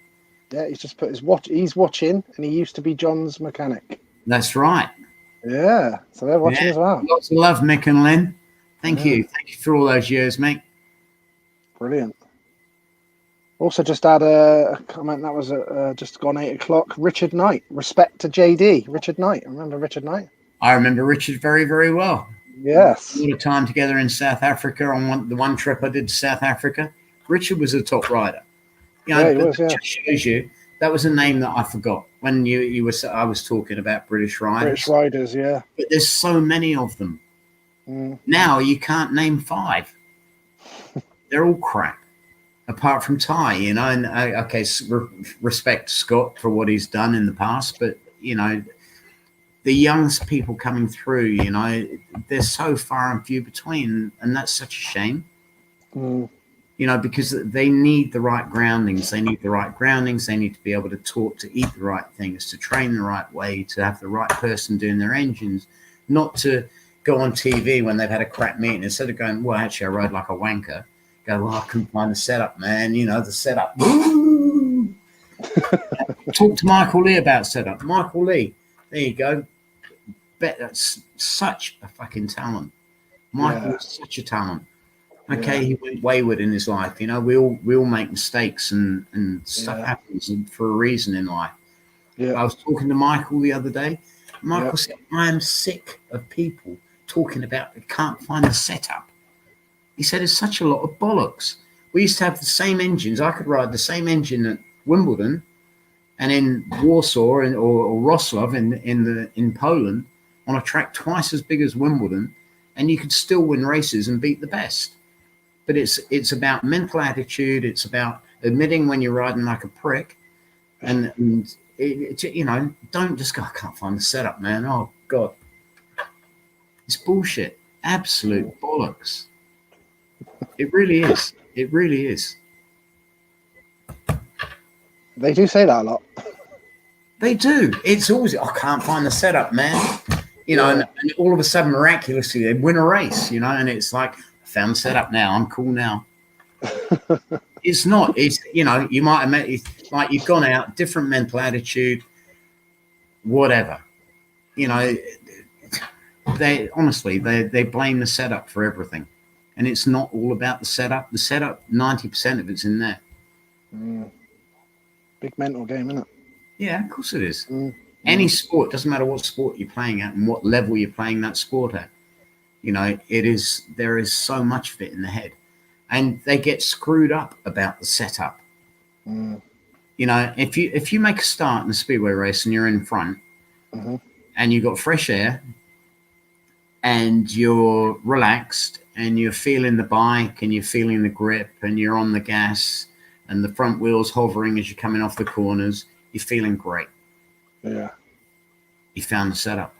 Yeah, he's just put his watch. He's watching, and he used to be John's mechanic. That's right. Yeah, so they're watching as well. Lots of love, Mick and Lynn. Thank you for all those years, mate. Brilliant. Also, just had a comment that was just gone 8 o'clock. Richard Knight, respect to JD. Richard Knight, remember Richard Knight? I remember Richard very, very well. Yes. A lot of time together in South Africa on the one trip I did to South Africa. Richard was a top rider. You know, just shows you that was a name that I forgot when I was talking about British riders. British riders, yeah. But there's so many of them. Now you can't name 5. They're all crap, apart from Ty. You know, and respect Scott for what he's done in the past, but you know. The young people coming through, you know, they're so far and few between, and that's such a shame. You know, because they need the right groundings. They need to be able to talk, to eat the right things, to train the right way, to have the right person doing their engines, not to go on TV when they've had a crap meeting. Instead of going, well, actually, I rode like a wanker. Go, well, I couldn't find the setup, man. You know, the setup. Talk to Michael Lee about setup. Michael Lee, there you go. Bet that's such a fucking talent. Michael is such a talent. Okay, he went wayward in his life. You know, we all make mistakes, and stuff happens for a reason in life. Yeah. I was talking to Michael the other day. Michael said, I am sick of people talking about they can't find the setup. He said it's such a lot of bollocks. We used to have the same engines. I could ride the same engine at Wimbledon and in Warsaw or Wrocław in Poland on a track twice as big as Wimbledon, and you could still win races and beat the best. But it's about mental attitude. It's about admitting when you're riding like a prick, and you know, don't just go, I can't find the setup, man. Oh God, it's bullshit. Absolute bollocks. It really is. It really is. They do say that a lot. They do. It's always, I can't find the setup, man. You know, and all of a sudden, miraculously, they win a race, you know, and it's like, I found the setup now. I'm cool now. It's not. It's, you know, you might have met, like you've gone out, different mental attitude, whatever. You know, they honestly, they blame the setup for everything. And it's not all about the setup. The setup, 90% of it's in there. Big mental game, isn't it? Yeah, of course it is. Any sport, doesn't matter what sport you're playing at and what level you're playing that sport at. You know, there is so much of it in the head. And they get screwed up about the setup. You know, if you make a start in a speedway race and you're in front and you've got fresh air and you're relaxed and you're feeling the bike and you're feeling the grip and you're on the gas and the front wheel's hovering as you're coming off the corners, you're feeling great. Yeah. You found the setup.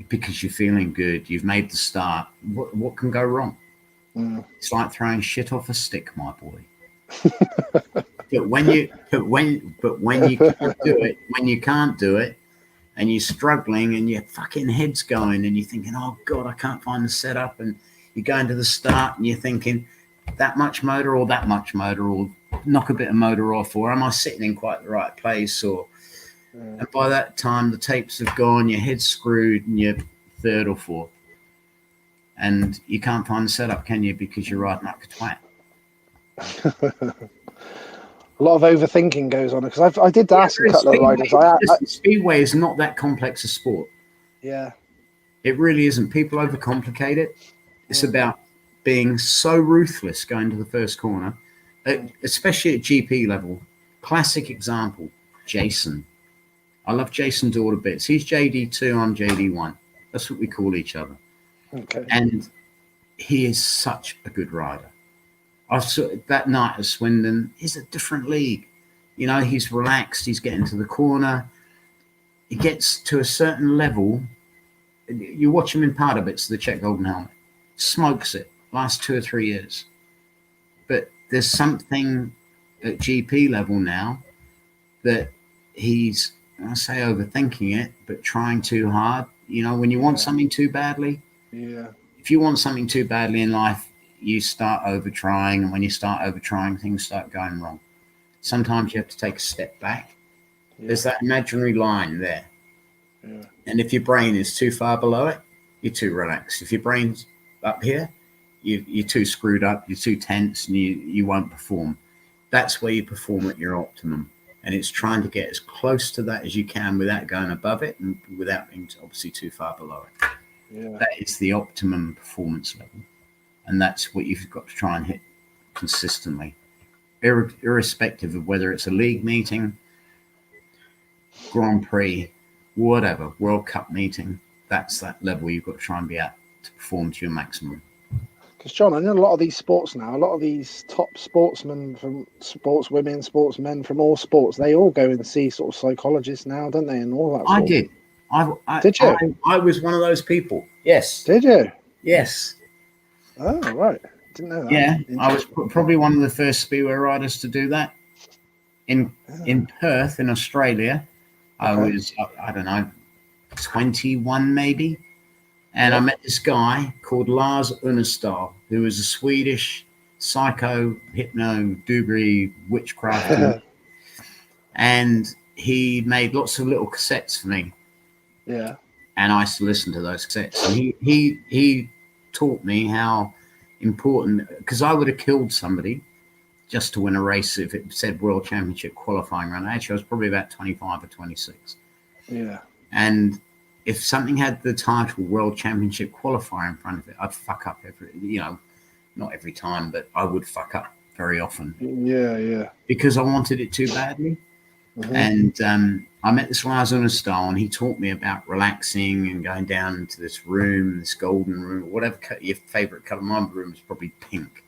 Because you're feeling good. You've made the start. What can go wrong? It's like throwing shit off a stick, my boy. But when you can't do it, and you're struggling and your fucking head's going and you're thinking, oh God, I can't find the setup, and you go into the start and you're thinking that much motor or that much motor, or knock a bit of motor off, or am I sitting in quite the right place, or and by that time the tapes have gone, your head's screwed and you're third or fourth. And you can't find the setup, can you? Because you're riding like a twat. A lot of overthinking goes on, because I did ask a couple of riders. Speedway is not that complex a sport. Yeah. It really isn't. People overcomplicate it. It's about being so ruthless going to the first corner, especially at GP level. Classic example, Jason. I love Jason to all the bits. He's JD2, I'm JD1. That's what we call each other. Okay. And he is such a good rider. I saw that night at Swindon, he's a different league. You know, he's relaxed, he's getting to the corner. He gets to a certain level. You watch him in powder bits, the Czech Golden Helmet. Smokes it, last 2 or 3 years. But there's something at GP level now that he's, I say overthinking it, but trying too hard. You know, when you want something too badly. Yeah. If you want something too badly in life, you start over trying, and when you start over trying, things start going wrong. Sometimes you have to take a step back. There's that imaginary line there. And if your brain is too far below it, you're too relaxed. If your brain's up here, you're too screwed up, you're too tense, and you won't perform. That's where you perform at your optimum. And it's trying to get as close to that as you can without going above it and without being obviously too far below it. That is the optimum performance level. And that's what you've got to try and hit consistently, irrespective of whether it's a league meeting, Grand Prix, whatever, World Cup meeting. That's that level you've got to try and be at to perform to your maximum. Because, John, I know a lot of these sports now, a lot of these top sportsmen, from sportswomen, sportsmen from all sports, they all go and see sort of psychologists now, don't they? And all that. I did. Did you? I was one of those people. Yes. Did you? Yes. Oh, right. Didn't know that. Yeah, I was probably one of the first speedway riders to do that. In Perth, in Australia, I was, I don't know, 21 maybe. And I met this guy called Lars Unnestal, who was a Swedish psycho, hypno, doobry, witchcraft. And he made lots of little cassettes for me. Yeah. And I used to listen to those cassettes. And he taught me how important, because I would have killed somebody just to win a race if it said World Championship qualifying run. Actually, I was probably about 25 or 26. Yeah. And if something had the title World Championship qualifier in front of it, I'd fuck up not every time, but I would fuck up very often. Yeah. Because I wanted it too badly. Mm-hmm. And I met this Lars Unestal, and he taught me about relaxing and going down into this room, this golden room, whatever your favorite color. My room was probably pink.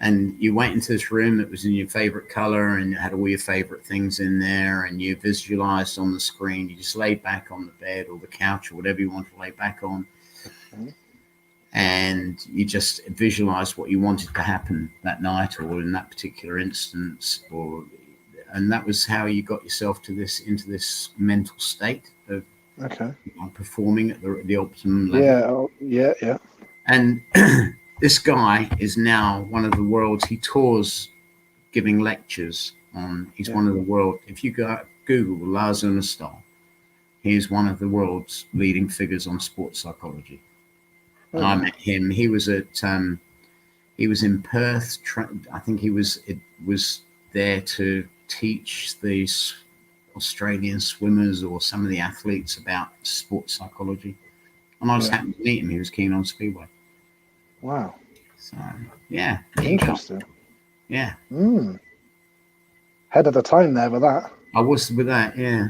And you went into this room that was in your favorite color and it had all your favorite things in there, and you visualized on the screen. You just laid back on the bed or the couch or whatever you want to lay back on. Mm-hmm. And you just visualized what you wanted to happen that night or in that particular instance, and that was how you got yourself into this mental state of performing at the optimum level. Yeah. And this guy is now one of the world's. He tours giving lectures on. He's one of the world. If you go Google Lars Unestal, he is one of the world's leading figures on sports psychology. And I met him. He was in Perth. I think he was there to teach these Australian swimmers or some of the athletes about sports psychology. And I just happened to meet him. He was keen on Speedway. Wow. So, yeah. Interesting. Yeah. Head of the time there with that. I was with that, yeah.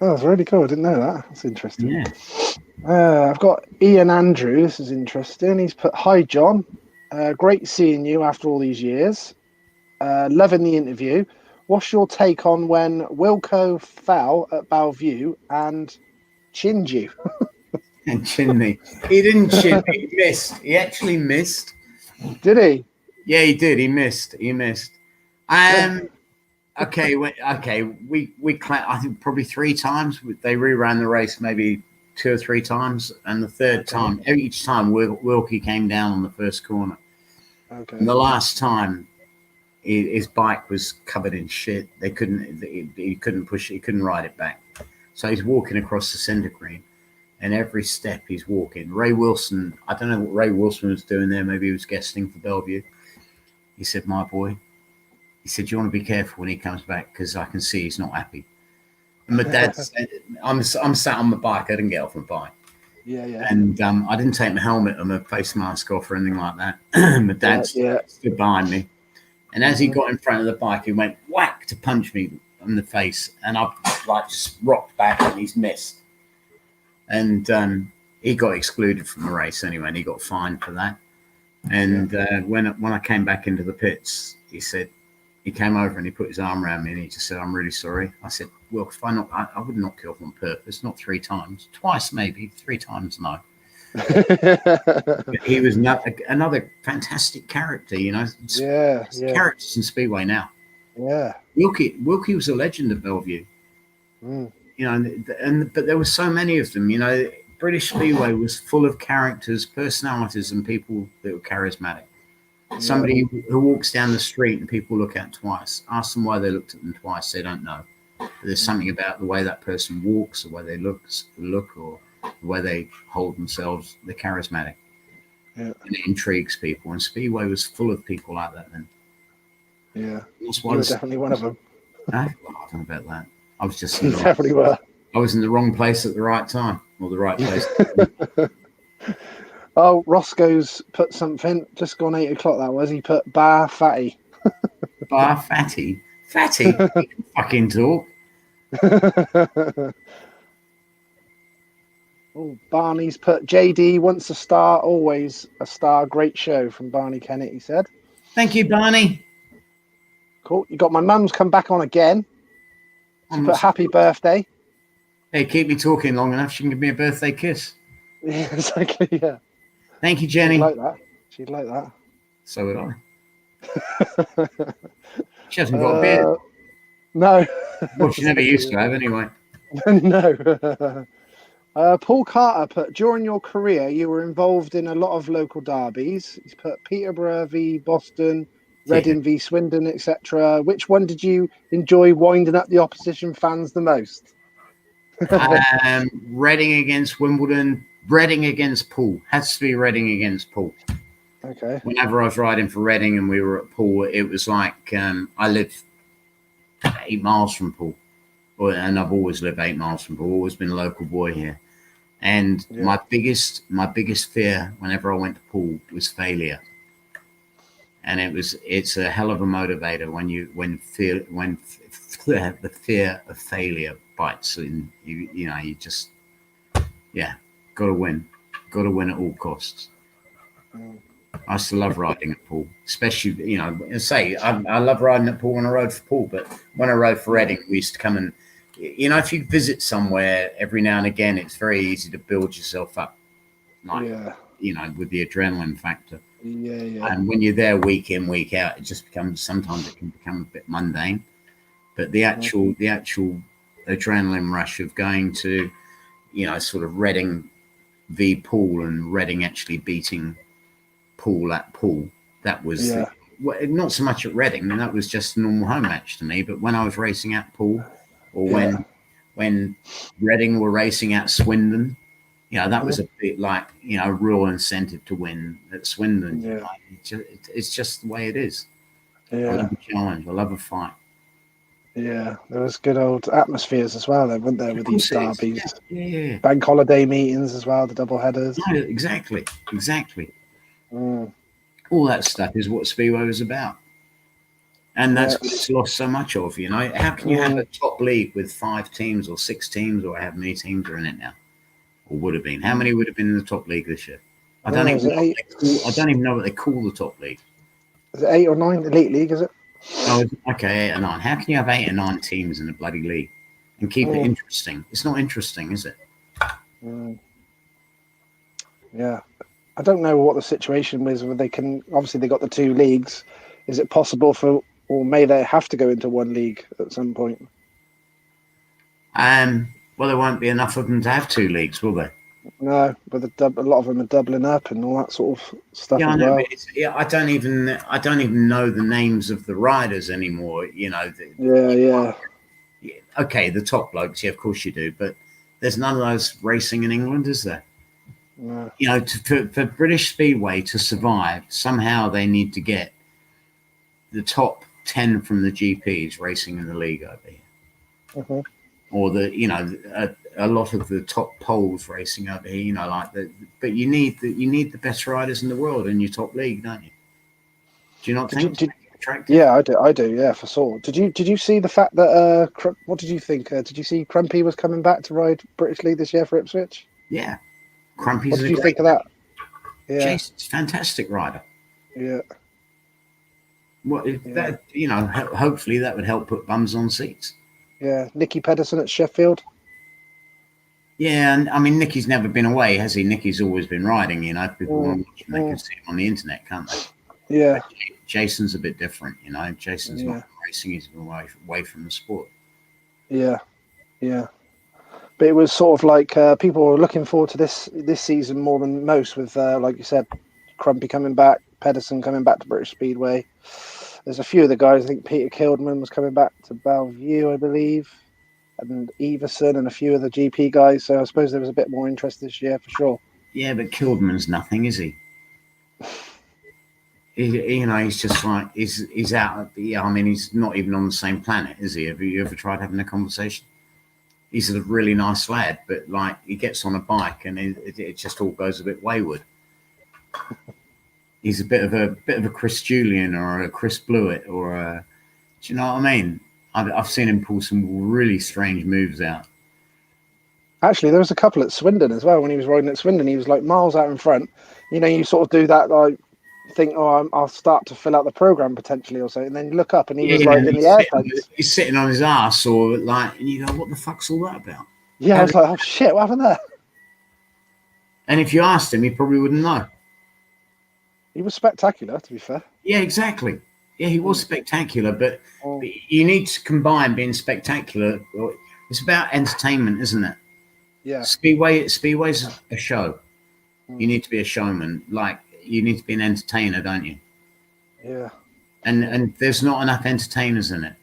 Oh, that's really cool. I didn't know that. That's interesting. Yeah. I've got Ian Andrew. This is interesting. He's put, "Hi, John. Great seeing you after all these years. Loving the interview. What's your take on when Wilco fell at Bellevue and chinned you?" And chinned me. He didn't chin me. He missed. He actually missed. Did he? Yeah, he did. He missed. Okay. We I think probably 3 times. They reran the race maybe 2 or 3 times, and the third time, each time Wilkie came down on the first corner. Okay. And the last time, his bike was covered in shit. He couldn't push it. He couldn't ride it back. So he's walking across the centre green, and every step he's walking. Ray Wilson, I don't know what Ray Wilson was doing there. Maybe he was guesting for Bellevue. He said, "My boy," he said, "you want to be careful when he comes back because I can see he's not happy." And my dad said, I'm sat on my bike. I didn't get off my bike. Yeah. And I didn't take my helmet or my face mask off or anything like that. My dad stood behind me. And as he got in front of the bike, he went whack to punch me in the face. And I just rocked back and he's missed. And he got excluded from the race anyway, and he got fined for that. And when I came back into the pits, he came over and he put his arm around me and he just said, "I'm really sorry." I said, "Well, if I would not kill on purpose, not 3 times, twice maybe, 3 times no." He was another fantastic character, characters in Speedway now. Yeah. Wilkie was a legend at Bellevue. But there were so many of them. British Speedway was full of characters, personalities, and people that were charismatic. Somebody who walks down the street and people look at twice. Ask them why they looked at them twice. They don't know. But there's something about the way that person walks, the way they look, or the way they hold themselves. They're charismatic. Yeah. And it intrigues people. And Speedway was full of people like that then. Yeah. You were definitely one of them. I don't know about that. I was just definitely were. I was in the wrong place at the right time, or the right place. Oh, Roscoe's put something. Just gone 8 o'clock. That was. He put bar fatty. Bar fatty. Fatty. Fucking talk. Oh, Barney's put JD once a star, always a star. Great show from Barney Kennett. He said. Thank you, Barney. Cool. You got my mum's come back on again. She put happy birthday. Hey, keep me talking long enough. She can give me a birthday kiss. Yeah, exactly. Yeah. Thank you, Jenny. She'd like that. So would I. She hasn't got a beard. No. Well, she never used to have anyway. No. Paul Carter put, during your career, you were involved in a lot of local derbies. He's put Peterborough v Boston, Reading v Swindon, etc. Which one did you enjoy winding up the opposition fans the most? Reading against Wimbledon, Reading against Poole. Has to be Reading against Poole. Okay. Whenever I was riding for Reading and we were at Poole, it was like I lived 8 miles from Poole. And I've always lived 8 miles from Poole. Always been a local boy here. And my biggest fear whenever I went to Poole was failure. And it's a hell of a motivator when the fear of failure bites, and you just got to win at all costs. I used to love riding at Poole, especially I love riding at Poole when I rode for Poole, but when I rode for Reading, we used to come and if you visit somewhere every now and again, it's very easy to build yourself up, with the adrenaline factor. Yeah. And when you're there week in, week out, sometimes it can become a bit mundane. But the actual adrenaline rush of going to, sort of Reading v Poole and Reading actually beating Poole at Poole, that was not so much at Reading, and that was just a normal home match to me. But when I was racing at Poole, or when Reading were racing at Swindon, that was a bit like, a real incentive to win at Swindon. Yeah. It's just the way it is. Yeah. I love a challenge. I love a fight. Yeah, there was good old atmospheres as well, weren't there, with these derbies. Yeah. Bank holiday meetings as well, the double headers. No, exactly. All that stuff is what Speedway was about. And that's what it's lost so much of, How can you have a top league with 5 teams or 6 teams, or how many teams are in it now? Or would have been? How many would have been in the top league this year? I don't even know what they call the top league. Is it 8 or 9 elite league? Is it? Oh, okay, 8 or 9. How can you have 8 or 9 teams in a bloody league and keep it interesting? It's not interesting, is it? Yeah, I don't know what the situation is. Where they can obviously they got the 2 leagues. Is it possible or may they have to go into 1 league at some point? Well, there won't be enough of them to have 2 leagues, will there? No, but a lot of them are doubling up and all that sort of stuff. Yeah, as well. I don't even know the names of the riders anymore. Okay, the top blokes, of course you do, but there's none of those racing in England, is there? No. For British Speedway to survive, somehow they need to get the top 10 from the GPs racing in the league over here. Or a lot of the top poles racing over here, but you need the best riders in the world in your top league, don't you? Do you not think? Yeah, I do. Yeah, for sure. Did you see the fact that what did you think? Did you see Crumpy was coming back to ride British League this year for Ipswich? Yeah, Crumpy's. What did you think of that? Yeah, Jason's a fantastic rider. Yeah. That hopefully that would help put bums on seats. Yeah, Nicky Pedersen at Sheffield. Yeah, and I mean, Nicky's never been away, has he? Nicky's always been riding, People want to watch him, they can see him on the internet, can't they? Yeah. But Jason's a bit different, Jason's not racing, he's away from the sport. Yeah. But it was sort of like people were looking forward to this season more than most with, like you said, Crumpy coming back, Pedersen coming back to British Speedway. There's a few of the guys. I think Peter Kildman was coming back to Bellevue, I believe, and Everson and a few of the GP guys. So I suppose there was a bit more interest this year for sure. Yeah, but Kildman's nothing, is he? He's just like he's out. I mean, he's not even on the same planet, is he? Have you ever tried having a conversation? He's a really nice lad, but like he gets on a bike and it just all goes a bit wayward. He's a bit of a Chris Julian or a Chris Blewett or a, do you know what I mean? I've seen him pull some really strange moves out. Actually, there was a couple at Swindon as well. When he was riding at Swindon, he was like miles out in front. You sort of do that, like think, I'll start to fill out the program potentially or something. And then you look up and he was like in the air. He's sitting on his ass or like, and you go, what the fuck's all that about? Yeah, I was like, oh shit, what happened there? And if you asked him, he probably wouldn't know. He was spectacular, to be fair. Yeah, exactly. Yeah, he was spectacular, but you need to combine being spectacular. It's about entertainment, isn't it? Yeah. Speedway's a show. You need to be a showman. Like, you need to be an entertainer, don't you? Yeah. And there's not enough entertainers in it.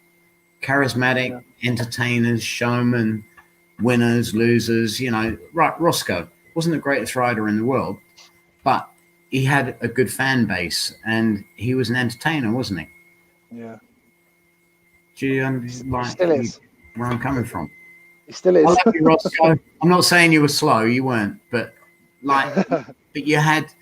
Charismatic entertainers, showmen, winners, losers. Right, Roscoe. wasn't the greatest rider in the world, but he had a good fan base and he was an entertainer, wasn't he? Yeah. Do you Still is. where I'm coming from? He still is. I love you, Roscoe. I'm not saying you were slow, you weren't, but you had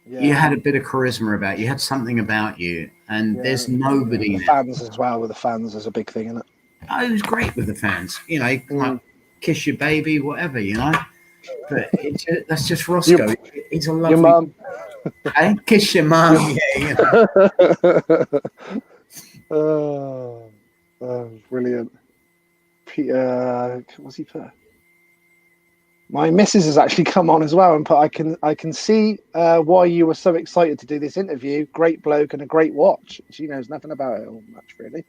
a bit of charisma about you. You had something about you, and there's nobody. The fans as well. With the fans is a big thing, isn't it? Oh, it was great with the fans. You know, like kiss your baby, whatever. You know, but that's just Roscoe. He's a lovely. Your mum. Hey, kiss your mum. Yeah, you know. Brilliant. Peter, what's he put? My missus has actually come on as well and put, I can see why you were so excited to do this interview. Great bloke and a great watch. She knows nothing about it all much, really.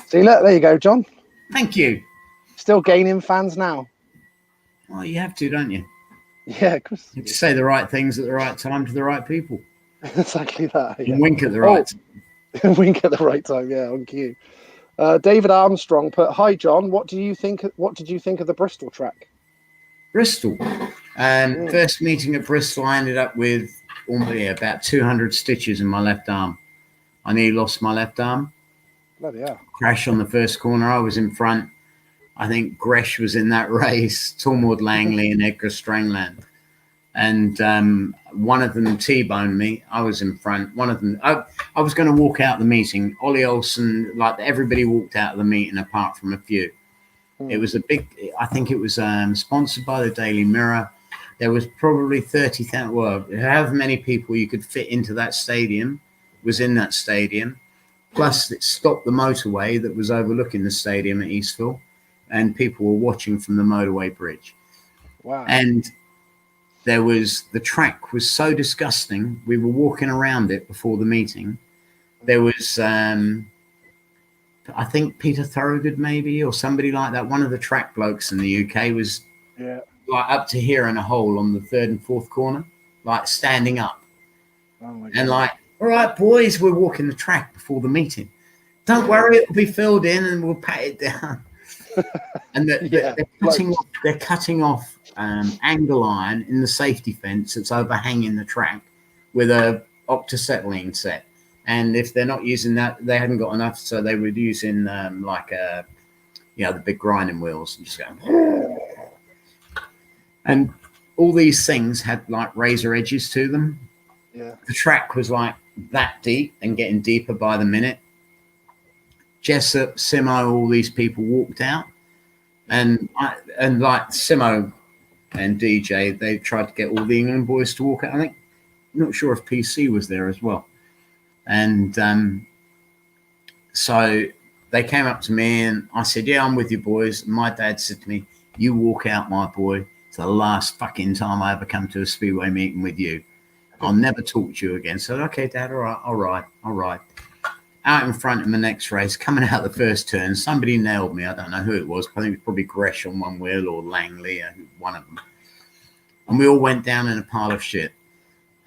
See, look, there you go, John. Thank you. Still gaining fans now. Well, you have to, don't you? Yeah, of course. You have to say the right things at the right time to the right people. Exactly that. Yeah. And wink at the right time. Wink at the right time, yeah, on cue. David Armstrong put, "Hi John, what did you think of the Bristol track?" Bristol. First meeting at Bristol, I ended up with about 200 stitches in my left arm. I nearly lost my left arm. Bloody hell. Crash on the first corner. I was in front. I think Gresh was in that race, Tormod Langley and Edgar Strangland. And one of them T-boned me. I was in front. One of them, I was going to walk out the meeting. Ollie Olsen, like everybody walked out of the meeting apart from a few. It was I think it was sponsored by the Daily Mirror. There was probably 30,000, well, however many people you could fit into that stadium was in that stadium. Plus it stopped the motorway that was overlooking the stadium at Eastville, and people were watching from the motorway bridge. Wow. And the track was so disgusting. We were walking around it before the meeting. There was, I think Peter Thorogood maybe, or somebody like that. One of the track blokes in the UK was like up to here in a hole on the third and fourth corner, like standing up. Oh my God. And like, all right, boys, we're walking the track before the meeting. Don't worry, it'll be filled in and we'll pat it down. And they're cutting off angle iron in the safety fence that's overhanging the track with a octacetylene set. And if they're not using that, they hadn't got enough, so they were using the big grinding wheels and just going. And all these things had like razor edges to them. Yeah. The track was like that deep and getting deeper by the minute. Jessup, Simo, all these people walked out, and like Simo and DJ, they tried to get all the England boys to walk out. I think, I'm not sure if PC was there as well. And so they came up to me and I said, "Yeah, I'm with you boys." And my dad said to me, "You walk out, my boy. It's the last fucking time I ever come to a Speedway meeting with you. I'll never talk to you again." So, "Okay, Dad, all right. Out in front in the next race, coming out the first turn, somebody nailed me. I don't know who it was. I think it was probably Gresh on one wheel or Langley, one of them. And we all went down in a pile of shit.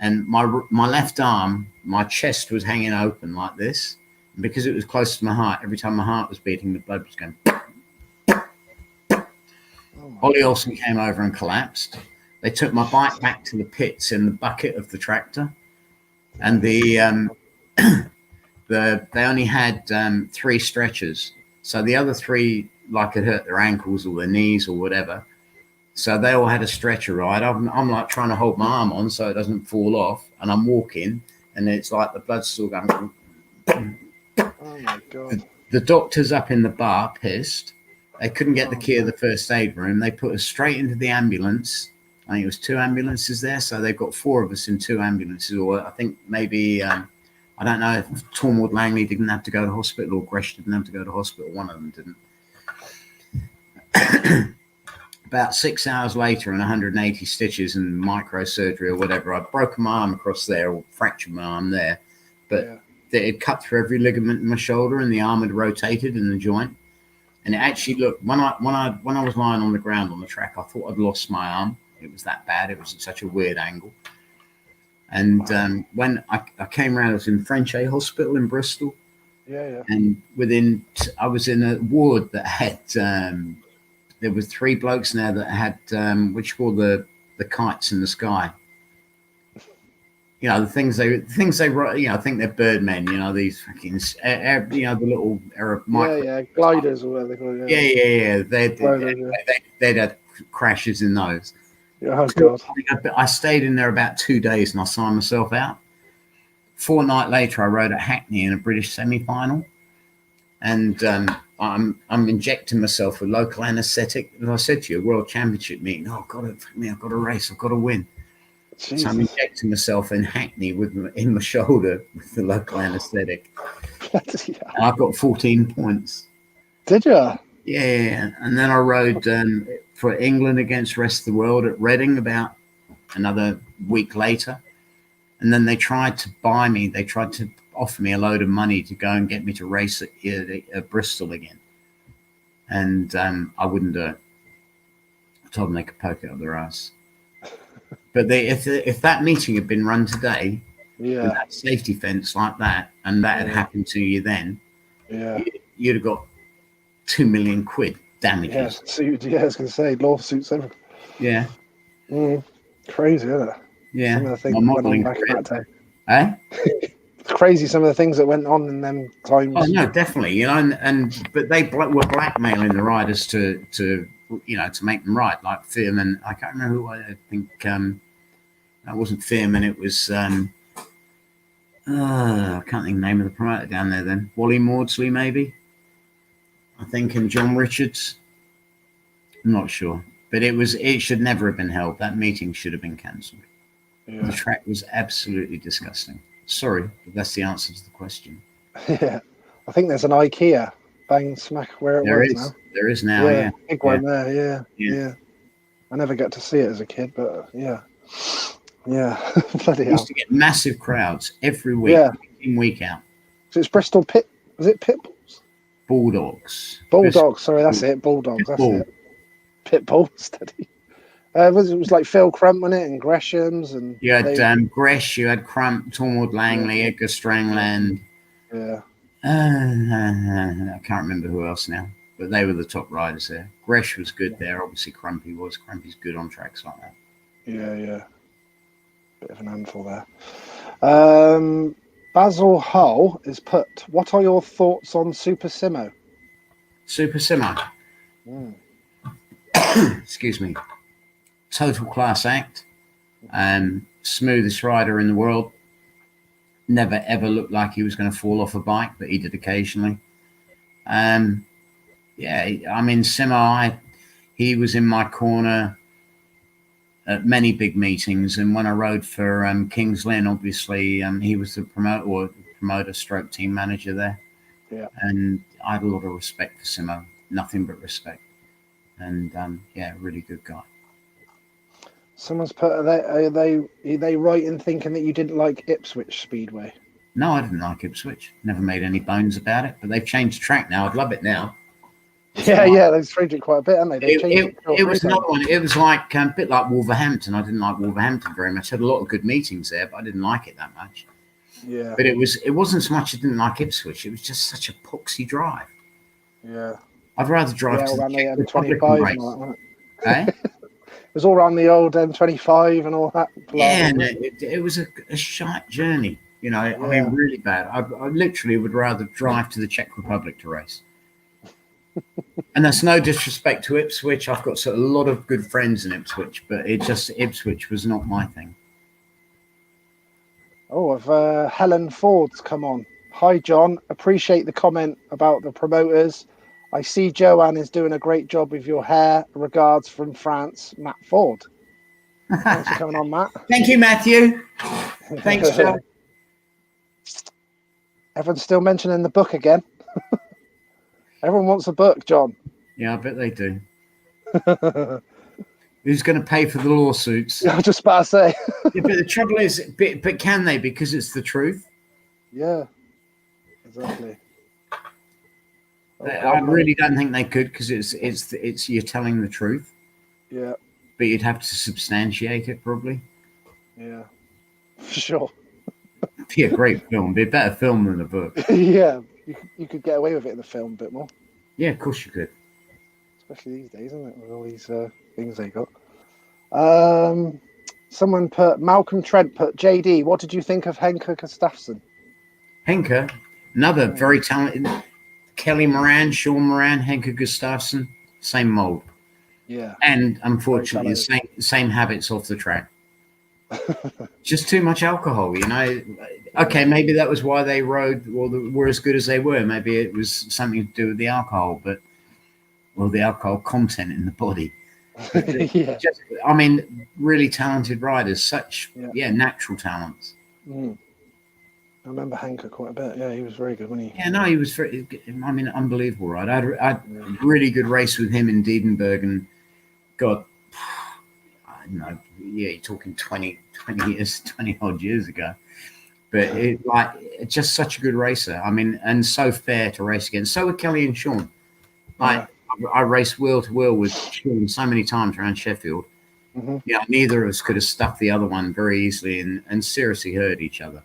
And my left arm, my chest was hanging open like this. And because it was close to my heart, every time my heart was beating, the blood was going. Ollie Olsen came over and collapsed. They took my bike back to the pits in the bucket of the tractor. And they only had 3 stretchers. So the other 3, like, had hurt their ankles or their knees or whatever. So they all had a stretcher ride. I'm like trying to hold my arm on so it doesn't fall off. And I'm walking and it's like the blood's still going. Oh my God. The doctors up in the bar pissed. They couldn't get the key of the first aid room. They put us straight into the ambulance. I think it was 2 ambulances there. So they've got 4 of us in 2 ambulances. Or I think maybe... I don't know if Tormod Langley didn't have to go to hospital or Gresh didn't have to go to hospital. One of them didn't. About 6 hours later and 180 stitches and microsurgery or whatever, I'd broken my arm across there or fractured my arm there. But it had cut through every ligament in my shoulder and the arm had rotated in the joint. And it actually looked, when I was lying on the ground on the track, I thought I'd lost my arm. It was that bad. It was at such a weird angle. And when I came around, I was in French A Hospital in Bristol. Yeah. And I was in a ward that had, there was 3 blokes in there that had what you call the kites in the sky. You know, the things they write. You know, I think they're birdmen. You know, these fucking you know, the little gliders or whatever they call it. Yeah. They'd had crashes in those. Oh God! I stayed in there about 2 days and I signed myself out. Fortnight later, I rode at Hackney in a British semi-final, and I'm injecting myself with local anaesthetic. As I said to you, a world championship meeting. Oh God, I've got to race. I've got to win. Jesus. So I'm injecting myself in Hackney in my shoulder with the local anaesthetic. And I've got 14 points. Did you? Yeah. And then I rode for England against the rest of the world at Reading about another week later. And then they tried to buy me. They tried to offer me a load of money to go and get me to race at Bristol again. And I wouldn't do it. I told them they could poke it up their ass. But if that meeting had been run today, with that safety fence like that, and that had happened to you then, you'd have got £2 million damages. Yeah, I was going to say lawsuits, everything. Yeah. Crazy, isn't it? Yeah. Some of the things that went on back in that day. Eh? It's crazy, some of the things that went on in them times. Oh no, definitely. You know, but they were blackmailing the riders to make them ride, like Fearman. I can't remember who. I think that wasn't Fearman. It was I can't think the name of the promoter down there. Then Wally Maudsley, maybe. I think, and John Richards. I'm not sure, but it should never have been held. That meeting should have been cancelled. The track was absolutely disgusting. Sorry, but that's the answer to the question. Yeah, I think there's an IKEA bang smack where it was now. There is now, yeah. Big one there, yeah. I never got to see it as a kid, but yeah. Bloody hell. Used to get massive crowds every week, week out. So it's Bristol Pit. Was it Pit Bulls? Bulldogs. Sorry, that's it. Bulldogs. That's it. Pit Bull steady. It was like Phil Crump, wasn't it? And Gresham's and you had Gresh, you had Crump, Tormwood Langley, Edgar Strangland. Yeah. I can't remember who else now, but they were the top riders there. Gresh was good there. Obviously, Crumpy was. Crumpy's good on tracks like that. Yeah. Bit of an handful there. Basil Hull is put. What are your thoughts on Super Simo? Super Simo. Excuse me. Total class act. Smoothest rider in the world. Never ever looked like he was going to fall off a bike, but he did occasionally. Simo, he was in my corner at many big meetings, and when I rode for Kings Lynn, obviously he was the promoter stroke team manager there. Yeah. And I had a lot of respect for Simo, nothing but respect. And really good guy. Someone's put, are they right in thinking that you didn't like Ipswich Speedway? No, I didn't like Ipswich. Never made any bones about it. But they've changed the track now. I'd love it now. Yeah, they've changed it quite a bit, haven't they? It was another one. It was like a bit like Wolverhampton. I didn't like Wolverhampton very much. I had a lot of good meetings there, but I didn't like it that much. Yeah. But it wasn't so much I didn't like Ipswich. It was just such a poxy drive. Yeah. I'd rather drive to the M25 and all that, wasn't it? Eh? It was all around the old M25 and all that. Yeah, and it was a shite journey. You know, I mean, really bad. I literally would rather drive to the Czech Republic to race. And that's no disrespect to Ipswich. I've got a lot of good friends in Ipswich, but Ipswich was not my thing. Oh, Helen Ford's come on. Hi, John. Appreciate the comment about the promoters. I see Joanne is doing a great job with your hair. Regards from France, Matt Ford. Thanks for coming on, Matt. Thank you, Matthew. Thanks, John. Everyone's still mentioning the book again. Everyone wants a book, John. Yeah, I bet they do. Who's going to pay for the lawsuits? I was just about to say. Yeah, but the trouble is, but can they? Because it's the truth. Yeah, exactly. I really don't think they could, because it's you're telling the truth. Yeah. But you'd have to substantiate it, probably. Yeah, for sure. It'd be a great film. It'd be a better film than a book. Yeah, you could get away with it in the film a bit more. Yeah, of course you could. especially these days, isn't it? With all these things they got. Someone put Malcolm Trent put JD. What did you think of Henke Gustafsson? Henke, another very talented. Kelly Moran, Sean Moran, Henke Gustafsson, same mold. Yeah. And unfortunately, same habits off the track. Just too much alcohol, you know. Okay, maybe that was why they rode or were as good as they were. Maybe it was something to do with the alcohol, the alcohol content in the body. Yeah. Just, really talented riders, such natural talents. Mm. I remember Henke quite a bit. Yeah, he was very good, wasn't he? Yeah, no, he was very. Unbelievable ride. I had a really good race with him in Diedenberg, and God, I don't know. Yeah, you're talking 20 odd years ago. But just such a good racer. And so fair to race against. So were Kelly and Sean. I raced wheel to wheel with Sean so many times around Sheffield. Mm-hmm. Yeah, neither of us could have stuck the other one very easily and seriously hurt each other.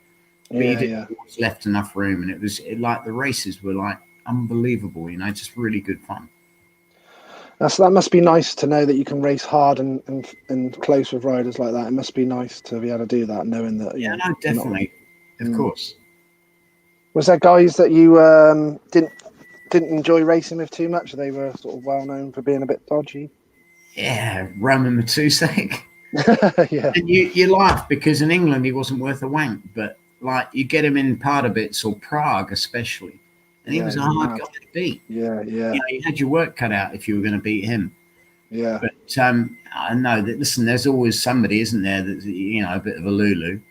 But you didn't always left enough room, and it was the races were like unbelievable. You know, just really good fun. That must be nice to know that you can race hard and close with riders like that. It must be nice to be able to do that, knowing that. Yeah, no, definitely, of course. Was there guys that you didn't enjoy racing with too much? They were sort of well known for being a bit dodgy. Yeah, Roman Matusek. Yeah. And you laugh because in England he wasn't worth a wank, but you get him in Pardubice or Prague especially, and he was a hard guy to beat. Yeah. You know, you had your work cut out if you were going to beat him. Yeah. But I know that. Listen, there's always somebody, isn't there, that's a bit of a Lulu.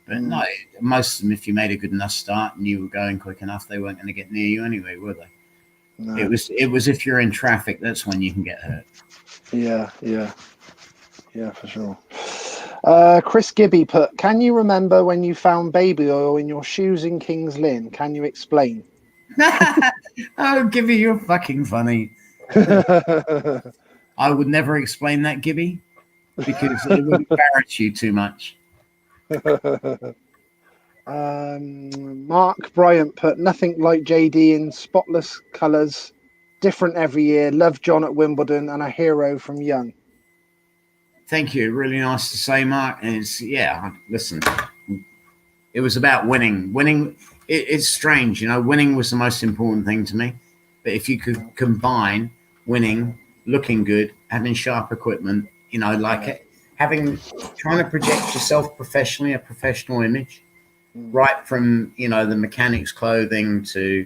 But no, most of them, if you made a good enough start and you were going quick enough, they weren't going to get near you anyway, were they? No. It was if you're in traffic, that's when you can get hurt. Yeah, for sure. Chris Gibby put, can you remember when you found baby oil in your shoes in King's Lynn? Can you explain? Oh, Gibby, you're fucking funny. I would never explain that, Gibby, because it would embarrass you too much. Mark Bryant put, nothing like JD in spotless colours, different every year. Love John at Wimbledon and a hero from Young. Thank you. Really nice to say, Mark. And listen, it was about winning. Winning, it's strange, winning was the most important thing to me. But if you could combine winning, looking good, having sharp equipment, trying to project yourself professionally, a professional image, right from, the mechanics' clothing to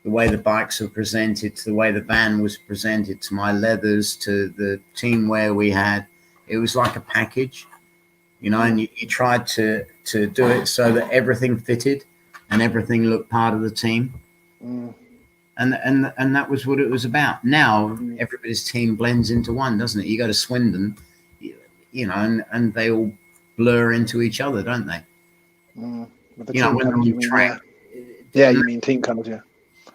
the way the bikes were presented, to the way the van was presented, to my leathers, to the team wear we had. It was like a package, and you tried to do it so that everything fitted and everything looked part of the team. And that was what it was about. Now everybody's team blends into one, doesn't it? You go to Swindon, and they all blur into each other, don't they? When they're on the track. You mean team colours, yeah.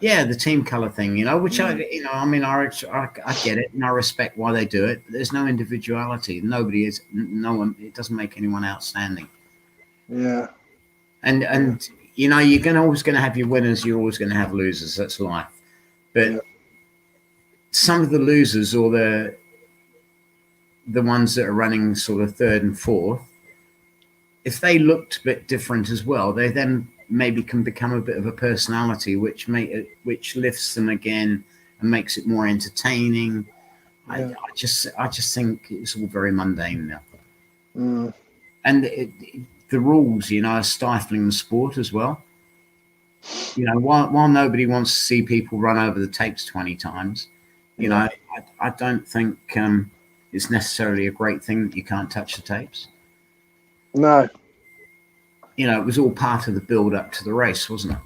Yeah, the team colour thing, which I get it and I respect why they do it. But there's no individuality. No one. It doesn't make anyone outstanding. Yeah. And you're always going to have your winners. You're always going to have losers. That's life. But some of the losers or the ones that are running sort of third and fourth, if they looked a bit different as well, they then maybe can become a bit of a personality, which lifts them again and makes it more entertaining. I just think it's all very mundane now. And the rules, are stifling the sport as well. While nobody wants to see people run over the tapes 20 times, I don't think it's necessarily a great thing that you can't touch the tapes. No. It was all part of the build-up to the race, wasn't it?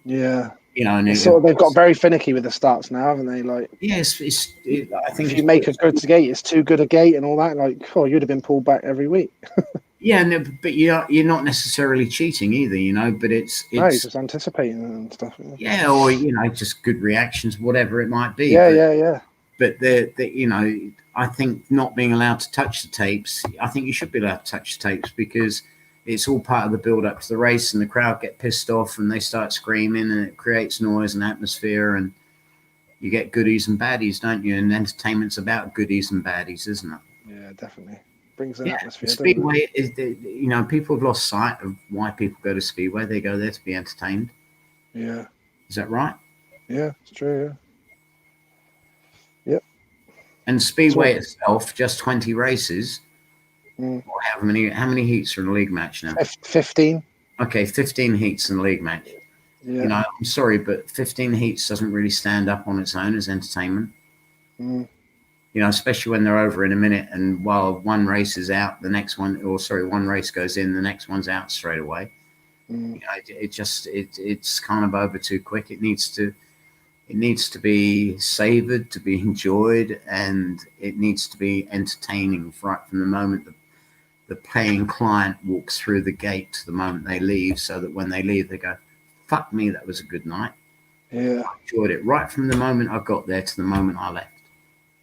Yeah. And they've got very finicky with the starts now, haven't they? Yes, I think if you make a good gate, it's too good a gate and all that. You'd have been pulled back every week. Yeah, no, but you're not necessarily cheating either, But it's just anticipating and stuff. Yeah, or just good reactions, whatever it might be. Yeah. But I think not being allowed to touch the tapes. I think you should be allowed to touch the tapes because it's all part of the build-up to the race, and the crowd get pissed off and they start screaming, and it creates noise and atmosphere, and You get goodies and baddies, don't you? And entertainment's about goodies and baddies, isn't it? Yeah, definitely. Brings an atmosphere. Speedway is, people have lost sight of why people go to Speedway. They go there to be entertained. Yeah. Is that right? Yeah, it's true. Yeah. Yep. And Speedway itself, just 20 races. Mm. Or how many heats are in a league match now? 15. Okay, 15 heats in a league match. Yeah. I'm sorry, but 15 heats doesn't really stand up on its own as entertainment. Mm. Especially when they're over in a minute, and while one race is out, one race goes in, the next one's out straight away. Mm. It's kind of over too quick. It needs to be savored, to be enjoyed, and it needs to be entertaining right from the moment the paying client walks through the gate to the moment they leave, so that when they leave, they go, "Fuck me, that was a good night." Yeah. I enjoyed it right from the moment I got there to the moment I left.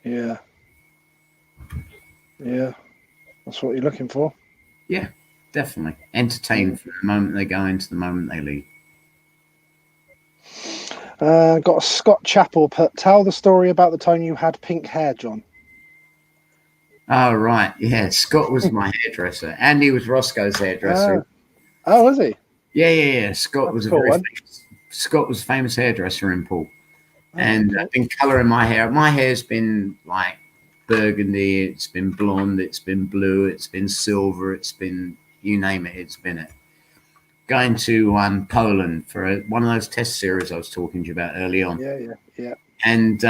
Yeah. Yeah. That's what you're looking for. Yeah, definitely. Entertained from the moment they go into the moment they leave. Got a Scott Chappell tell the story about the time you had pink hair, John. Oh, right. Yeah, Scott was my hairdresser. Andy was Roscoe's hairdresser. Oh, was he? Yeah. Scott was Scott was a famous hairdresser in Poole. And I've been colouring my hair. My hair's been like burgundy, it's been blonde, it's been blue, it's been silver, it's been, you name it, it's been it. Going to Poland for one of those test series I was talking to you about early on. Yeah. And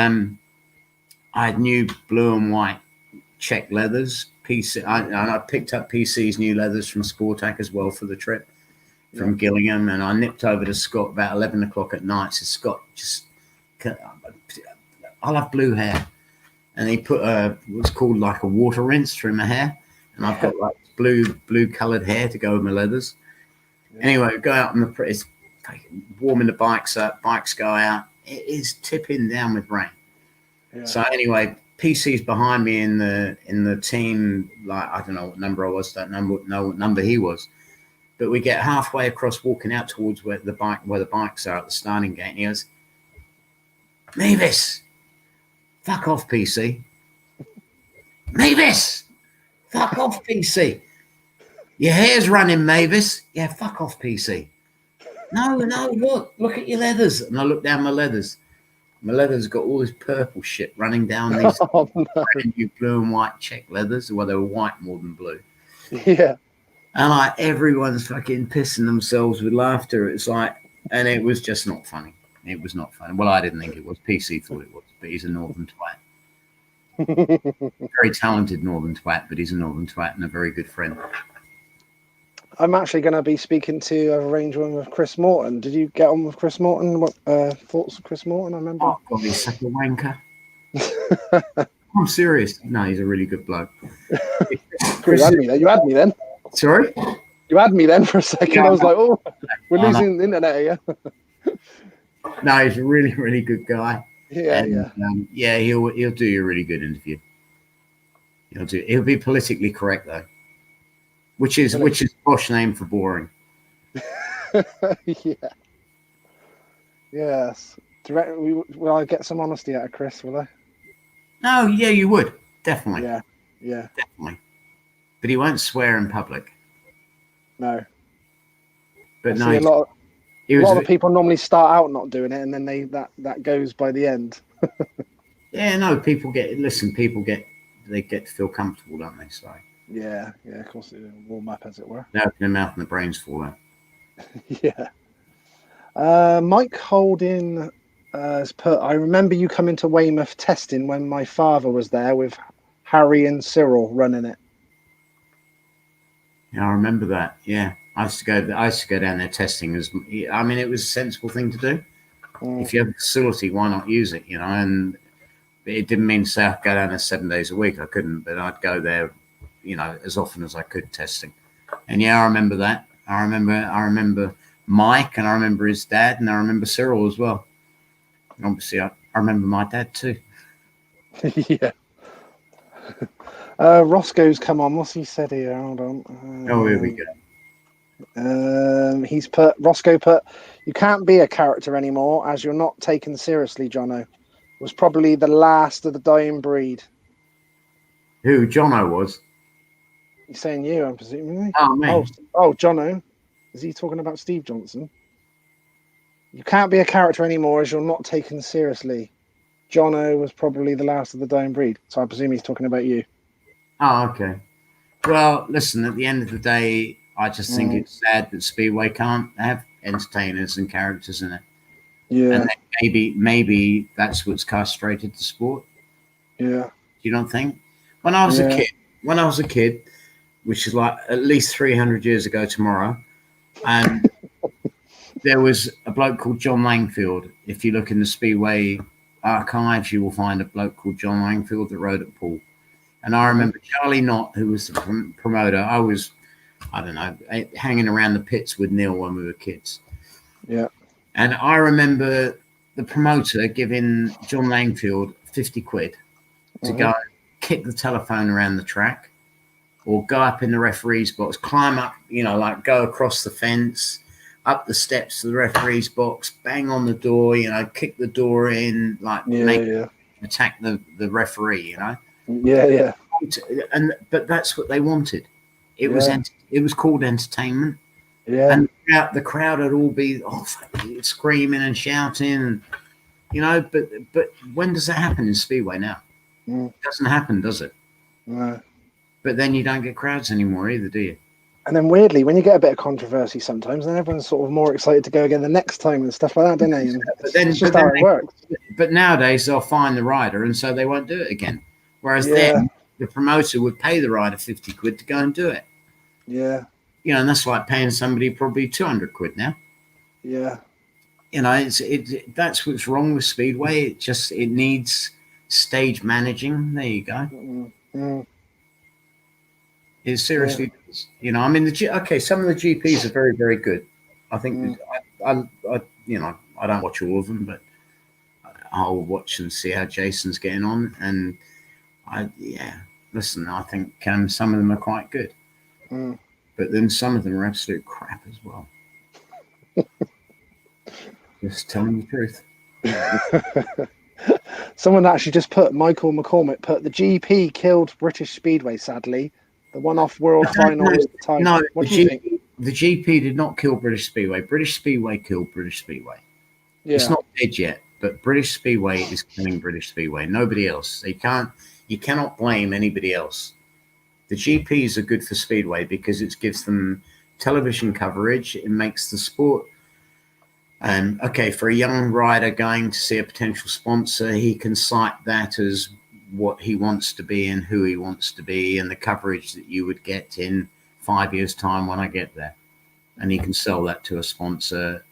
I had new blue and white Czech leathers. I picked up PC's new leathers from Sportac as well for the trip from Gillingham. And I nipped over to Scott about 11 o'clock at night. Said, "Scott, I'll have blue hair." And he put what's called like a water rinse through my hair. And I've got like blue coloured hair to go with my leathers. Yeah. Anyway, we go out on it's warming the bikes up. Bikes go out. It is tipping down with rain. Yeah. So anyway, PC's behind me in the team. Like, I don't know what number I was. Don't know what number he was. But we get halfway across, walking out towards where the bikes are at the starting gate. And he goes, "Mavis, fuck off, PC. Mavis, fuck off, PC. Your hair's running, Mavis. Yeah, fuck off, PC. No, look at your leathers." And I look down my leathers. My leathers got all this purple shit running down these new blue and white Czech leathers. Well, they were white more than blue. Yeah. And like everyone's fucking pissing themselves with laughter. It's like, and it was just not funny. It was not funny. Well, I didn't think it was. PC thought it was, but he's a northern twat. Very talented northern twat, but he's a northern twat and a very good friend. I'm actually going to be speaking to arrange one with Chris Morton. Did you get on with Chris Morton? What thoughts of Chris Morton? I remember. Oh, God, he's such a wanker. I'm serious. No, he's a really good bloke. You had me then. Sorry? You had me then for a second. Yeah, I was like, oh, we're losing the internet here. No, he's a really, really good guy. Yeah, he'll do you a really good interview. He'll be politically correct though, which is a posh name for boring. Yeah. Yes. Will I get some honesty out of Chris? Will I? No, yeah, you would definitely. Yeah, definitely. But he won't swear in public. No. But a lot of people normally start out not doing it, and then that goes by the end. Yeah, no, people get to feel comfortable, don't they? So. Yeah, of course they do. Warm up, as it were. They open their mouth and the brains fall out. Yeah. Mike Holding has put, "I remember you coming to Weymouth testing when my father was there with Harry and Cyril running it." Yeah, I remember that. Yeah, I used to go down there testing. It was a sensible thing to do. If you have a facility, why not use it? And it didn't mean to say I'd go down there 7 days a week. I couldn't, but I'd go there, as often as I could testing. And yeah, I remember that. I remember Mike, and I remember his dad, and I remember Cyril as well. And obviously, I remember my dad too. Yeah. Roscoe's come on. What's he said here? Hold on. Here we go. Roscoe put, "You can't be a character anymore as you're not taken seriously, Jono. was probably the last of the dying breed. Who Jono was? He's saying you, I'm presuming. Oh, me. Oh, Jono. Is he talking about Steve Johnson? You can't be a character anymore as you're not taken seriously. Jono was probably the last of the dying breed, so I presume he's talking about you. Oh, okay. Well, listen, at the end of the day, I just think it's sad that Speedway can't have entertainers and characters in it. Yeah. And maybe that's what's castrated the sport. Yeah. You don't think? When I was a kid, which is like at least 300 years ago tomorrow, and there was a bloke called John Langfield. If you look in the Speedway archives, you will find a bloke called John Langfield that rode at Poole. And I remember Charlie Knott, who was the promoter. I was, I don't know, hanging around the pits with Neil when we were kids. Yeah. And I remember the promoter giving John Langfield 50 quid to go kick the telephone around the track or go up in the referee's box, climb up, like go across the fence, up the steps to the referee's box, bang on the door, kick the door in, attack the referee, Yeah. But that's what they wanted. It was called entertainment. Yeah. And the crowd would all be screaming and shouting, but when does that happen in Speedway now? It doesn't happen, does it? No. But then you don't get crowds anymore either, do you? And then weirdly, when you get a bit of controversy sometimes, then everyone's sort of more excited to go again the next time and stuff like that, don't they? It's just how it works. But nowadays they'll find the rider and so they won't do it again. Whereas then the promoter would pay the rider 50 quid to go and do it. Yeah. And that's like paying somebody probably 200 quid now. Yeah. That's what's wrong with Speedway. It needs stage managing. There you go. It seriously does. I mean, some of the GPs are very, very good. I think I don't watch all of them, but I'll watch and see how Jason's getting on. And listen, I think some of them are quite good. But then some of them are absolute crap as well. Just telling the truth. Someone actually just Michael McCormick put the GP killed British Speedway, sadly. The one-off world finals time. No, what do you think? The GP did not kill British Speedway. British Speedway killed British Speedway. Yeah. It's not dead yet, but British Speedway is killing British Speedway. Nobody else. You cannot blame anybody else. The GPs are good for Speedway because it gives them television coverage. It makes the sport. For a young rider going to see a potential sponsor, he can cite that as what he wants to be and who he wants to be and the coverage that you would get in 5 years' time when I get there. And he can sell that to a sponsor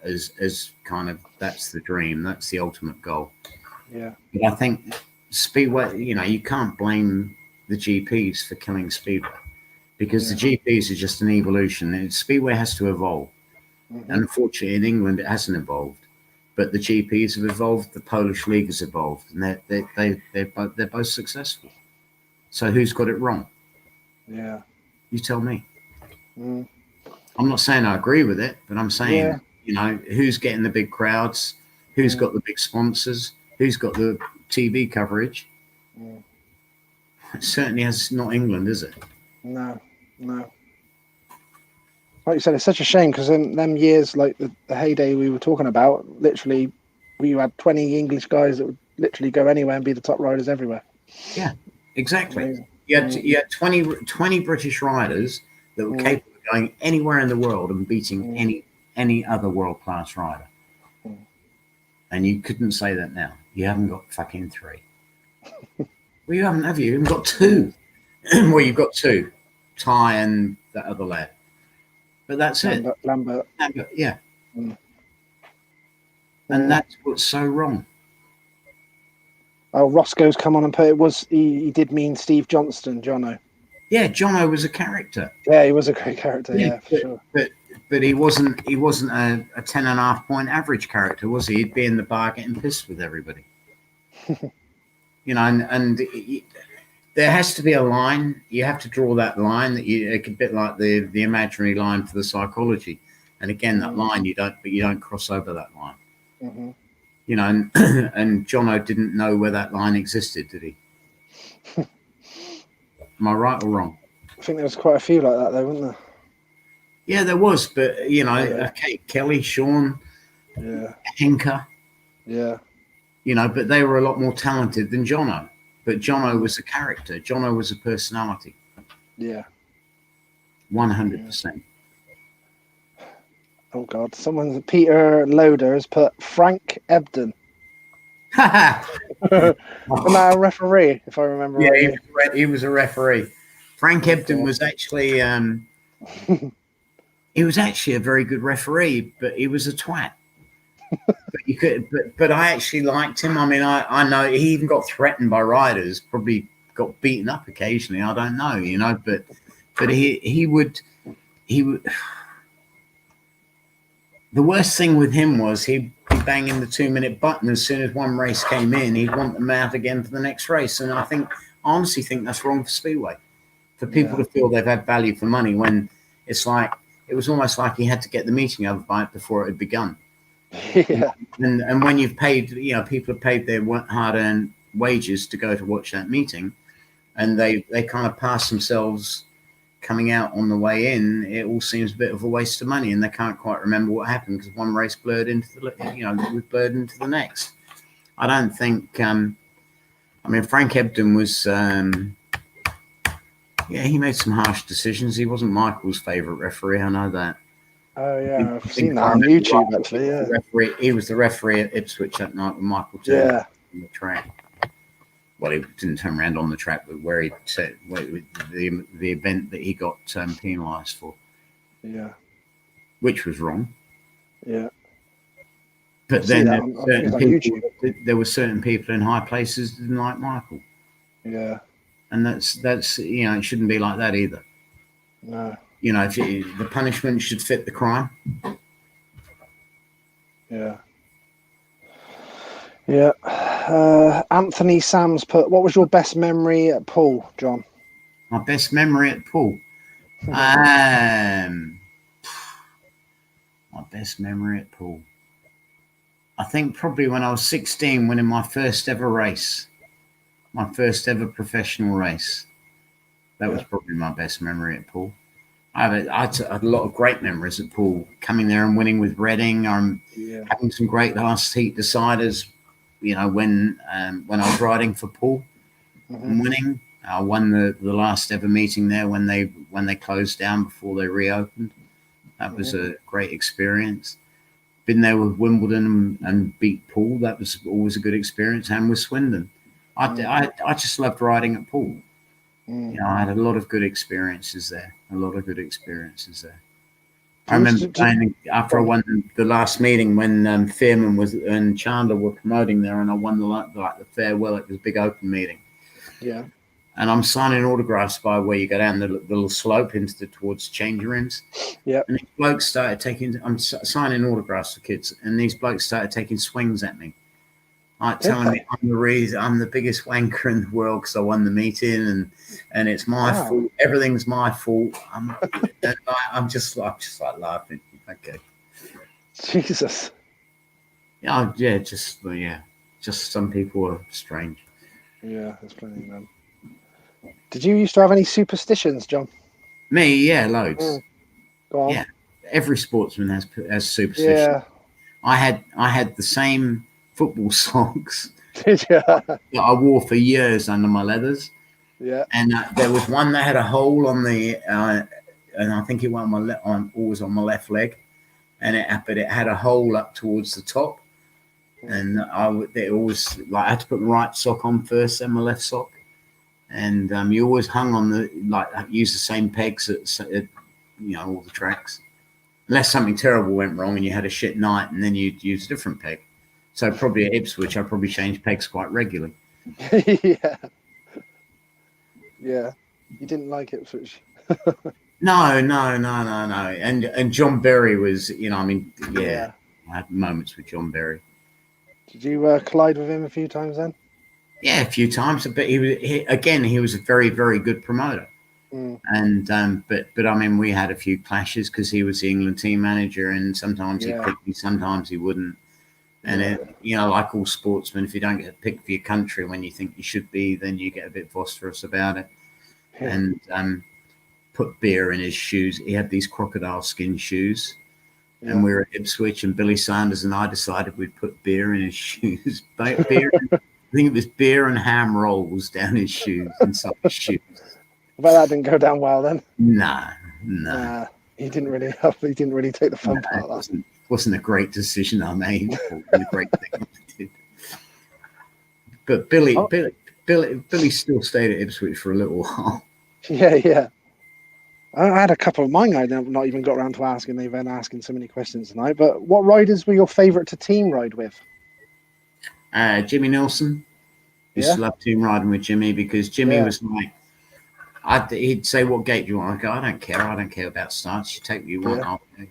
as kind of, that's the dream. That's the ultimate goal. Yeah. But I think Speedway, you can't blame the GPs for killing Speedway because the GPs are just an evolution. Speedway has to evolve. And unfortunately, in England, it hasn't evolved. But the GPs have evolved. The Polish League has evolved, and they're both successful. So who's got it wrong? Yeah, you tell me. I'm not saying I agree with it, but I'm saying who's getting the big crowds, who's got the big sponsors, who's got the TV coverage. It certainly has not England, is it? No. Like you said, it's such a shame because in them years, like the heyday we were talking about, literally, we had 20 English guys that would literally go anywhere and be the top riders everywhere. Yeah, exactly. You had 20 British riders that were capable of going anywhere in the world and beating any other world-class rider. And you couldn't say that now. You haven't got fucking 3. Well, you haven't, have you? You've got 2. Well, you've got 2. Ty and that other lad. But that's Lambert. Yeah. And that's what's so wrong. Oh, Roscoe's come on and put he did mean Steve Johnston, Jono. Yeah, Jono was a character. Yeah, he was a great character, for sure. But he wasn't a 10.5 point average character, was he? He'd be in the bar getting pissed with everybody. And there has to be a line. You have to draw that line it's a bit like the imaginary line for the psychology. And again, that line you don't cross over that line. you know, and, and Jono didn't know where that line existed, did he? Am I right or wrong? I think there was quite a few like that, though, wasn't there? Yeah, there was, but you know, Yeah. okay, Kelly, Sean, Yeah. Henker, Yeah. you know, but they were a lot more talented than Jono. But Jono was a character. Jono was a personality. Yeah. 100%. Oh God! Peter Loader has put Frank Ebden. Isn't that a referee, if I remember rightly? He was a referee. Frank Ebden was actually he was actually a very good referee, but he was a twat. But I actually liked him. I mean, I know he even got threatened by riders, probably got beaten up occasionally. I don't know, you know, but he would. The worst thing with him was he'd be banging the 2-minute button as soon as one race came in. He'd want them out again for the next race, and I honestly think that's wrong for Speedway, for people to feel they've had value for money when it's like it was almost like he had to get the meeting over by before it had begun. Yeah. And when you've paid, you know, people have paid their hard-earned wages to go to watch that meeting, and they kind of pass themselves coming out on the way in, it all seems a bit of a waste of money, and they can't quite remember what happened because one race blurred into the next. I don't think. I mean, Frank Ebden was. He made some harsh decisions. He wasn't Michael's favourite referee. I know that. Oh yeah, I've seen that on YouTube actually. Yeah. He was the referee at Ipswich that night with Michael turned on the track. Well, he didn't turn around on the track, but where he said the event that he got penalised for. Yeah. Which was wrong. Yeah. But then there were certain people in high places that didn't like Michael. Yeah. And that's you know, it shouldn't be like that either. No. You know, the punishment should fit the crime. Yeah. Yeah. Anthony Sams put, what was your best memory at Poole, John? My best memory at Poole? My best memory at Poole. I think probably when I was 16, winning my first ever race. My first ever professional race. That was probably my best memory at Poole. I had a lot of great memories at Poole, coming there and winning with Reading. Having some great last heat deciders. You know, when I was riding for Poole and winning, I won the last ever meeting there when they closed down before they reopened. That was a great experience. Been there with Wimbledon and beat Poole. That was always a good experience. And with Swindon, I just loved riding at Poole. You know, I had a lot of good experiences there. I remember after I won the last meeting when Fearman and Chandler were promoting there, and I won the farewell. It was a big open meeting. Yeah. And I'm signing autographs by where you go down the little slope towards changing rooms. Yeah. And these blokes started I'm signing autographs for kids, and these blokes started taking swings at me. Like telling me I'm the biggest wanker in the world because I won the meeting and it's my fault. Everything's my fault. I'm just like laughing. Okay. Jesus. Just some people are strange. Yeah, there's plenty of them. Did you used to have any superstitions, John? Me, yeah, loads. Go on. Yeah, every sportsman has superstitions. Yeah. I had the same football socks that I wore for years under my leathers. Yeah. And there was one that had a hole on the, and I think it went always on my left leg, and it had a hole up towards the top, and I had to put the right sock on first, then my left sock, and you always hung on use the same pegs at all the tracks, unless something terrible went wrong and you had a shit night, and then you'd use a different peg. So probably at Ipswich, I probably changed pegs quite regularly. Yeah. Yeah. You didn't like Ipswich. No. And John Berry was, I had moments with John Berry. Did you collide with him a few times then? Yeah, a few times. But he was a very, very good promoter. And but I mean, we had a few clashes because he was the England team manager, and sometimes he'd pick me, sometimes he wouldn't. And like all sportsmen, if you don't get picked for your country when you think you should be, then you get a bit boisterous about it. Yeah. And put beer in his shoes. He had these crocodile skin shoes, and we were at Ipswich, and Billy Sanders and I decided we'd put beer in his shoes. I think it was beer and ham rolls down his shoes, inside his shoes. But that didn't go down well then. No. He didn't really help. He didn't really take the fun part of that. Wasn't a great decision I made. A great thing I did. But Billy still stayed at Ipswich for a little while. Yeah. I had a couple of mine I'd not even got around to asking. They've been asking so many questions tonight. But what riders were your favourite to team ride with? Jimmy Nelson. Used to love team riding with Jimmy because Jimmy was like, he'd say, "What gate do you want?" I go, "I don't care. I don't care about starts. You take what you want." Yeah.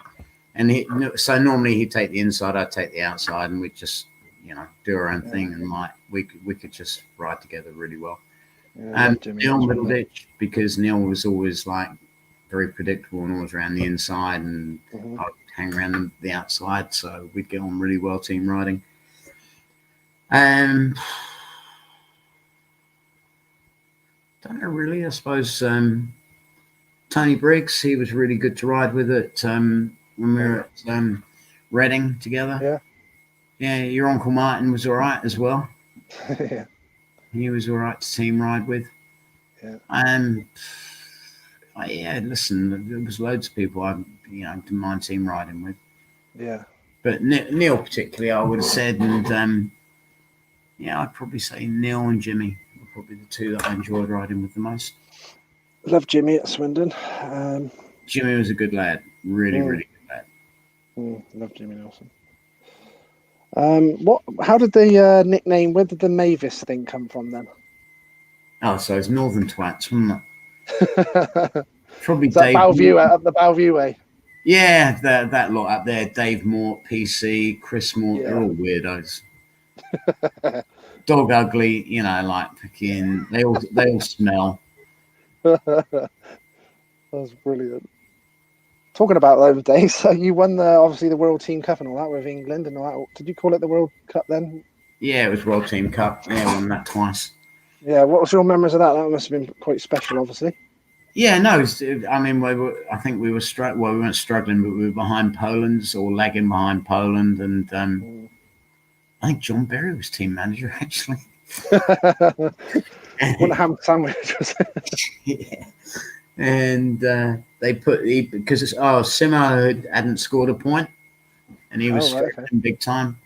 And so normally he'd take the inside, I'd take the outside, and we'd just, do our own thing, and we could just ride together really well. Yeah, Neil Middleditch, because Neil was always like very predictable and always around the inside, and I'd hang around the outside, so we'd get on really well team riding. Don't know really. I suppose Tony Briggs, he was really good to ride with it when we were at Reading together. Yeah, your Uncle Martin was all right as well. Yeah. He was all right to team ride with. Yeah. Listen, there was loads of people I didn't mind team riding with. Yeah. But Neil particularly, I would have said, and I'd probably say Neil and Jimmy were probably the two that I enjoyed riding with the most. Love Jimmy at Swindon. Jimmy was a good lad, really good lad. Love Jimmy Nelson. How did the nickname? Where did the Mavis thing come from then? Oh, so it's Northern Twats, wasn't it? Probably Dave Bellevue up the Bellevue way. Yeah, that lot up there. Dave Mort, PC, Chris Mort, they're all weirdos. Dog ugly, like fucking. They all smell. That's brilliant. Talking about those days, so you won obviously the World Team Cup and all that with England and all that. Did you call it the World Cup then? Yeah, it was World Team Cup. Yeah, I won that twice. Yeah, what was your memories of that? That must have been quite special, obviously. Yeah, no, I mean, I think we were we weren't struggling, but we were behind Poland or lagging behind Poland, and I think John Berry was team manager actually. What a ham sandwich was it? Yeah. And they because Simo hadn't scored a point, and he was struggling big time.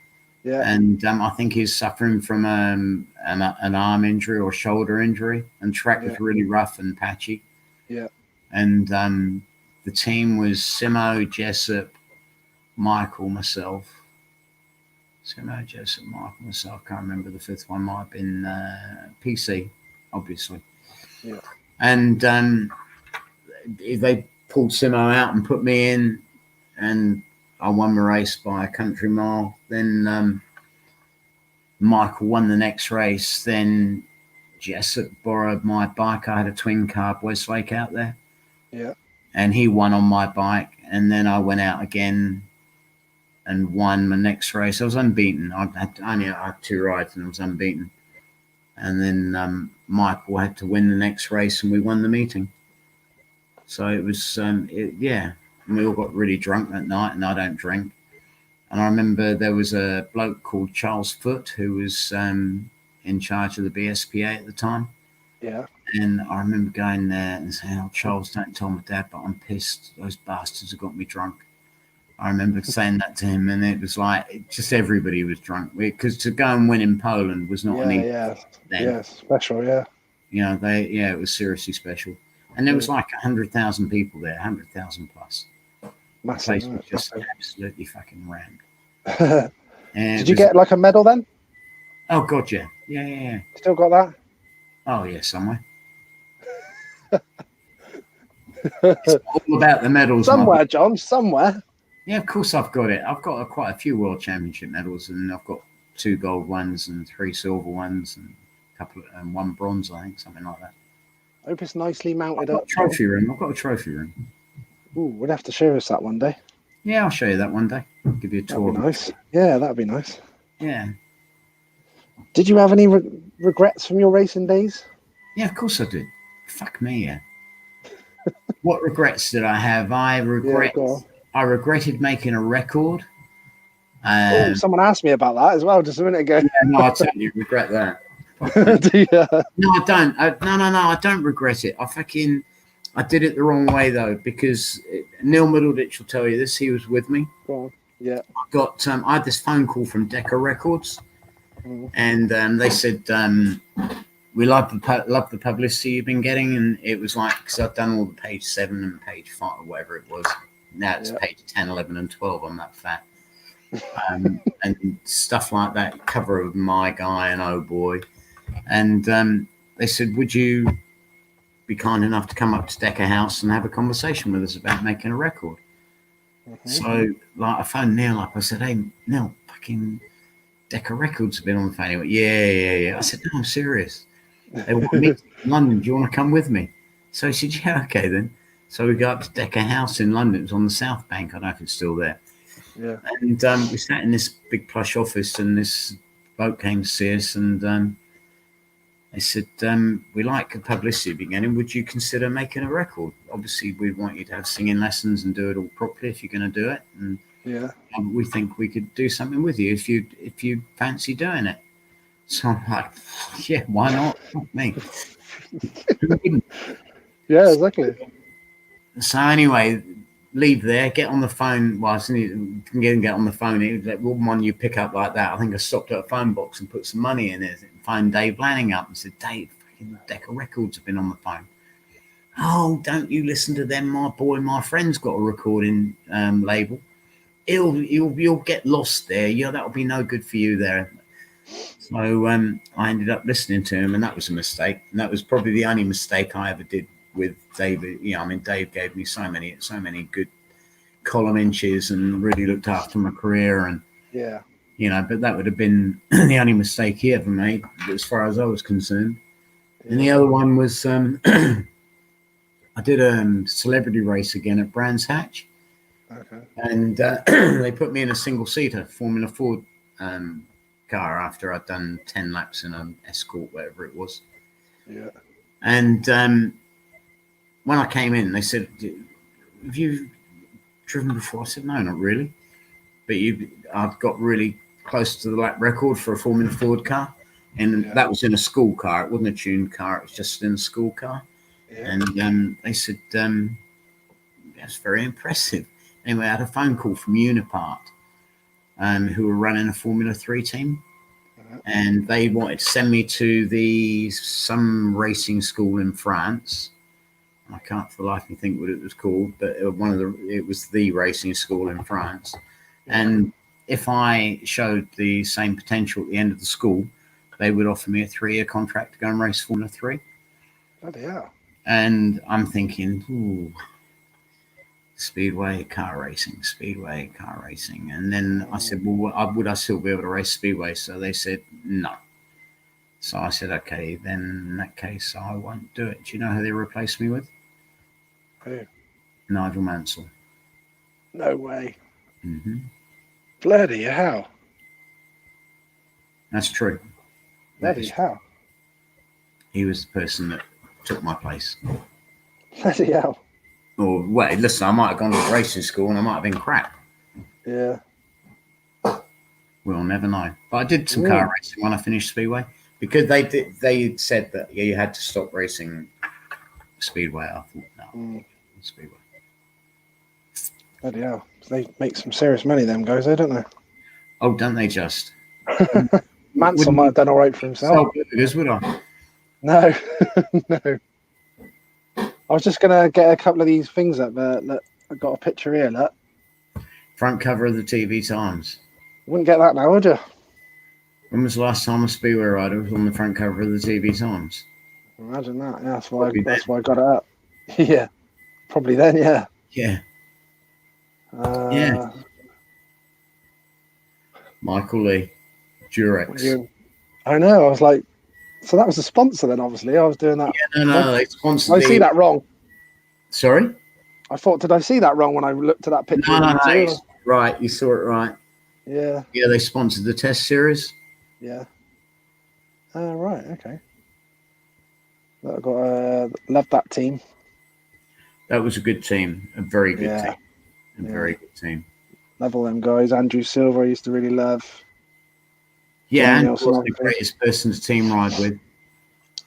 Yeah, and I think he's suffering from an arm injury or shoulder injury, and track was really rough and patchy. Yeah, and the team was Simo, Jessup, Michael, myself. Simo, Jessup, Michael, myself. Can't remember the fifth one. Might have been PC, obviously. Yeah, and they pulled Simo out and put me in, and I won the race by a country mile. Then Michael won the next race. Then Jessup borrowed my bike. I had a twin carb Westlake out there. Yeah. And he won on my bike. And then I went out again and won my next race. I was unbeaten. I had 2 rides and I was unbeaten. And then Michael had to win the next race and we won the meeting. So it was, and we all got really drunk that night, and I don't drink. And I remember there was a bloke called Charles Foote who was in charge of the BSPA at the time. Yeah. And I remember going there and saying, "Oh, Charles, don't tell my dad, but I'm pissed. Those bastards have got me drunk." I remember saying that to him, and it was like just everybody was drunk because to go and win in Poland was not an easy thing. Yeah, special, yeah. It was seriously special. And there was like 100,000 people there, 100,000 plus. Massive, the place was just absolutely fucking rammed. Did you get like a medal then? Oh, God, yeah. Yeah. Still got that? Oh, yeah, somewhere. It's all about the medals. Somewhere, John, somewhere. Yeah, of course I've got it. I've got quite a few World Championship medals, and I've got 2 gold ones and 3 silver ones and a couple and 1 bronze, I think, something like that. I hope it's nicely mounted up. Trophy room. I've got a trophy room. Ooh, we'll have to show us that one day. Yeah, I'll show you that one day. Give you a tour. That'd be nice. Yeah, that'd be nice. Yeah. Did you have any regrets from your racing days? Yeah, of course I did. Fuck me, yeah. What regrets did I have? I regretted making a record. Oh, someone asked me about that as well just a minute ago. Yeah, no, I totally regret that. Do you? No, I don't. No, I don't regret it. I did it the wrong way though, because Neil Middleditch will tell you this. He was with me. Go on. Yeah. I had this phone call from Decca Records, and they said, we love the publicity you've been getting, and it was like, because I've done all the page 7 and page 5 or whatever it was. Now it's page 10, 11, and 12. I'm that fat, and stuff like that. Cover of My Guy and Oh Boy, and they said, would you be kind enough to come up to Decca House and have a conversation with us about making a record? So, like, I phoned Neil up. I said, hey, Neil, fucking Decca Records have been on the phone. He went, yeah. I said, no, I'm serious. They want me in London. Do you want to come with me? So he said, yeah, okay then. So we go up to Decca House in London. It was on the South Bank. I don't know if it's still there. Yeah. And we sat in this big plush office, and this bloke came to see us, and they said, we like the publicity beginning. Would you consider making a record? Obviously, we want you to have singing lessons and do it all properly if you're going to do it. And we think we could do something with you if you fancy doing it. So I'm like, yeah, why not? Fuck me. Yeah, exactly. So anyway, leave there, get on the phone. Well, I didn't get on the phone. It was like one you pick up like that. I think I stopped at a phone box and put some money in it. Phoned Dave Lanning up and said, Dave, fucking Decca Records have been on the phone. Oh, don't you listen to them? My friend's got a recording label. You'll get lost there. Yeah, that'll be no good for you there. So I ended up listening to him, and that was a mistake. And that was probably the only mistake I ever did with David. You know, I mean, Dave gave me so many good column inches and really looked after my career. And you know, but that would have been the only mistake he ever made, as far as I was concerned. And the other one was I did a celebrity race again at Brands Hatch. Okay. And they put me in a single-seater Formula Ford car after I'd done 10 laps in an Escort, whatever it was. Yeah. And when I came in, they said, have you driven before? I said, no, not really. But I've got really close to the lap record for a Formula Ford car. And that was in a school car. It wasn't a tuned car. It was just in a school car. Yeah. And they said, that's very impressive. Anyway, I had a phone call from Unipart, who were running a Formula 3 team. And they wanted to send me to some racing school in France. I can't for the life of me think what it was called, but it was the racing school in France. And if I showed the same potential at the end of the school, they would offer me a 3-year contract to go and race Formula 3. Bloody hell. And I'm thinking, ooh, Speedway, car racing. And then I said, well, would I still be able to race Speedway? So they said, no. So I said, okay, then in that case, I won't do it. Do you know who they replaced me with? Who? Nigel Mansell. No way. Mm-hmm. Bloody hell. That's true. Bloody hell. He was the person that took my place. Bloody hell. Or, well, listen, I might have gone to racing school and I might have been crap. Yeah. We'll never know. But I did some car racing when I finished Speedway, because they said that you had to stop racing Speedway. I thought, no, Speedway. Bloody hell. They make some serious money, them guys, don't they? Oh, don't they just? Mansell might have done all right for himself. Because would I? No, no. I was just going to get a couple of these things up there. Look, I've got a picture here, look. Front cover of the TV Times. Wouldn't get that now, would you? When was the last time a Speedway rider was on the front cover of the TV Times? Imagine that. Yeah, that's why I got it up. Yeah. Probably then, yeah. Yeah. Yeah. Michael Lee, Durex. I know. I was like, so that was the sponsor then, obviously. I was doing that. Yeah, no, they sponsored. I see that wrong. Sorry? I thought, did I see that wrong when I looked at that picture? No. Right, you saw it right. Yeah. Yeah, they sponsored the Test series. Yeah. Right. Okay. I got love that team. That was a good team, a very good team, a very good team. Love all them guys. Andrew Silver, I used to really love. Yeah, Johnny Andrew Nelson, wasn't the greatest person to team ride with.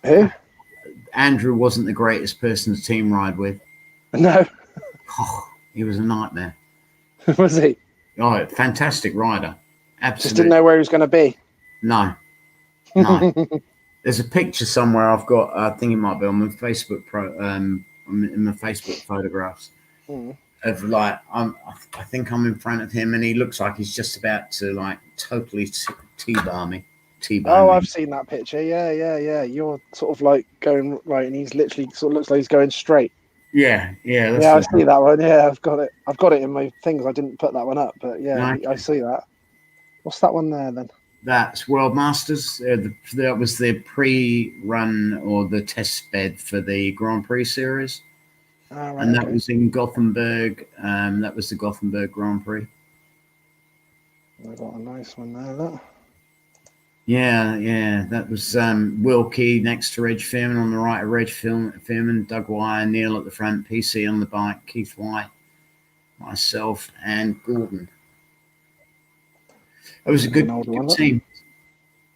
Who? Andrew wasn't the greatest person to team ride with. No. Oh, he was a nightmare. Was he? Oh, fantastic rider. Absolutely. Just didn't know where he was going to be. No. There's a picture somewhere I've got. I think it might be on my Facebook in my Facebook photographs of like I think I'm in front of him and he looks like he's just about to like totally T-bar me. Oh, I've seen that picture. Yeah. You're sort of like going right, and he's literally sort of looks like he's going straight. Yeah. That's I see that one. Yeah, I've got it in my things. I didn't put that one up, but yeah, I see that. What's that one there then? That's World Masters. That was the pre-run or the test bed for the Grand Prix series. Right, and that was in Gothenburg. That was the Gothenburg Grand Prix. I got a nice one there, look. Yeah. That was Wilkie next to Reg Fearman, on the right of Reg Fearman, Doug Wire, Neil at the front, PC on the bike, Keith White, myself, and Gordon. It was a good team.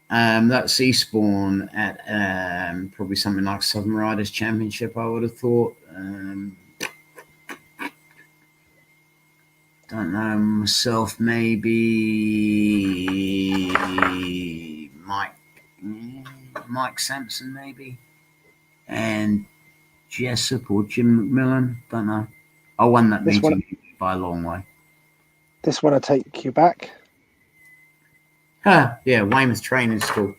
That's Eastbourne at probably something like Southern Riders Championship, I would have thought. Don't know myself, maybe Mike Sampson, maybe, and Jessup or Jim McMillan. Don't know. I won that meeting by a long way. This one I take you back. Yeah, Weymouth Training School.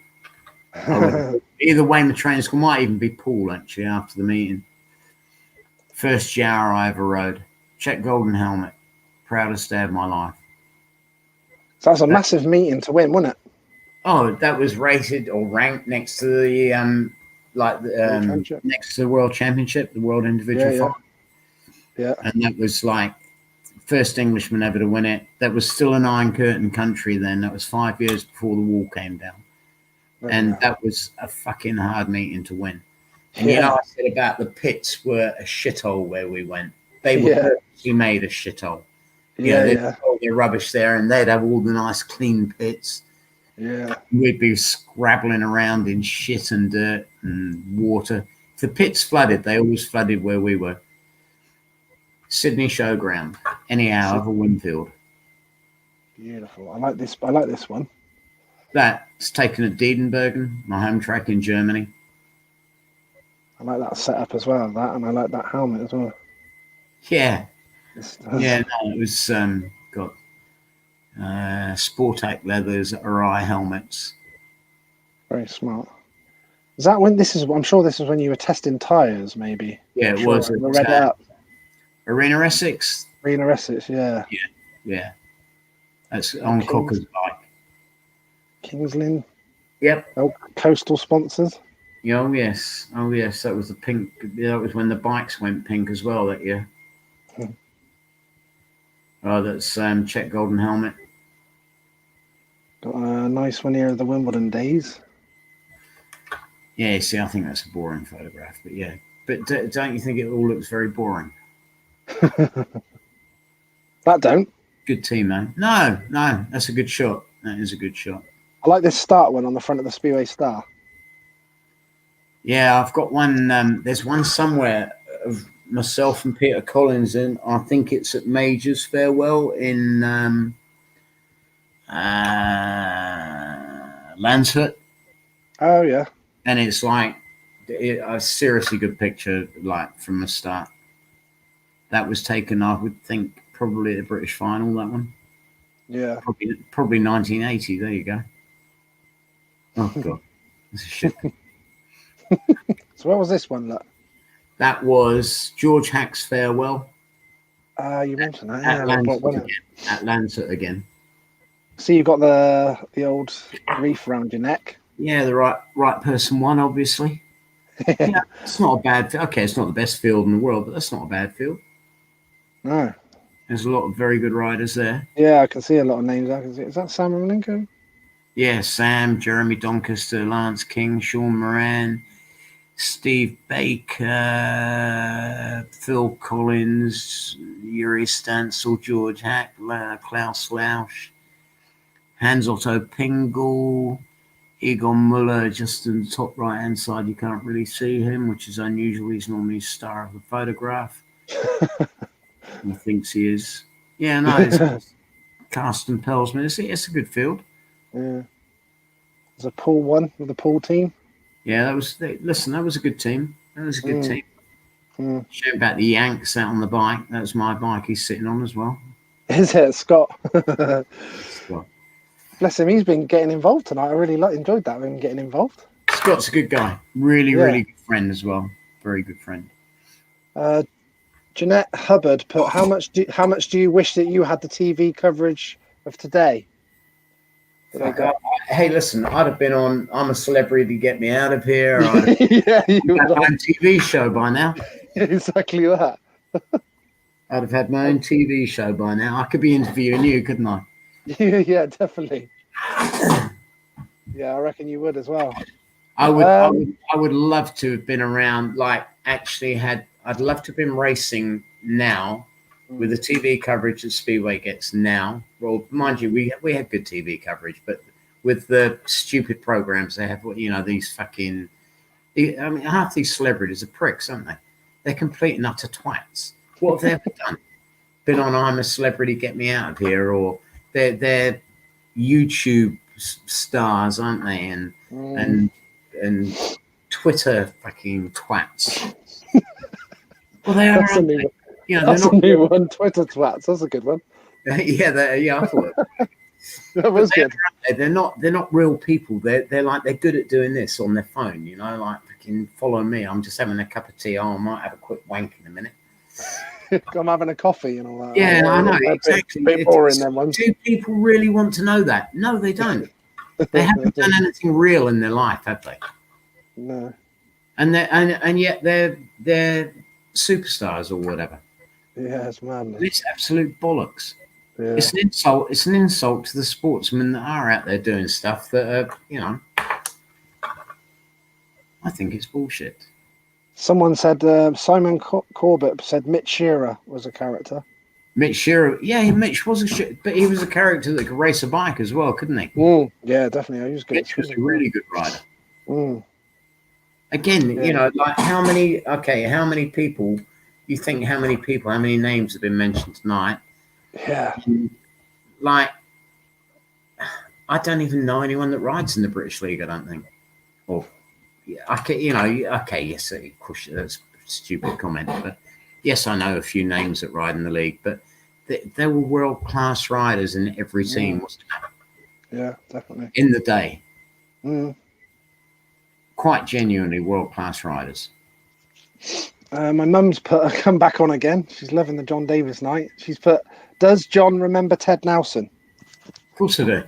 Either Weymouth Training School, might even be Paul actually after the meeting. First Jar I ever rode. Czech golden helmet. Proudest day of my life. So that's a massive meeting to win, wasn't it? Oh, that was rated or ranked next to the next to the World Championship, the World Individual Final. Yeah. And that was like first Englishman ever to win it. That was still an Iron Curtain country then. That was 5 years before the wall came down. And that was a fucking hard meeting to win. And you know, I said about the pits were a shithole where we went. They were purposely made a shithole. They'd put all their rubbish there and they'd have all the nice clean pits. Yeah. We'd be scrabbling around in shit and dirt and water. If the pits flooded, they always flooded where we were. Sydney Showground, anyhow, of a Winfield. Beautiful. I like this one. That's taken at Diedenbergen, my home track in Germany. I like that setup as well, and I like that helmet as well. Yeah. It was got Sportac leathers, Arai helmets. Very smart. Is that when I'm sure this is when you were testing tyres, maybe? Yeah, it was. Read it up. Arena Essex. Yeah. That's on Cocker's bike. Kingsland. Yep. Oh, coastal sponsors. Oh yes. That was the pink. That was when the bikes went pink as well that year. Oh, that's Czech golden helmet. Got a nice one here of the Wimbledon days. Yeah, see, I think that's a boring photograph, but yeah. But don't you think it all looks very boring? That don't. Good team, man. No, that's a good shot. That is a good shot. I like this start one on the front of the Speedway Star. Yeah, I've got one. There's one somewhere of myself and Peter Collins in. I think it's at Major's Farewell in Lambert. Oh yeah. And it's like a seriously good picture, like from the start. That was taken, I would think, probably at the British final. That one. Yeah. Probably 1980. There you go. Oh god, that's a shit. So what was this one? Look. That was George Hack's Farewell. You mentioned that. At Lancet again. So you've got the old reef around your neck. Yeah, the right person won, obviously. Yeah, it's not a bad field. Okay, it's not the best field in the world, but that's not a bad field. No. There's a lot of very good riders there. Yeah, I can see a lot of names. I can see. Is that Sam Malenko? Yeah, Sam, Jeremy Doncaster, Lance King, Sean Moran, Steve Baker, Phil Collins, Yuri Stansel, George Hack, Klaus Lausch, Hans Otto Pingle, Egon Muller, just in the top right-hand side. You can't really see him, which is unusual. He's normally star of the photograph. He thinks he is. Yeah, no, it's Carsten Pelsman. It's a good field. Yeah. There's a pool one with the pool team. Yeah, that was a good team. That was a good team. Shame about the Yanks out on the bike. That was my bike he's sitting on as well. Is it Scott? Scott. Bless him, he's been getting involved tonight. I really enjoyed that, him getting involved. Scott's a good guy. Really good friend as well. Very good friend. Jeanette Hubbard put, how much do you wish that you had the TV coverage of today? Hey, listen, I'd have been on I'm a Celebrity, Get Me Out of Here. Yeah, you would have my own TV show by now. Exactly that. I'd have had my own TV show by now. I could be interviewing you, couldn't I? Yeah, definitely. Yeah, I reckon you would as well. I would love to have been around. I'd love to have been racing now with the TV coverage that Speedway gets now. Well, mind you, we had good TV coverage, but with the stupid programs they have, these fucking. I mean, half these celebrities are pricks, aren't they? They're complete and utter twats. What have they ever done? Been on I'm a Celebrity, Get Me Out of Here, or they're YouTube stars, aren't they? And Twitter fucking twats. Well, they are. That's a new one. Twitter twats. That's a good one. Yeah, I thought that was good. They're not real people. They're good at doing this on their phone. Like fucking follow me. I'm just having a cup of tea. Oh, I might have a quick wank in a minute. I'm having a coffee and all that. Yeah, I know exactly. Bit boring, them ones. Do people really want to know that? No, they don't. They haven't done anything real in their life, have they? No. And yet they're superstars or whatever. Yeah, it's madness. It's absolute bollocks. Yeah. It's an insult. It's an insult to the sportsmen that are out there doing stuff that are, I think it's bullshit. Someone said Simon Corbett said Mitch Shearer was a character. Mitch Shearer, yeah, Mitch was but he was a character that could race a bike as well, couldn't he? Yeah, definitely. He was good. Mitch was a really good rider. Again, Yeah. like how many people? You think how many names have been mentioned tonight? Yeah. Like, I don't even know anyone that rides in the British League. I don't think. Or, yes, of course, that's a stupid comment, but yes, I know a few names that ride in the league, but there were world-class riders in every team, wasn't there? Yeah, definitely. In the day. Quite genuinely world-class riders. My mum's put come back on again. She's loving the John Davis night. She's put, does John remember Ted Nelson? Of course I do.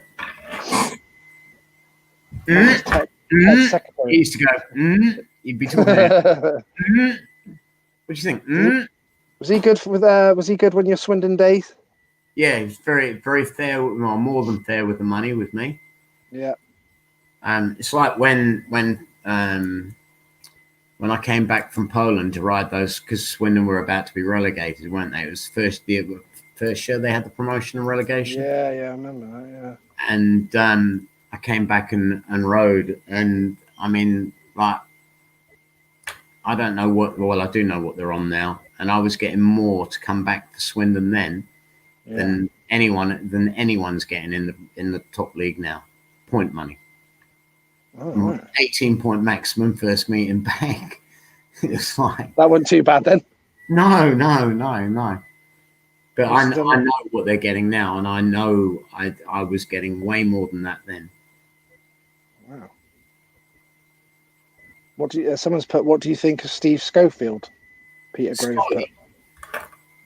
Ted's secretary. He used to go, he'd be talking about, what do you think? Was he good was he good when your Swindon days? Yeah, he's very, very fair, more than fair with the money with me. Yeah. It's like when I came back from Poland to ride those, because Swindon were about to be relegated, weren't they? It was first year they had the promotion and relegation. Yeah, I remember that, yeah. And I came back and rode, and I mean, like, I don't know I do know what they're on now, and I was getting more to come back for Swindon then than anyone's getting in the top league now. Point money. Oh, right. 18-point maximum first meeting back. It's like that wasn't too bad then. No. But I know what they're getting now, and I know I was getting way more than that then. Wow. Someone's put, what do you think of Steve Schofield? Peter Graves put.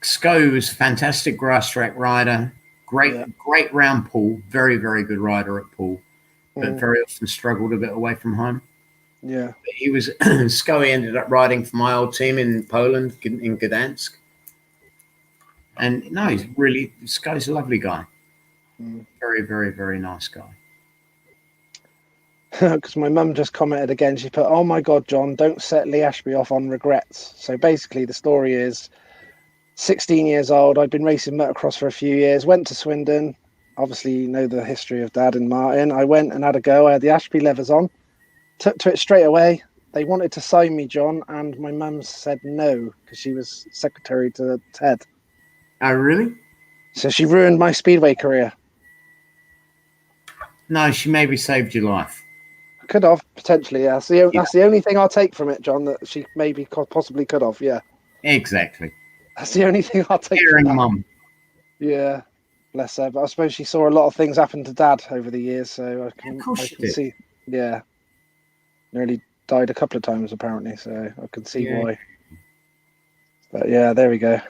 Sco was a fantastic grass track rider. Great round pool. Very, very good rider at pool. But very often struggled a bit away from home. Yeah. But he was Scully ended up riding for my old team in Poland, in Gdansk. And no, this guy's a lovely guy. Very, very, very nice guy. Because my mum just commented again. She put, "Oh my God, John, don't set Lee Ashby off on regrets." So basically, the story is 16 years old. I'd been racing motocross for a few years, went to Swindon. Obviously, you know the history of Dad and Martin. I went and had a go. I had the Ashby levers on, took to it straight away. They wanted to sign me, John, and my mum said no because she was secretary to Ted. Oh, really? So she ruined my speedway career. No, she maybe saved your life. Could have, potentially, yeah. So that's the only thing I'll take from it, John, that she maybe possibly could have, yeah. Exactly. That's the only thing I'll take Caring from that. mum. Yeah, bless her. But I suppose she saw a lot of things happen to Dad over the years, so I can see. Yeah. Nearly died a couple of times, apparently, so I can see why. But yeah, there we go.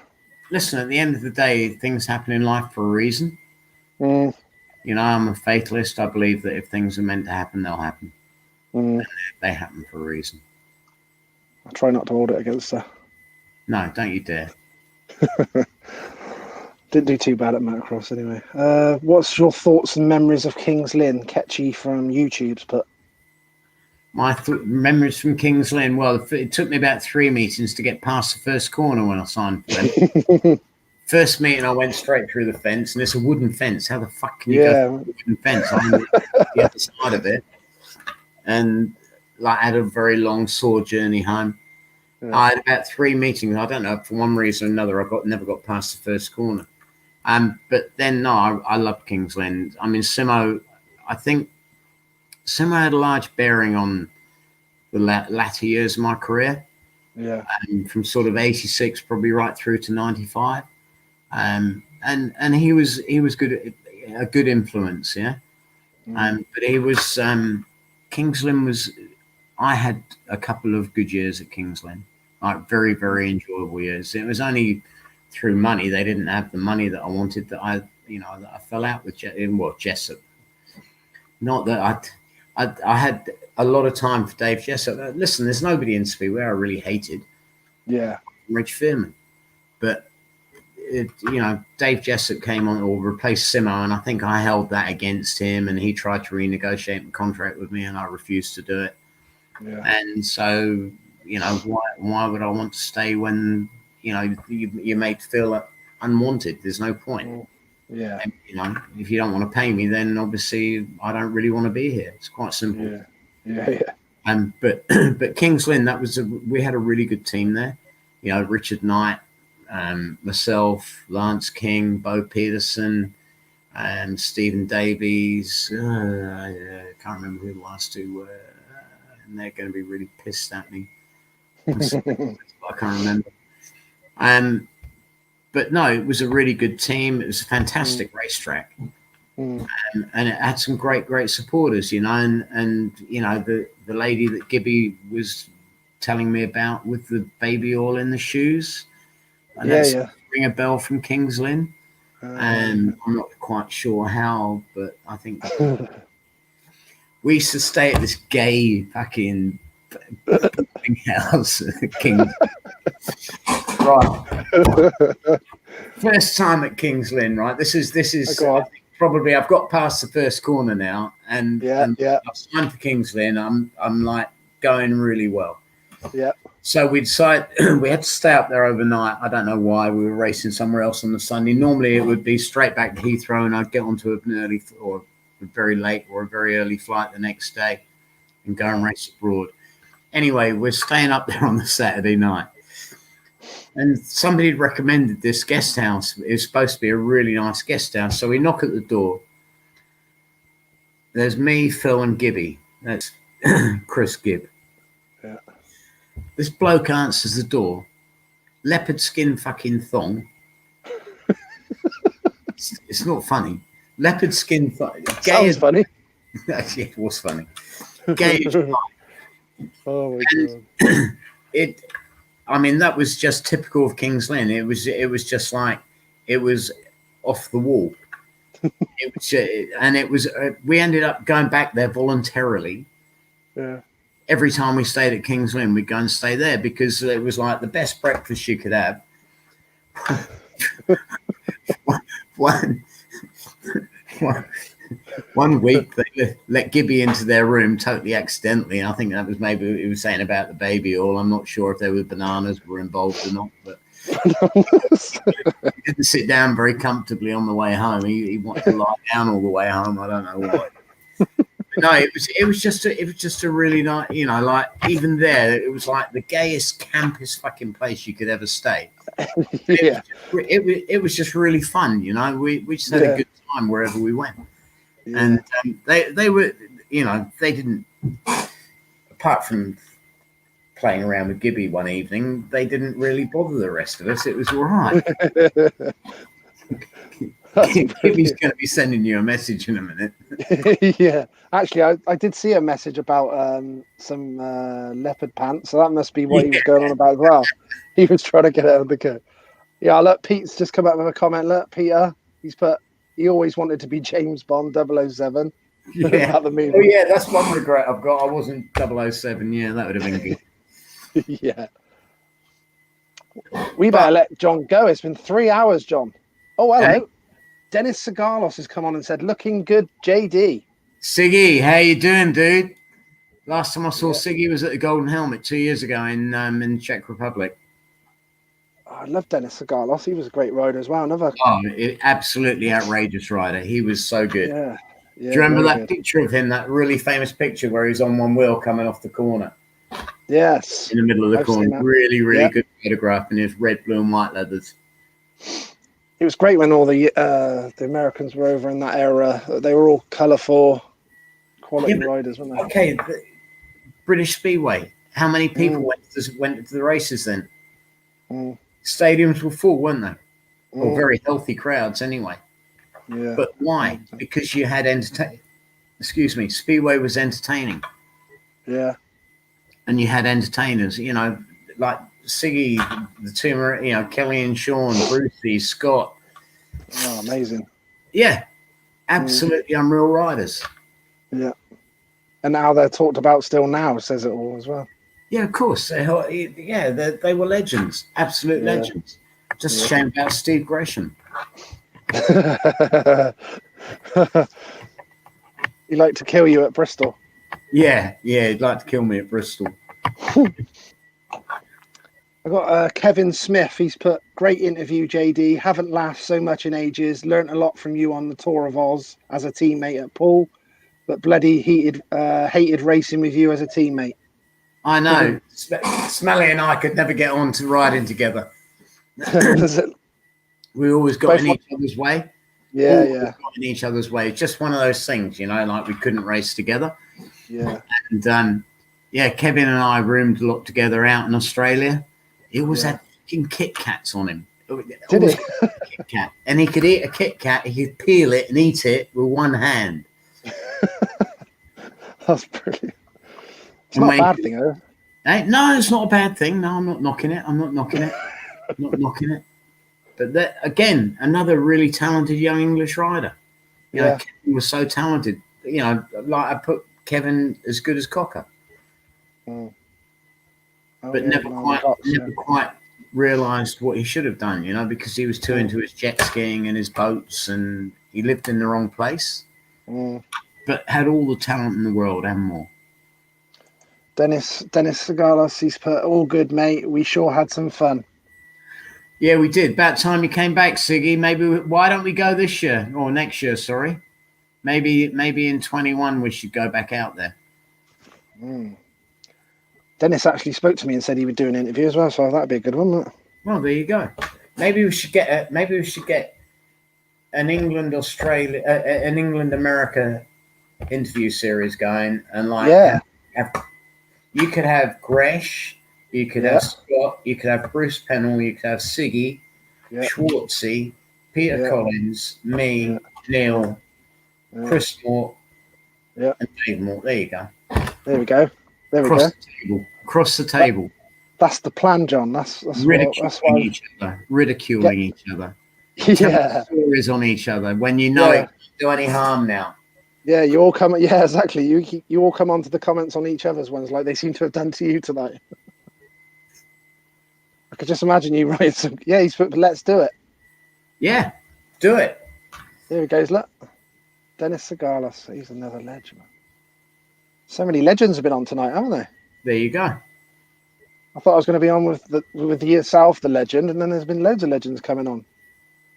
Listen, at the end of the day, things happen in life for a reason. Mm. You know, I'm a fatalist. I believe that if things are meant to happen, they'll happen. They happen for a reason. I try not to hold it against her. No, don't you dare. Didn't do too bad at motocross anyway. What's your thoughts and memories of Kings Lynn? Ketchy from YouTube's put. My memories from Kings Lynn. Well, it took me about 3 meetings to get past the first corner when I signed for them. First meeting, I went straight through the fence, and it's a wooden fence. How the fuck can you go through a wooden fence? I'm on the other side of it, and like I had a very long, sore journey home. Yeah. I had about 3 meetings. I don't know, for one reason or another, I never got past the first corner. But then, no, I loved Kings Lynn. I mean, Simo, I think Simo had a large bearing on the latter years of my career. Yeah. From sort of 86 probably right through to 95. And he was good, a good influence, yeah. But he was Kings Lynn was. I had a couple of good years at Kings Lynn, like very, very enjoyable years. It was only through money. They didn't have the money that I wanted. That I fell out with Jessup. Not that I had a lot of time for Dave Jessup. Listen, there's nobody in Speedway I really hated. Yeah, Rich Fearman, but. Dave Jessup came on or replaced Simo, and I think I held that against him, and he tried to renegotiate the contract with me, and I refused to do it. Yeah. And so, why would I want to stay when, you're made to feel unwanted? There's no point. Yeah. And, if you don't want to pay me, then obviously I don't really want to be here. It's quite simple. Yeah. But Kings Lynn, we had a really good team there. Richard Knight, myself, Lance King, Bo Peterson, and Stephen Davies. I can't remember who the last two were, and they're going to be really pissed at me. I can't remember. But no, it was a really good team. It was a fantastic racetrack, and it had some great supporters. And the lady that Gibby was telling me about with the baby all in the shoes. And ring a bell from Kings Lynn. I'm not quite sure how, but I think we used to stay at this gay fucking house at Kings. Right. First time at Kings Lynn, right? This is probably I've got past the first corner now, and I've signed for Kings Lynn. I'm like going really well. Yeah. So we decided we had to stay up there overnight. I don't know why. We were racing somewhere else on the Sunday. Normally it would be straight back to Heathrow, and I'd get onto an early or a very late or a very early flight the next day and go and race abroad. Anyway, we're staying up there on the Saturday night. And somebody had recommended this guest house. It was supposed to be a really nice guest house. So we knock at the door. There's me, Phil, and Gibby. That's Chris Gibb. Yeah. This bloke answers the door, leopard skin fucking thong. It's not funny. Leopard skin thong. Sounds funny. Actually, it was funny. Gay. Oh my God. I mean, that was just typical of Kings Lynn. It was just like, it was off the wall. We ended up going back there voluntarily. Yeah. Every time we stayed at Kings Lynn, we'd go and stay there because it was like the best breakfast you could have. one, one, one week they let Gibby into their room totally accidentally. And I think that was maybe he was saying about the baby oil. I'm not sure if there were bananas were involved or not, but he didn't sit down very comfortably on the way home. He wanted to lie down all the way home. I don't know why. No, it was just a really nice, like even there, it was like the gayest, campest fucking place you could ever stay. Yeah. It was just really fun, We just had a good time wherever we went, and they were, they didn't, apart from playing around with Gibby one evening, they didn't really bother the rest of us. It was all right. Gibby's going to be sending you a message in a minute. Yeah, actually, I did see a message about some leopard pants, so that must be what he was going on about as well. He was trying to get out of the coat. Yeah, look, Pete's just come up with a comment. Look, Peter, he's put, he always wanted to be James Bond 007. Yeah. About the movie. Oh, yeah, that's one regret I've got. I wasn't 007. Yeah, that would have been good. Yeah. We better let John go. It's been 3 hours, John. Oh, hello. Hey. Dennis Sagalos has come on and said, looking good, JD. Siggy, how you doing, dude? Last time I saw Siggy was at the Golden Helmet 2 years ago in Czech Republic. Oh, I love Dennis Sagalos. He was a great rider as well. Absolutely outrageous rider. He was so good. Yeah. Do you remember that picture of him, that really famous picture where he's on one wheel coming off the corner? Yes. In the middle of the corner. Really, really good photograph in his red, blue and white leathers. It was great when all the Americans were over in that era. They were all colourful, quality riders, weren't they? Okay, the British Speedway. How many people went to the races then? Stadiums were full, weren't they? Or very healthy crowds anyway. Yeah. But why? Because you had Speedway was entertaining. Yeah. And you had entertainers, like Siggy, the two, Kelly and Sean, Brucey, Scott. Oh, amazing. Yeah. Absolutely unreal riders. Yeah. And now they're talked about still now, says it all as well. Yeah, of course. They were legends. Absolute legends. Just a shame about Steve Gresham. He'd like to kill you at Bristol. Yeah, he'd like to kill me at Bristol. I got Kevin Smith. He's put, great interview, JD. Haven't laughed so much in ages. Learnt a lot from you on the Tour of Oz as a teammate at Poole, but bloody hated racing with you as a teammate. I know. Smelly and I could never get on to riding together. We always got in each other's way. Yeah. Got in each other's way. It's just one of those things, like we couldn't race together. Yeah. And Kevin and I roomed a lot together out in Australia. He always had fucking Kit Kats on him. Did he? Kit Kat. And he could eat a Kit Kat. He could peel it and eat it with one hand. That's brilliant. It's not a bad thing, though. No, it's not a bad thing. No, I'm not knocking it. I'm not knocking it. But that, again, another really talented young English rider. Kevin was so talented. Like I put Kevin as good as Cocker. But never quite realised what he should have done, because he was too into his jet skiing and his boats, and he lived in the wrong place. But had all the talent in the world and more. Dennis Sagalos, he's put, all good, mate. We sure had some fun. Yeah, we did. About time you came back, Siggy. Why don't we go this year or next year? Sorry, maybe in 21 we should go back out there. Dennis actually spoke to me and said he would do an interview as well, so that'd be a good one, wouldn't it? Well, there you go. Maybe we should get an England America interview series going, and you could have Gresh, you could have Scott, you could have Bruce Pennell, you could have Siggy, Schwartzy, Peter Collins, me, Neil, Chris Mort, and Dave Mort. There you go. There we go. Across the table. That's the plan, John. That's ridiculing each other. Yeah. Stories on each other when it can't do any harm now. Yeah, you all come. Yeah, exactly. You all come onto the comments on each other's ones like they seem to have done to you tonight. I could just imagine you writing some. Yeah, he's put, let's do it. Yeah, do it. Here he goes, look. Dennis Segalas. He's another legend. So many legends have been on tonight, haven't they? There you go. I thought I was going to be on with yourself, the legend, and then there's been loads of legends coming on.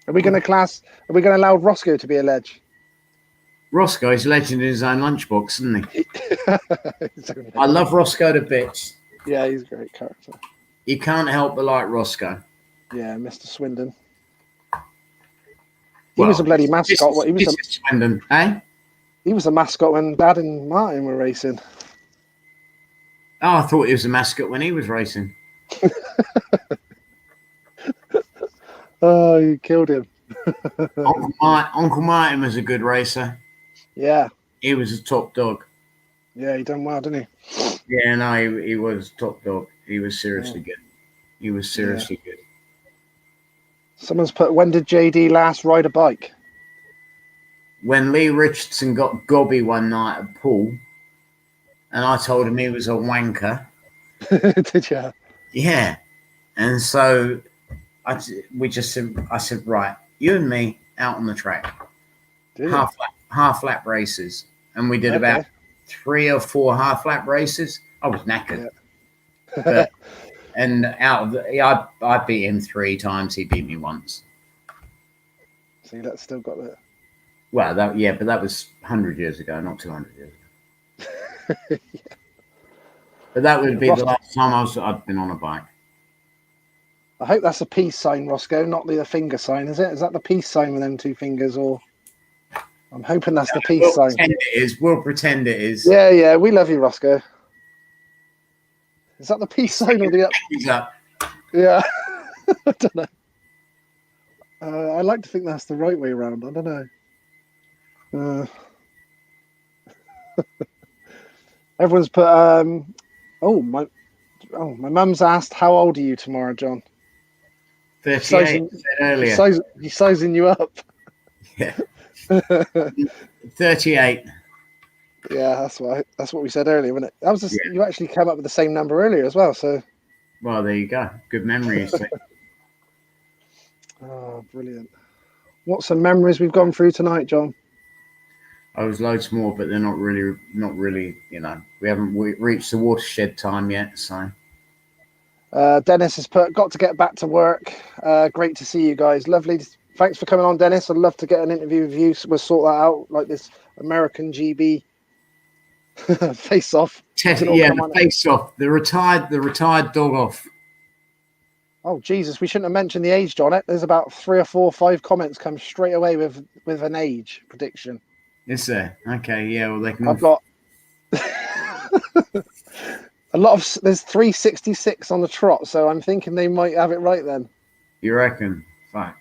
Are we going to allow Roscoe to be a ledge? Roscoe is a legend in his own lunchbox, isn't he? I love Roscoe to bits. Yeah, he's a great character. You can't help but like Roscoe. Yeah, Mr. Swindon. He was a bloody mascot. Mr. Swindon, eh? He was a mascot when Dad and Martin were racing. Oh, I thought he was a mascot when he was racing. Oh, you killed him. Uncle Martin was a good racer. Yeah. He was a top dog. Yeah, he done well, didn't he? Yeah, no, he was top dog. He was seriously good. He was seriously good. Someone's put, when did JD last ride a bike? When Lee Richardson got gobby one night at pool, and I told him he was a wanker. Did you? Yeah. And so I said, right, you and me out on the track. Half lap races. And we did about 3 or 4 half lap races. I was knackered. Yeah. But, and I beat him 3 times. He beat me once. See, that's still got that. Well, but that was 100 years ago, not 200 years ago. Yeah. But that would be the last time I'd been on a bike. I hope that's a peace sign, Roscoe, not the finger sign, is it? Is that the peace sign with them 2 fingers, or? I'm hoping that's the peace sign. We'll pretend it is. Yeah, we love you, Roscoe. Is that the peace sign or the up? Yeah, I don't know. I like to think that's the right way around. I don't know. Everyone's put. My mum's asked, "How old are you tomorrow, John?" 38. Earlier. He's sizing you up. Yeah. 38. Yeah, that's what we said earlier, wasn't it? You actually came up with the same number earlier as well. So. Well, there you go. Good memories. Oh, brilliant! What some memories we've gone through tonight, John. I was loads more, but they're not really. You know, we haven't reached the watershed time yet. So. Dennis has put, got to get back to work. Great to see you guys. Lovely. Thanks for coming on, Dennis. I'd love to get an interview with you. So we'll sort that out, like this American GB face-off. The face-off. The retired dog off. Oh, Jesus. We shouldn't have mentioned the age, John. There's about 3 or 4 or 5 comments come straight away with an age prediction. Is there? Okay, yeah. Well, they can... I've got... a lot of... There's 366 on the trot, so I'm thinking they might have it right then. You reckon? Fuck.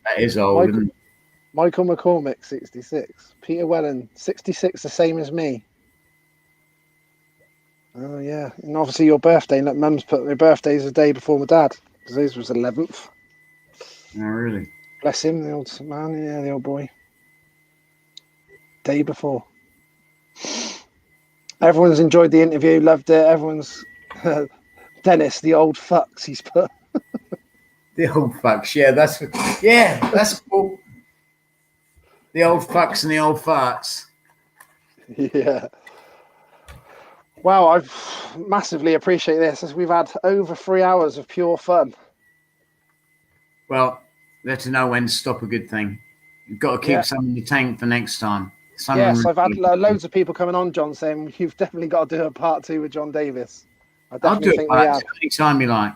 That is old, isn't it? Michael McCormick, 66. Peter Wellen, 66, the same as me. Oh, yeah. And obviously your birthday. Look, Mum's put your birthday's the day before my dad, because his was 11th. Oh, really? Bless him, the old man. Yeah, the old boy. Day before. Everyone's enjoyed the interview, loved it. Everyone's... Dennis, the old fucks, he's put. The old fucks, that's cool. The old fucks and the old farts. Yeah. Wow, I massively appreciate this, as we've had over 3 hours of pure fun. Well, let's know when to stop a good thing. You've got to keep some in the tank for next time. Yes, I've had loads of people coming on, John, saying you've definitely got to do a part 2 with John Davis. I'll do it anytime you like.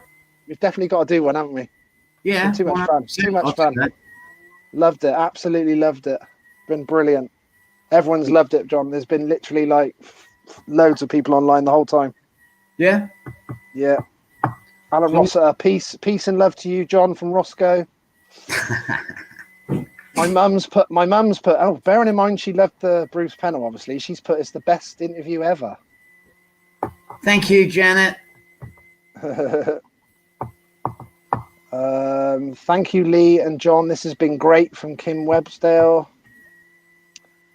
We've definitely got to do one, haven't we? Yeah. Too much fun. Too much fun. Loved it. Absolutely loved it. Been brilliant. Everyone's loved it, John. There's been literally like loads of people online the whole time. Yeah. Yeah. Alan Rossiter, peace and love to you, John, from Roscoe. My mum's put. Oh, bearing in mind she loved the Bruce Pennell. Obviously, she's put it's the best interview ever. Thank you, Janet. Thank you, Lee and John. This has been great, from Kim Websdale.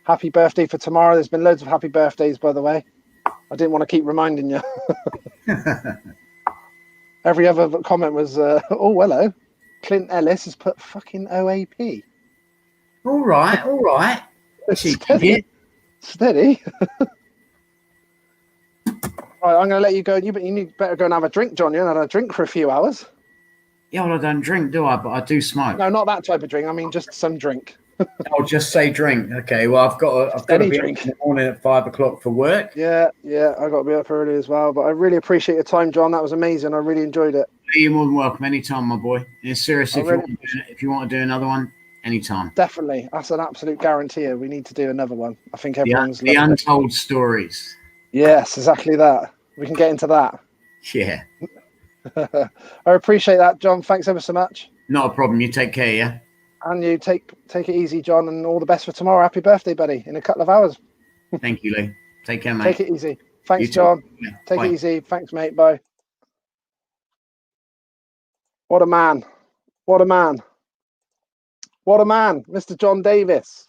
Happy birthday for tomorrow. There's been loads of happy birthdays, by the way. I didn't want to keep reminding you. Every other comment was, oh, hello. Clint Ellis has put fucking OAP. All right. Steady. Steady. Right, I'm going to let you go. You better go and have a drink, John. You haven't had a drink for a few hours. Yeah, well, I don't drink, do I? But I do smoke. No, not that type of drink. I mean, just some drink. I'll just say drink. Okay. Well, I've got to be up in the morning at 5 o'clock for work. Yeah. I got to be up early as well. But I really appreciate your time, John. That was amazing. I really enjoyed it. You're more than welcome anytime, my boy. And seriously, if you want to do another one, anytime. Definitely, that's an absolute guarantee. We need to do another one. I think everyone's the untold stories. Yes, exactly that. We can get into that. Yeah. I appreciate that, John. Thanks ever so much. Not a problem. You take care, yeah? And you take it easy, John, and all the best for tomorrow. Happy birthday, buddy, in a couple of hours. Thank you, Lee. Take care, mate. Take it easy. Thanks, John. Take it easy. Thanks, mate. Bye. What a man. What a man. What a man, Mr. John Davis.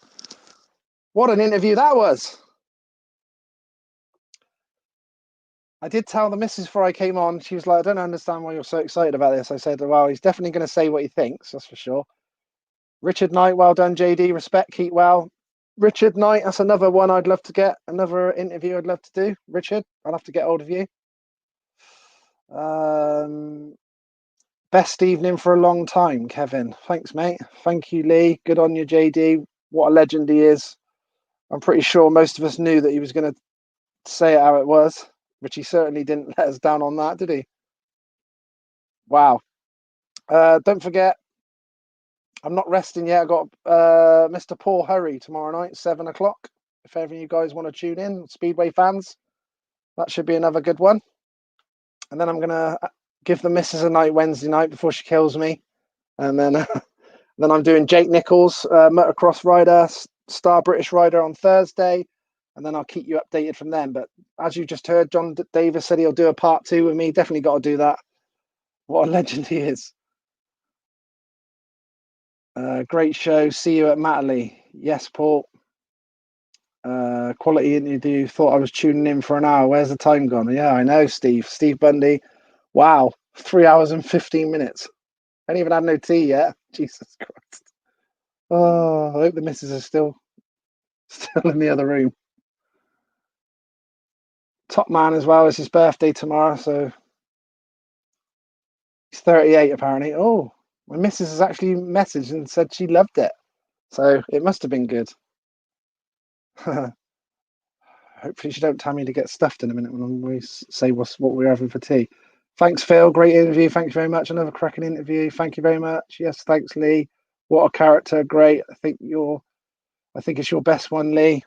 What an interview that was. I did tell the missus before I came on, she was like, I don't understand why you're so excited about this. I said, well, he's definitely going to say what he thinks, that's for sure. Richard Knight, well done, JD. Respect, keep well. Richard Knight, that's another one I'd love to get. Another interview I'd love to do. Richard, I'll have to get hold of you. Best evening for a long time, Kevin. Thanks, mate. Thank you, Lee. Good on you, JD. What a legend he is. I'm pretty sure most of us knew that he was going to say it how it was, which he certainly didn't let us down on that, did he? Wow. Don't forget, I'm not resting yet. I got Mr. Paul Hurry tomorrow night, 7 o'clock. If ever you guys want to tune in, Speedway fans, that should be another good one. And then I'm going to give the missus a night Wednesday night before she kills me. And then then I'm doing Jake Nichols, motocross rider, star British rider on Thursday. And then I'll keep you updated from them. But as you just heard, John Davis said he'll do a part 2 with me. Definitely got to do that. What a legend he is. Great show. See you at Matterley. Yes, Paul. Quality interview. Thought I was tuning in for an hour. Where's the time gone? Yeah, I know, Steve. Steve Bundy. Wow. 3 hours and 15 minutes. I ain't even had no tea yet. Jesus Christ. Oh, I hope the missus is still in the other room. Top man as well. It's his birthday tomorrow, so he's 38 apparently. Oh, my missus has actually messaged and said she loved it, so it must have been good. Hopefully she don't tell me to get stuffed in a minute when we say what we're having for tea. Thanks, Phil. Great interview. Thanks very much. Another cracking interview. Thank you very much. Yes, thanks, Lee. What a character. Great. I think it's your best one, Lee.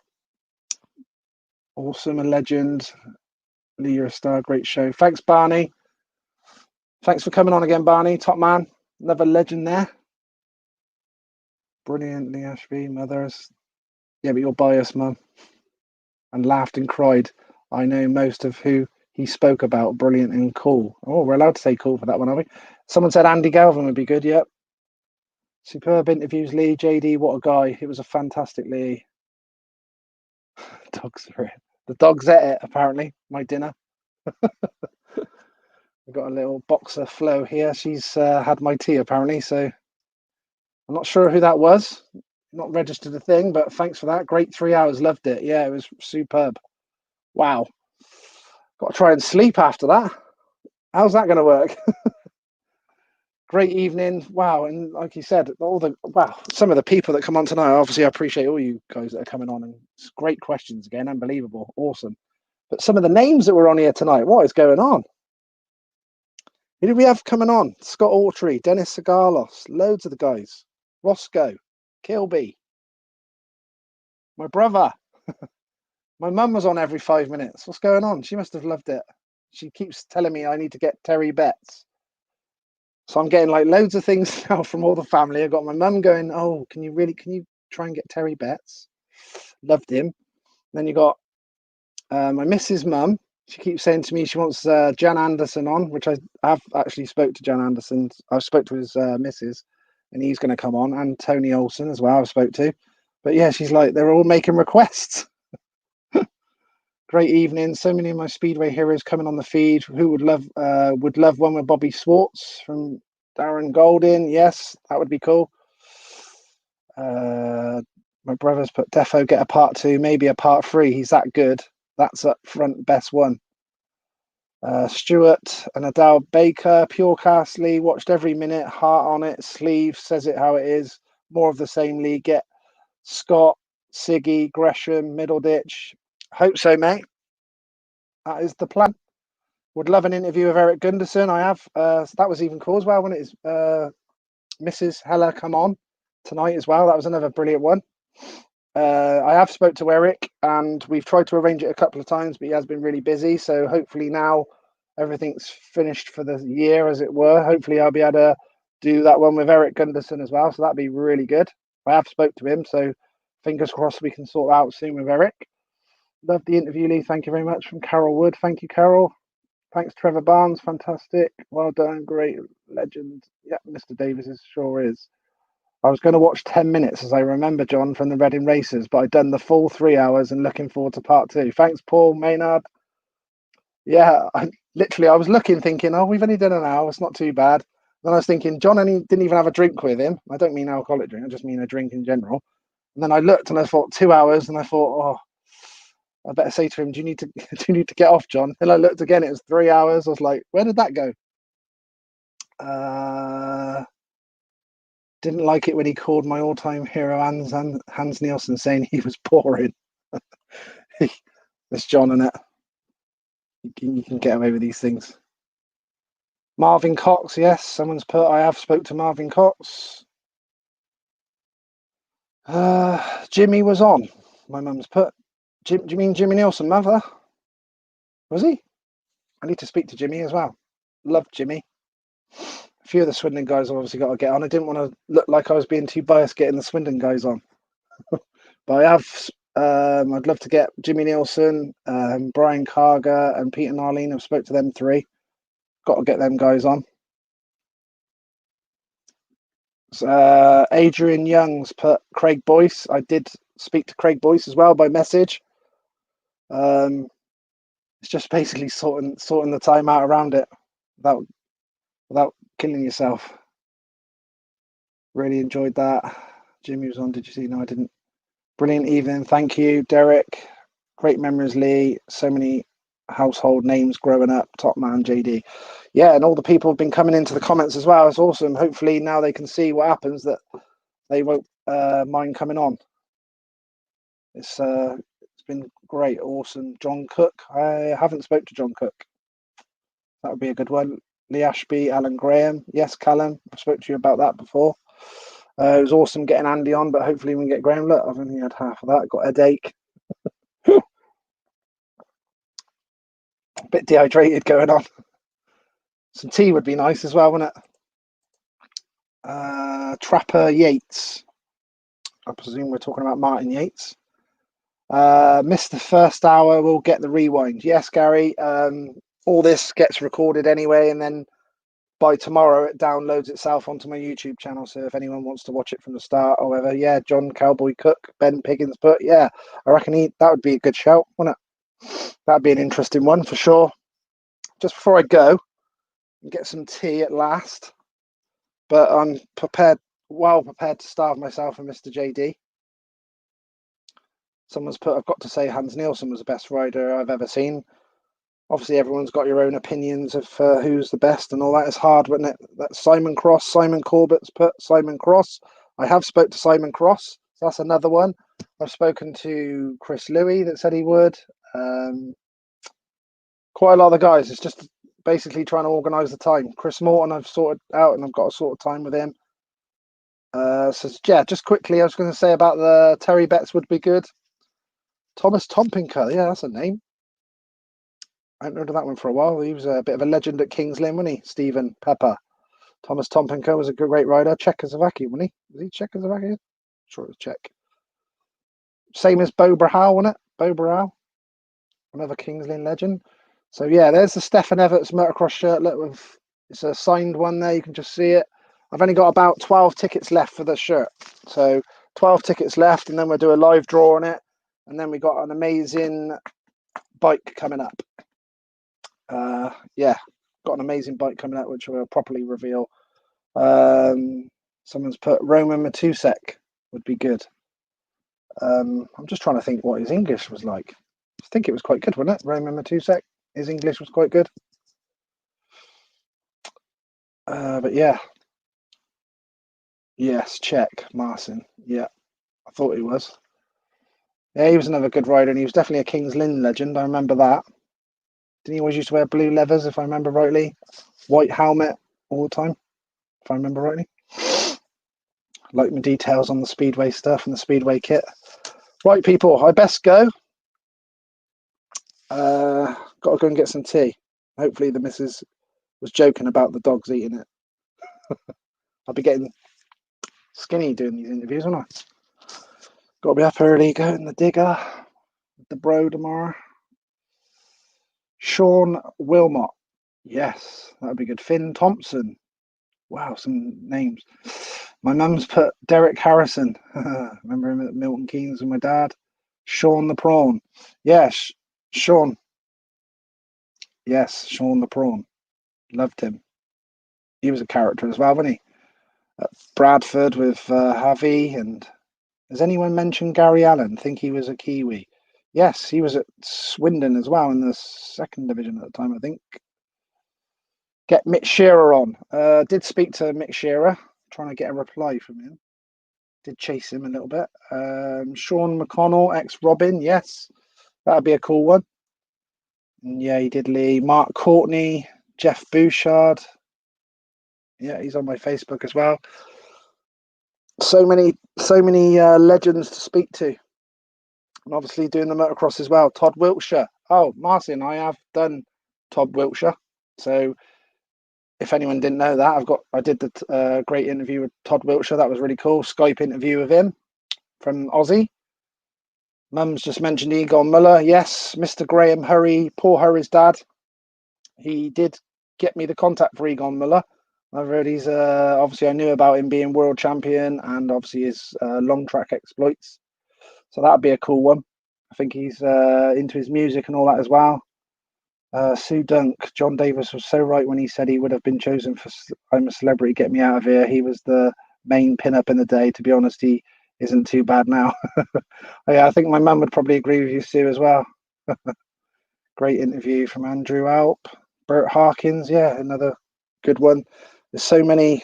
Awesome, a legend. Lee, you're a star. Great show. Thanks, Barney. Thanks for coming on again, Barney. Top man. Another legend there. Brilliant, Lee Ashby. Mothers. Yeah, but you're biased, Mum. And laughed and cried. I know most of who he spoke about. Brilliant and cool. Oh, we're allowed to say cool for that one, are we? Someone said Andy Galvin would be good. Yep. Superb interviews, Lee. JD, what a guy. It was a fantastic Lee. Dogs are it. The dogs ate it, apparently. My dinner. We've got a little boxer Flo here. She's had my tea, apparently. So I'm not sure who that was. Not registered a thing, but thanks for that. Great 3 hours. Loved it. Yeah, it was superb. Wow. Got to try and sleep after that. How's that going to work? Great evening. Wow. And like you said, some of the people that come on tonight, obviously I appreciate all you guys that are coming on, and it's great questions again. Unbelievable. Awesome. But some of the names that were on here tonight, what is going on? Who did we have coming on? Scott Autry, Dennis Segalos, loads of the guys. Roscoe, Kilby, my brother. My mum was on every 5 minutes. What's going on? She must have loved it. She keeps telling me I need to get Terry Betts. So I'm getting like loads of things now from all the family. I've got my mum going, oh, can you try and get Terry Betts? Loved him. Then you got my missus' mum. She keeps saying to me she wants Jan Anderson on, which I've actually spoke to Jan Anderson. I've spoke to his missus, and he's going to come on, and Tony Olsen as well I've spoke to. But yeah, she's like, they're all making requests. Great evening. So many of my Speedway heroes coming on the feed. Who would love one with Bobby Swartz from Darren Golding, yes, that would be cool. My brother's put defo get a part 2, maybe a part 3. He's that good. That's up front best one. Stuart and Adele Baker, Purecast Lee, watched every minute, heart on it, sleeve, says it how it is. More of the same Lee. Get Scott, Siggy, Gresham, Middleditch. Hope so, mate. That is the plan. Would love an interview with Eric Gunderson. I have. That was even cool as well when it is Mrs. Hella come on tonight as well. That was another brilliant one. I have spoke to Eric and we've tried to arrange it a couple of times, but he has been really busy. So hopefully now everything's finished for the year, as it were. Hopefully I'll be able to do that one with Eric Gunderson as well. So that'd be really good. I have spoke to him, so fingers crossed we can sort out soon with Eric. Love the interview, Lee. Thank you very much. From Carol Wood. Thank you, Carol. Thanks, Trevor Barnes. Fantastic. Well done. Great. Legend. Yeah, Mr. Davis sure is. I was going to watch 10 minutes, as I remember, John, from the Reading races, but I'd done the full 3 hours and looking forward to part 2. Thanks, Paul Maynard. Yeah, I was looking, thinking, oh, we've only done an hour. It's not too bad. Then I was thinking, John didn't even have a drink with him. I don't mean alcoholic drink. I just mean a drink in general. And then I looked and I thought 2 hours, and I thought, oh, I better say to him, do you need to get off, John? And I looked again, it was 3 hours. I was like, where did that go? Didn't like it when he called my all-time hero Hans Nielsen, saying he was boring. It's John, and you can get away with these things. Marvin Cox, yes, someone's put. I have spoke to Marvin Cox. Jimmy was on. My mum's put. Do you mean Jimmy Nielsen, mother? Was he? I need to speak to Jimmy as well. Love Jimmy. A few of the Swindon guys obviously got to get on. I didn't want to look like I was being too biased getting the Swindon guys on. But I have. I'd love to get Jimmy Nielsen, Brian Carger, and Peter Narleen. I've spoke to them 3. Got to get them guys on. Adrian Young's put Craig Boyce. I did speak to Craig Boyce as well by message. It's just basically sorting the time out around it without killing yourself. Really enjoyed that. Jimmy was on. Did you see? No, I didn't. Brilliant evening. Thank you, Derek. Great memories, Lee. So many household names growing up. Top man, JD. Yeah, and all the people have been coming into the comments as well. It's awesome. Hopefully now they can see what happens, that they won't mind coming on. It's been great. Awesome. John Cook. I haven't spoke to John Cook. That would be a good one. Lee Ashby, Alan Graham. Yes, Callum. I spoke to you about that before. It was awesome getting Andy on, but hopefully we can get Graham. Look, I've only had half of that. Got a headache. A bit dehydrated going on. Some tea would be nice as well, wouldn't it? Trapper Yates. I presume we're talking about Martin Yates. Missed the first hour. We'll get the rewind. Yes, Gary. All this gets recorded anyway, and then by tomorrow it downloads itself onto my YouTube channel. So if anyone wants to watch it from the start or whatever, yeah, John Cowboy Cook, Ben Piggins, but yeah, I reckon that would be a good shout, wouldn't it? That'd be an interesting one for sure. Just before I go and get some tea at last, but I'm well prepared to starve myself and Mr. JD. Someone's put, I've got to say Hans Nielsen was the best rider I've ever seen. Obviously, everyone's got your own opinions of who's the best and all that. It's hard, wouldn't it? That's Simon Cross. Simon Corbett's put Simon Cross. I have spoke to Simon Cross. So that's another one. I've spoken to Chris Louis that said he would. Quite a lot of the guys. It's just basically trying to organise the time. Chris Morton I've sorted out, and I've got a sort of time with him. So yeah, just quickly, I was going to say about the Terry Betts would be good. Thomas Tompinker, yeah, that's a name. I haven't heard of that one for a while. He was a bit of a legend at Kings Lynn, wasn't he? Stephen Pepper. Thomas Tompinker was a great rider. Czechoslovakia, wasn't he? Was he Czechoslovakia? Sure it was Czech. Same as Bo Brahal, wasn't it? Bo Brahal. Another Kings Lynn legend. So yeah, there's the Stefan Everts motocross shirtlet. It's a signed one there. You can just see it. I've only got about 12 tickets left for the shirt. So 12 tickets left, and then we'll do a live draw on it. And then we got an amazing bike coming up. Yeah, got an amazing bike coming out, which we'll properly reveal Someone's put Roman Matusek would be good. I'm just trying to think what his English was like. I think it was quite good, wasn't it? Roman Matusek. His English was quite good. But yeah. Yes, Czech, Marcin. Yeah, I thought he was. Yeah, he was another good rider, and he was definitely a King's Lynn legend. I remember that. Didn't he always used to wear blue leathers, if I remember rightly? White helmet all the time, if I remember rightly. Like my details on the Speedway stuff and the Speedway kit. Right, people, I best go. Got to go and get some tea. Hopefully the missus was joking about the dogs eating it. I'll be getting skinny doing these interviews, won't I? Got to be up early, go in the digger with the bro tomorrow. Sean Wilmot. Yes, that would be good. Finn Thompson. Wow, some names. My mum's put Derek Harrison. Remember him at Milton Keynes with my dad? Sean the Prawn. Yes, Sean. Yes, Sean the Prawn. Loved him. He was a character as well, wasn't he? At Bradford with Javi. And has anyone mentioned Gary Allen? Think he was a Kiwi? Yes, he was at Swindon as well in the second division at the time, I think. Get Mick Shearer on. Did speak to Mick Shearer, trying to get a reply from him. Did chase him a little bit. Sean McConnell, ex-Robin. Yes, that'd be a cool one. And yeah, he did Lee. Mark Courtney, Jeff Bouchard. Yeah, he's on my Facebook as well. So many legends to speak to. And obviously doing the motocross as well. Todd Wiltshire. Oh, Marcin, I have done Todd Wiltshire. So if anyone didn't know that, I did the great interview with Todd Wiltshire. That was really cool. Skype interview with him from Aussie. Mum's just mentioned Egon Muller. Yes, Mr. Graham Hurry, Paul Hurry's dad. He did get me the contact for Egon Muller. I've heard he's obviously I knew about him being world champion and obviously his long track exploits. So that'd be a cool one. I think he's into his music and all that as well. Sue Dunk, John Davis was so right when he said he would have been chosen for I'm a Celebrity, Get Me Out of Here. He was the main pin-up in the day. To be honest, he isn't too bad now. Yeah, I think my mum would probably agree with you, Sue, as well. Great interview from Andrew Alp. Bert Harkins, yeah, another good one. There's so many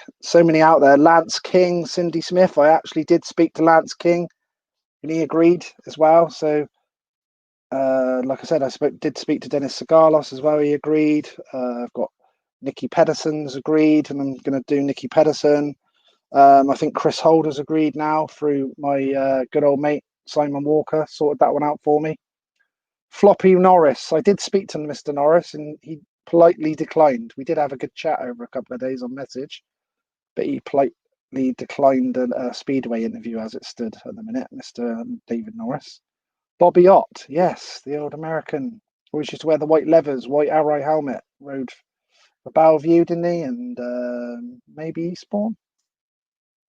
out there. Lance King, Cindy Smith. I actually did speak to Lance King and he agreed as well. So like I said, did speak to Dennis Sagalos as well. He agreed. I've got Nikki Pedersen's agreed, and I'm going to do Nikki Pedersen. I think Chris Holder's agreed now through my good old mate Simon Walker. Sorted that one out for me. Floppy Norris. I did speak to Mr. Norris, and he politely declined. We did have a good chat over a couple of days on message, but he politely declined a Speedway interview as it stood at the minute, Mr. David Norris. Bobby Ott, yes, the old American. Always used to wear the white leathers, white Ayres helmet. Rode for Bellevue, didn't he? And maybe Eastbourne.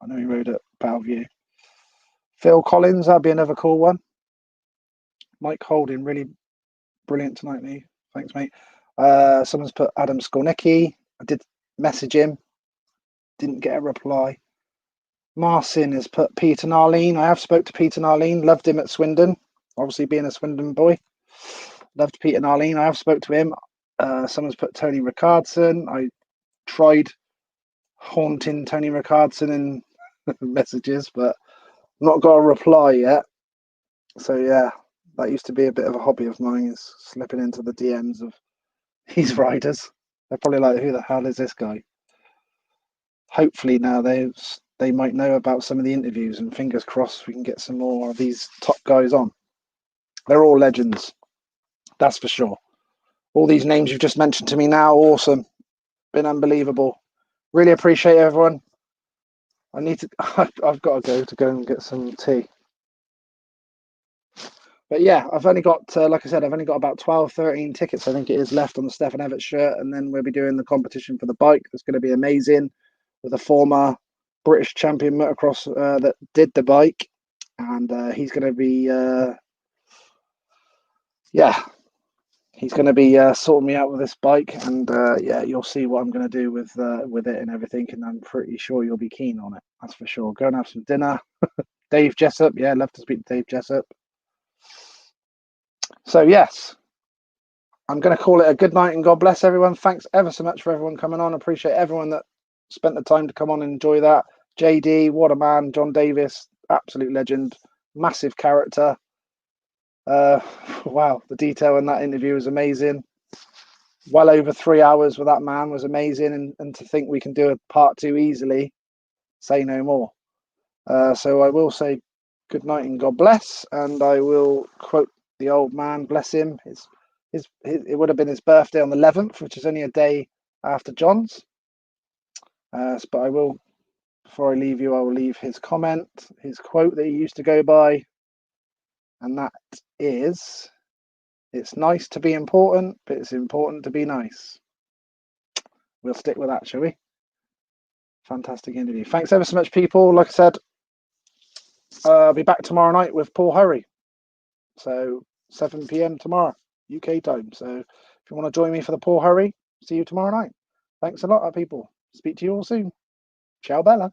I know he rode at Bellevue. Phil Collins, that'd be another cool one. Mike Holding, really brilliant tonight, Lee. Thanks, mate. Someone's put Adam Skolnicki. I did message him. Didn't get a reply. Marcin has put Peter Narline. I have spoke to Peter Narline. Loved him at Swindon. Obviously, being a Swindon boy, loved Peter Narline. I have spoke to him. Someone's put Tony Rickardson. I tried haunting Tony Rickardson in messages, but not got a reply yet. So yeah, that used to be a bit of a hobby of mine, is slipping into the DMs of these riders. They're probably like, who the hell is this guy? Hopefully now they might know about some of the interviews, and fingers crossed we can get some more of these top guys on. They're all legends, that's for sure. All these names you've just mentioned to me now, awesome. Been unbelievable. Really appreciate everyone. I've got to go and get some tea. But yeah, I've only got, like I said, I've only got about 12, 13 tickets, I think it is, left on the Stefan Everett shirt. And then we'll be doing the competition for the bike. It's going to be amazing with a former British champion motocross that did the bike. And he's going to be, he's going to be sorting me out with this bike, and yeah, you'll see what I'm going to do with it and everything, and I'm pretty sure you'll be keen on it. That's for sure. Go and have some dinner. Dave Jessup, yeah, love to speak to Dave Jessup. So yes, I'm going to call it a good night and God bless everyone. Thanks ever so much for everyone coming on. Appreciate everyone that spent the time to come on and enjoy that. JD, what a man. John Davis, absolute legend, massive character. Wow, the detail in that interview was amazing. Well over 3 hours with that man was amazing, and to think we can do a part 2 easily, say no more. So I will say good night and God bless, and I will quote the old man, bless him. It would have been his birthday on the 11th, which is only a day after John's. But I will, before I leave you, I will leave his comment, his quote that he used to go by, and that is, "It's nice to be important, but it's important to be nice." We'll stick with that, shall we? Fantastic interview. Thanks ever so much, people. Like I said, I'll be back tomorrow night with Paul Hurry. So 7 p.m. tomorrow, UK time. So if you want to join me for the Paul Hurry, see you tomorrow night. Thanks a lot, people. Speak to you all soon. Ciao, Bella.